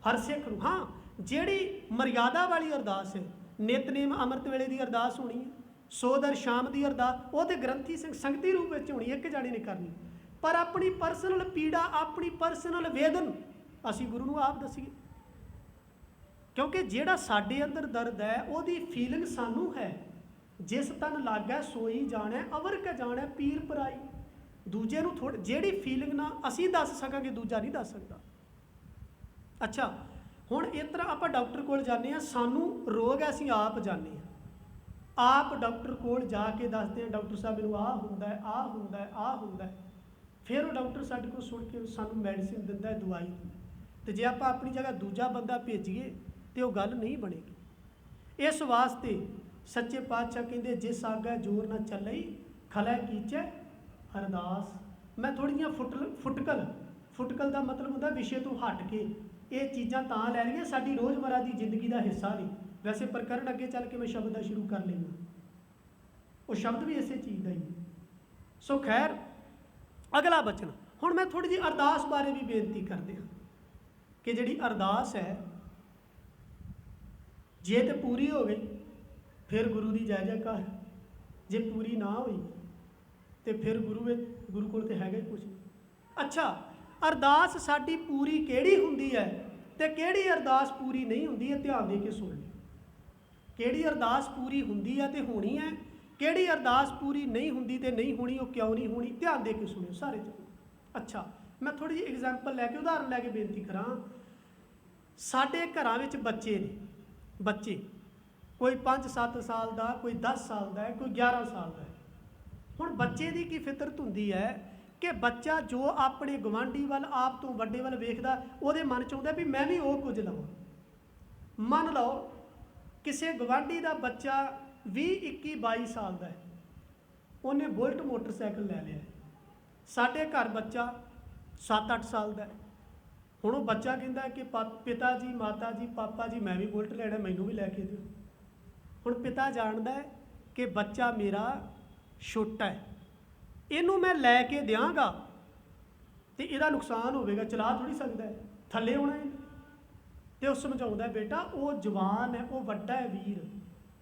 हर सिख नूं। हाँ, जिहड़ी मर्यादा वाली अरदास है, नितनेम अमृत वेले की अरदास होनी है, सोदर शाम की अरदास, वो तो ग्रंथी सिंह संगती रूप में होनी, एक जाने ने करनी। पर अपनी परसनल पीड़ा, अपनी परसनल वेदन असी गुरु नूं आप दसीए, क्योंकि जिहड़ा साडे अंदर दर्द है ਉਹਦੀ फीलिंग सानू है। जिस तन लागै सोई जाने, अवर के जाने पीर पराई। दूजे नूं थोड़ी जिहड़ी फीलिंग ना असी दस सकांगे, दूजा नहीं दस सकता। अच्छा, हुण इस तरह आपां डॉक्टर कोल जाने आ, सानू रोग है, असी आप जाने आ, आप डॉक्टर कोल जाके दसदे हैं डॉक्टर साहब मैनूं आ हुंदा है, आ हुंदा है, आ हुंदा है। फिर वो डॉक्टर साडे कोल सुण के सानू मैडिसिन दिंदा है, दवाई। तो जे आपां अपनी जगह दूजा बंदा भेजीए तो गल नहीं बनेगी। इस वास्ते सच्चे पातशाह कहते जिस आगे जोर न चलई खलै कीचै अरदास। मैं थोड़ी जिहियां फुटकल का मतलब होंदा विषय तो हट के ये चीज़ां तां लै लईआं, साडी रोज़मर्रा की जिंदगी का हिस्सा नहीं। वैसे प्रकरण अगे चल के मैं शब्द का शुरू कर लेना, वो शब्द भी इसे चीज़ का ही है। सो खैर, अगला बचन हुण मैं थोड़ी जी अरदास बारे भी बेनती कर दिया कि जिहड़ी अरदास है जे तो पूरी हो गई फिर गुरु की जय जयकार, जे पूरी ना हुई तो फिर गुरु कोल तो हैगा ही कुछ नहीं। अच्छा, अरदास साडी पूरी किहड़ी हुंदी है ते किहड़ी अरदास पूरी नहीं हुंदी है, ध्यान दे के सुन लो। किहड़ी अरदास पूरी हुंदी है तो होनी है, किहड़ी अरदास पूरी नहीं हुंदी ते नहीं होनी, वो क्यों नहीं होनी, ध्यान दे के सुनियो सारे जने। अच्छा, मैं थोड़ी जी एग्जाम्पल लैके उदाहरण लैके बेनती करा। साडे घरां विच बच्चे ने, बच्चे कोई 5-7 साल का, कोई 10 साल का है, कोई 11 साल का है। हुण बच्चे की की फितरत हुंदी है कि बच्चा जो अपने गवांढी वाल आप तो वड्डे वाल वेखदा, उहदे मन च आउंदा भी मैं भी वो कुछ लवां। मन लो किसी गवांढी का बच्चा 20-21-22 साल का है, उन्हें बुलट मोटरसाइकिल लै लिया। साडे घर बच्चा 7-8 साल का है। हुण वो बच्चा कहता है कि पिता जी, माता जी, पापा जी मैं भी बुलट लेना, मैनू भी लैके दिओ। हुण पिता जानदा है कि बच्चा मेरा छोटा है, इनू मैं लैके देंगा तो इहदा नुकसान होवेगा, चला थोड़ी सकता है, थल्ले होना है। तो वो समझाउंदा है बेटा वो जवान है, वो वड्डा है वीर,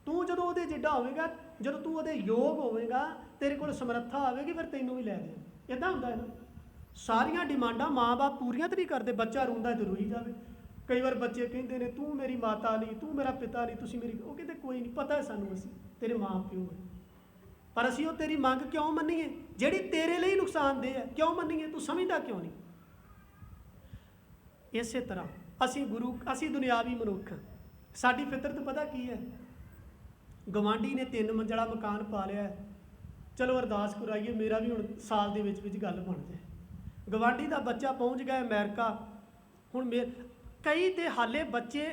तू जदों उहदे जिड्डा होवेगा, जदों तू उहदे योग होवेगा, तेरे कोल समर्था आवेगी, फिर तैनू भी लै दे। इदां हुंदा है ना। सारिया डिमांडा माँ बाप पूरियां तो नहीं करते, बच्चा रोंदा तो रोई जाए। कई बार बच्चे कहते हैं तू मेरी माता नहीं, तू मेरा पिता नहीं, तुसी मेरी, वो कहते कोई नहीं, पता है सानू असी तेरे माँ प्यो है, पर असी वो तेरी मंग क्यों मन्नीए जिहड़ी तेरे लिए नुकसानदेह है, क्यों मन्नीए, तू समझदा क्यों नहीं। इस तरह असी दुनियावी मनुख, साडी फितरत पता की है, गवांढी ने 3 मंजिला मकान पा लिया है, चलो अरदास कराइए मेरा भी हुण साल दे विच गल बन जाए। गवांढी का बच्चा पहुँच गया अमेरिका, हुण कई तो हाले बच्चे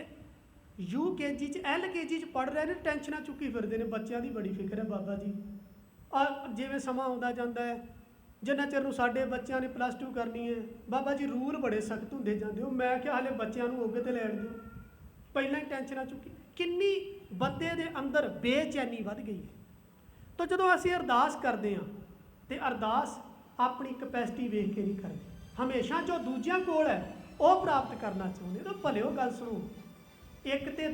UKG LKG पढ़ रहे हैं, टेंशना चुकी फिरते हैं, बच्चों की बड़ी फिक्र है बाबा जी। जिवें समा आउंदा जांदा है ਜਿੰਨਾ ਚਿਰ ਨੂੰ ਸਾਡੇ ਬੱਚਿਆਂ ਨੇ +2 ਕਰਨੀ ਹੈ, ਬਾਬਾ ਜੀ ਰੂਲ ਬੜੇ ਸਖਤ ਹੁੰਦੇ ਜਾਂਦੇ ਹੋ। ਮੈਂ ਕਿਹਾ ਹਲੇ ਬੱਚਿਆਂ ਨੂੰ ਉੱਗ ਤੇ ਲੈਣ ਦਿਓ, ਪਹਿਲਾਂ ਹੀ ਟੈਨਸ਼ਨਾਂ ਚੁੱਕੀ। ਕਿੰਨੀ ਬੰਦੇ ਦੇ ਅੰਦਰ ਬੇਚੈਨੀ ਵੱਧ ਗਈ ਹੈ। ਤਾਂ ਜਦੋਂ ਅਸੀਂ ਅਰਦਾਸ ਕਰਦੇ ਹਾਂ ਤੇ ਅਰਦਾਸ ਆਪਣੀ ਕਪੈਸਿਟੀ ਵੇਖ ਕੇ ਨਹੀਂ ਕਰਦੇ, ਹਮੇਸ਼ਾ ਜੋ ਦੂਜਿਆਂ ਕੋਲ ਹੈ ਉਹ ਪ੍ਰਾਪਤ ਕਰਨਾ ਚਾਹੁੰਦੇ। ਤਾਂ ਭਲਿਓ ਗੱਲ ਸੁਣੋ, ਇੱਕ ਤੇ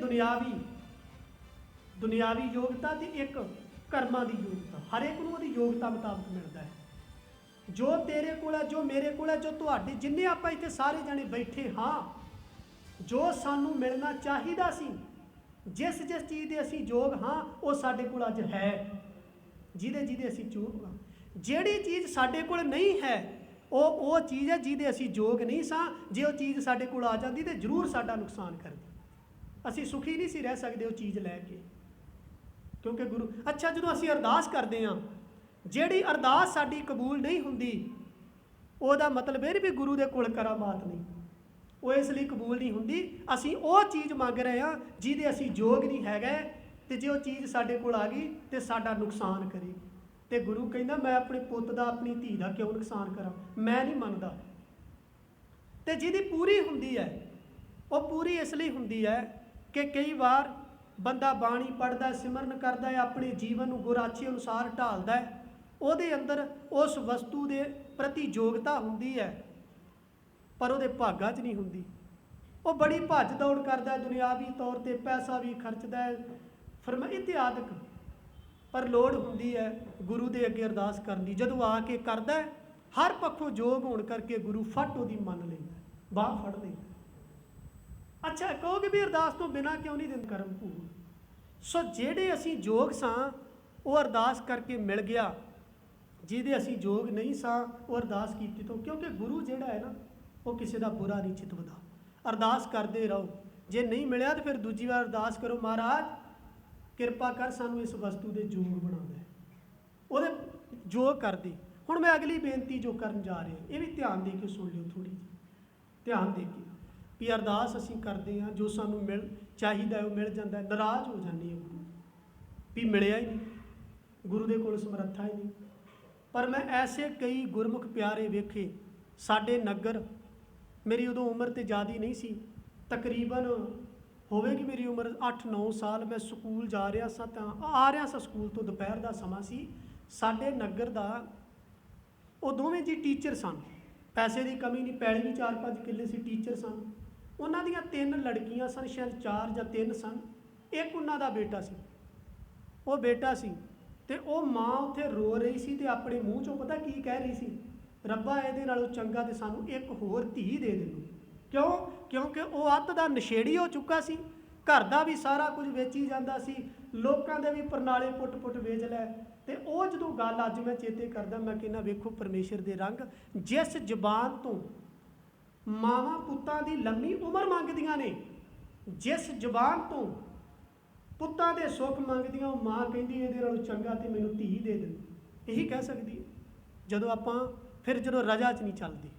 ਦੁਨਿਆਵੀ ਯੋਗਤਾ ਤੇ ਇੱਕ ਕਰਮਾਂ ਦੀ ਯੋਗਤਾ। ਹਰ ਇੱਕ ਨੂੰ ਉਹਦੀ ਯੋਗਤਾ ਮੁਤਾਬਕ ਮਿਲਦਾ ਹੈ। ਜੋ ਤੇਰੇ ਕੋਲ ਹੈ, ਜੋ ਮੇਰੇ ਕੋਲ ਹੈ, ਜੋ ਤੁਹਾਡੇ, ਜਿੰਨੇ ਆਪਾਂ ਇੱਥੇ ਸਾਰੇ ਜਣੇ ਬੈਠੇ ਹਾਂ, ਜੋ ਸਾਨੂੰ ਮਿਲਣਾ ਚਾਹੀਦਾ ਸੀ, ਜਿਸ ਚੀਜ਼ ਦੇ ਅਸੀਂ ਯੋਗ ਹਾਂ, ਉਹ ਸਾਡੇ ਕੋਲ ਅੱਜ ਹੈ। ਜਿਹਦੇ ਅਸੀਂ ਯੋਗ ਹਾਂ। ਜਿਹੜੀ ਚੀਜ਼ ਸਾਡੇ ਕੋਲ ਨਹੀਂ ਹੈ ਉਹ ਚੀਜ਼ ਹੈ ਜਿਹਦੇ ਅਸੀਂ ਯੋਗ ਨਹੀਂ ਸਾਂ। ਜੇ ਉਹ ਚੀਜ਼ ਸਾਡੇ ਕੋਲ ਆ ਜਾਂਦੀ ਤਾਂ ਜ਼ਰੂਰ ਸਾਡਾ ਨੁਕਸਾਨ ਕਰਦੀ। ਅਸੀਂ ਸੁਖੀ ਨਹੀਂ ਸੀ ਰਹਿ ਸਕਦੇ ਉਹ ਚੀਜ਼ ਲੈ ਕੇ, ਕਿਉਂਕਿ ਗੁਰੂ। ਅੱਛਾ, ਜਦੋਂ ਅਸੀਂ ਅਰਦਾਸ ਕਰਦੇ ਹਾਂ, ਜਿਹੜੀ ਅਰਦਾਸ ਸਾਡੀ ਕਬੂਲ ਨਹੀਂ ਹੁੰਦੀ, ਉਹਦਾ ਮਤਲਬ ਇਹ ਨਹੀਂ ਵੀ ਗੁਰੂ ਦੇ ਕੋਲ ਕਰਾਮਾਤ ਨਹੀਂ, ਉਹ ਇਸ ਲਈ ਕਬੂਲ ਨਹੀਂ ਹੁੰਦੀ। ਅਸੀਂ ਉਹ ਚੀਜ਼ ਮੰਗ ਰਹੇ ਹਾਂ ਜਿਹਦੇ ਅਸੀਂ ਯੋਗ ਨਹੀਂ ਹੈਗੇ, ਤੇ ਜੇ ਉਹ ਚੀਜ਼ ਸਾਡੇ ਕੋਲ ਆ ਗਈ ਤੇ ਸਾਡਾ ਨੁਕਸਾਨ ਕਰੇਗੀ। ਤੇ ਗੁਰੂ ਕਹਿੰਦਾ ਮੈਂ ਆਪਣੇ ਪੁੱਤ ਦਾ, ਆਪਣੀ ਧੀ ਦਾ ਕਿਉਂ ਨੁਕਸਾਨ ਕਰਾਂ? ਮੈਂ ਨਹੀਂ ਮੰਨਦਾ। ਤੇ ਜਿਹਦੀ ਪੂਰੀ ਹੁੰਦੀ ਹੈ, ਉਹ ਪੂਰੀ ਇਸ ਲਈ ਹੁੰਦੀ ਹੈ ਕਿ ਕਈ ਵਾਰ ਬੰਦਾ ਬਾਣੀ ਪੜ੍ਹਦਾ, ਸਿਮਰਨ ਕਰਦਾ ਹੈ, ਆਪਣੇ ਜੀਵਨ ਨੂੰ ਗੁਰਾਛੇ ਅਨੁਸਾਰ ਢਾਲਦਾ ਹੈ, ਉਹਦੇ ਅੰਦਰ ਉਸ ਵਸਤੂ ਦੇ ਪ੍ਰਤੀ ਯੋਗਤਾ ਹੁੰਦੀ ਹੈ, ਪਰ ਉਹਦੇ ਭਾਗਾਂ 'ਚ ਨਹੀਂ ਹੁੰਦੀ। ਉਹ ਬੜੀ ਭੱਜ ਦੌੜ ਕਰਦਾ, ਦੁਨਿਆਵੀ ਤੌਰ 'ਤੇ ਪੈਸਾ ਵੀ ਖਰਚਦਾ ਹੈ, ਇਤਿਆਦਿਕ। ਪਰ ਲੋੜ ਹੁੰਦੀ ਹੈ ਗੁਰੂ ਦੇ ਅੱਗੇ ਅਰਦਾਸ ਕਰਨ ਦੀ। ਜਦੋਂ ਆ ਕੇ ਕਰਦਾ, ਹਰ ਪੱਖੋਂ ਯੋਗ ਹੋਣ ਕਰਕੇ ਗੁਰੂ ਫੱਟ ਉਹਦੀ ਮੰਨ ਲੈਂਦਾ, ਬਾਂਹ ਫੜ ਲੈਂਦਾ। ਅੱਛਾ, ਕਹੋਗੇ ਵੀ ਅਰਦਾਸ ਤੋਂ ਬਿਨਾਂ ਕਿਉਂ ਨਹੀਂ ਦਿੰਦੇ ਕਰਮ ਭੂਲ? ਸੋ ਜਿਹੜੇ ਅਸੀਂ ਯੋਗ ਸਾਂ ਉਹ ਅਰਦਾਸ ਕਰਕੇ ਮਿਲ ਗਿਆ, ਜਿਹਦੇ ਅਸੀਂ ਯੋਗ ਨਹੀਂ ਸਾਂ ਉਹ ਅਰਦਾਸ ਕੀਤੀ ਤੋਂ। ਕਿਉਂਕਿ ਗੁਰੂ ਜਿਹੜਾ ਹੈ ਨਾ, ਉਹ ਕਿਸੇ ਦਾ ਬੁਰਾ ਨਹੀਂ ਚਿਤਵਦਾ। ਅਰਦਾਸ ਕਰਦੇ ਰਹੋ, ਜੇ ਨਹੀਂ ਮਿਲਿਆ ਤਾਂ ਫਿਰ ਦੂਜੀ ਵਾਰ ਅਰਦਾਸ ਕਰੋ, ਮਹਾਰਾਜ ਕਿਰਪਾ ਕਰ ਸਾਨੂੰ ਇਸ ਵਸਤੂ ਦੇ ਯੋਗ ਬਣਾ ਦੇ, ਉਹਦੇ ਯੋਗ ਕਰਦੇ। ਹੁਣ ਮੈਂ ਅਗਲੀ ਬੇਨਤੀ ਜੋ ਕਰਨ ਜਾ ਰਿਹਾ, ਇਹ ਵੀ ਧਿਆਨ ਦੇ ਕੇ ਸੁਣ ਲਿਓ, ਥੋੜ੍ਹੀ ਜਿਹੀ ਧਿਆਨ ਦੇ ਕੇ। ਵੀ ਅਰਦਾਸ ਅਸੀਂ ਕਰਦੇ ਹਾਂ, ਜੋ ਸਾਨੂੰ ਚਾਹੀਦਾ ਉਹ ਮਿਲ ਜਾਂਦਾ, ਨਾਰਾਜ਼ ਹੋ ਜਾਂਦੇ ਹਾਂ ਗੁਰੂ ਵੀ ਮਿਲਿਆ ਹੀ ਨਹੀਂ, ਗੁਰੂ ਦੇ ਕੋਲ ਸਮਰੱਥਾ ਹੀ ਨਹੀਂ। ਪਰ ਮੈਂ ਐਸੇ ਕਈ ਗੁਰਮੁਖ ਪਿਆਰੇ ਵੇਖੇ ਸਾਡੇ ਨਗਰ। ਮੇਰੀ ਉਦੋਂ ਉਮਰ ਤਾਂ ਜ਼ਿਆਦਾ ਨਹੀਂ ਸੀ, ਤਕਰੀਬਨ ਹੋਵੇਗੀ ਮੇਰੀ ਉਮਰ 8-9 ਸਾਲ। ਮੈਂ ਸਕੂਲ ਜਾ ਰਿਹਾ ਸਾਂ, ਤਾਂ ਆ ਰਿਹਾ ਸਾਂ ਸਕੂਲ ਤੋਂ, ਦੁਪਹਿਰ ਦਾ ਸਮਾਂ ਸੀ। ਸਾਡੇ ਨਗਰ ਦਾ ਉਹ ਦੋਵੇਂ ਜੀ ਟੀਚਰ ਸਨ, ਪੈਸੇ ਦੀ ਕਮੀ ਨਹੀਂ, ਪੈਲੀ ਵੀ 4-5 ਕਿੱਲੇ ਸੀ, ਟੀਚਰ ਸਨ। ਉਹਨਾਂ ਦੀਆਂ 3 ਲੜਕੀਆਂ ਸਨ, ਸ਼ਾਇਦ 4 ਜਾਂ 3 ਸਨ। ਇੱਕ ਉਹਨਾਂ ਦਾ ਬੇਟਾ ਸੀ, ਉਹ ਬੇਟਾ ਸੀ। ਤੇ ਉਹ ਮਾਂ ਉੱਥੇ ਰੋ ਰਹੀ ਸੀ ਤੇ ਆਪਣੇ ਮੂੰਹ 'ਚੋਂ ਪਤਾ ਕੀ ਕਹਿ ਰਹੀ ਸੀ? ਰੱਬਾ ਇਹਦੇ ਨਾਲੋਂ ਚੰਗਾ ਤੇ ਸਾਨੂੰ ਇੱਕ ਹੋਰ ਧੀ ਦੇ ਦੇ। ਕਿਉਂ? ਕਿਉਂਕਿ ਉਹ ਅੱਤ ਦਾ ਨਸ਼ੇੜੀ ਹੋ ਚੁੱਕਾ ਸੀ, ਘਰ ਦਾ ਵੀ ਸਾਰਾ ਕੁਝ ਵੇਚੀ ਜਾਂਦਾ ਸੀ, ਲੋਕਾਂ ਦੇ ਵੀ ਪਰਨਾਲੇ ਪੁੱਟ ਵੇਚ ਲੈ। ਤੇ ਉਹ ਜਦੋਂ ਗੱਲ ਅੱਜ ਮੈਂ ਚੇਤੇ ਕਰਦਾ, ਮੈਂ ਕਹਿੰਦਾ ਵੇਖੋ ਪਰਮੇਸ਼ਰ ਦੇ ਰੰਗ। ਜਿਸ ਜ਼ਬਾਨ ਤੋਂ ਮਾਵਾਂ ਪੁੱਤਾਂ ਦੀ ਲੰਮੀ ਉਮਰ ਮੰਗਦੀਆਂ ਨੇ, ਜਿਸ ਜ਼ਬਾਨ ਤੋਂ ਪੁੱਤਾਂ ਦੇ ਸੁੱਖ ਮੰਗਦੀਆਂ, ਉਹ ਮਾਂ ਕਹਿੰਦੀ ਇਹਦੇ ਨਾਲੋਂ ਚੰਗਾ ਤੇ ਮੈਨੂੰ ਧੀ ਦੇ ਦੇ। ਇਹੀ ਕਹਿ ਸਕਦੀ ਹੈ। ਜਦੋਂ ਆਪਾਂ ਜਦੋਂ ਰਜਾ 'ਚ ਨਹੀਂ ਚੱਲਦੇ,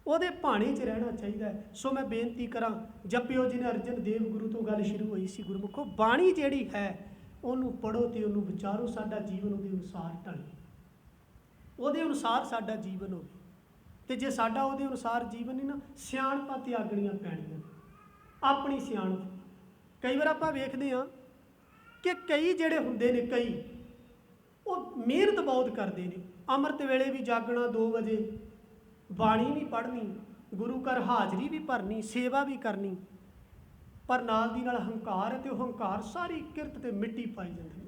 ਉਹਦੇ ਭਾਣੇ 'ਚ ਰਹਿਣਾ ਚਾਹੀਦਾ ਹੈ। ਸੋ ਮੈਂ ਬੇਨਤੀ ਕਰਾਂ, ਜਪਿਓ ਜਿਵੇਂ ਅਰਜਨ ਦੇਵ ਗੁਰੂ ਤੋਂ ਗੱਲ ਸ਼ੁਰੂ ਹੋਈ ਸੀ, ਗੁਰਮੁਖੋ ਬਾਣੀ ਜਿਹੜੀ ਹੈ ਉਹਨੂੰ ਪੜ੍ਹੋ ਤੇ ਉਹਨੂੰ ਵਿਚਾਰੋ। ਸਾਡਾ ਜੀਵਨ ਉਹਦੇ ਅਨੁਸਾਰ ਢਲੇ, ਉਹਦੇ ਅਨੁਸਾਰ ਸਾਡਾ ਜੀਵਨ ਹੋਵੇ। ਤੇ ਜੇ ਸਾਡਾ ਉਹਦੇ ਅਨੁਸਾਰ ਜੀਵਨ ਨਹੀਂ ਨਾ, ਸਿਆਣਪਾਂ ਤਿਆਗਣੀਆਂ ਪੈਣੀਆਂ, ਆਪਣੀ ਸਿਆਣਪ। ਕਈ ਵਾਰ ਆਪਾਂ ਵੇਖਦੇ ਹਾਂ ਕਿ ਕਈ ਜਿਹੜੇ ਹੁੰਦੇ ਨੇ, ਕਈ ਉਹ ਮਿਹਨਤ ਬਹੁਤ ਕਰਦੇ ਨੇ, ਅੰਮ੍ਰਿਤ ਵੇਲੇ ਵੀ ਜਾਗਣਾ 2 ਵਜੇ, ਬਾਣੀ ਵੀ ਪੜ੍ਹਨੀ, ਗੁਰੂ ਘਰ ਹਾਜ਼ਰੀ ਵੀ ਭਰਨੀ, ਸੇਵਾ ਵੀ ਕਰਨੀ, ਪਰ ਨਾਲ ਦੀ ਨਾਲ ਹੰਕਾਰ ਹੈ, ਤੇ ਉਹ ਹੰਕਾਰ ਸਾਰੀ ਕਿਰਤ ਤੇ ਮਿੱਟੀ ਪਾਈ ਜਾਂਦੀ ਹੈ।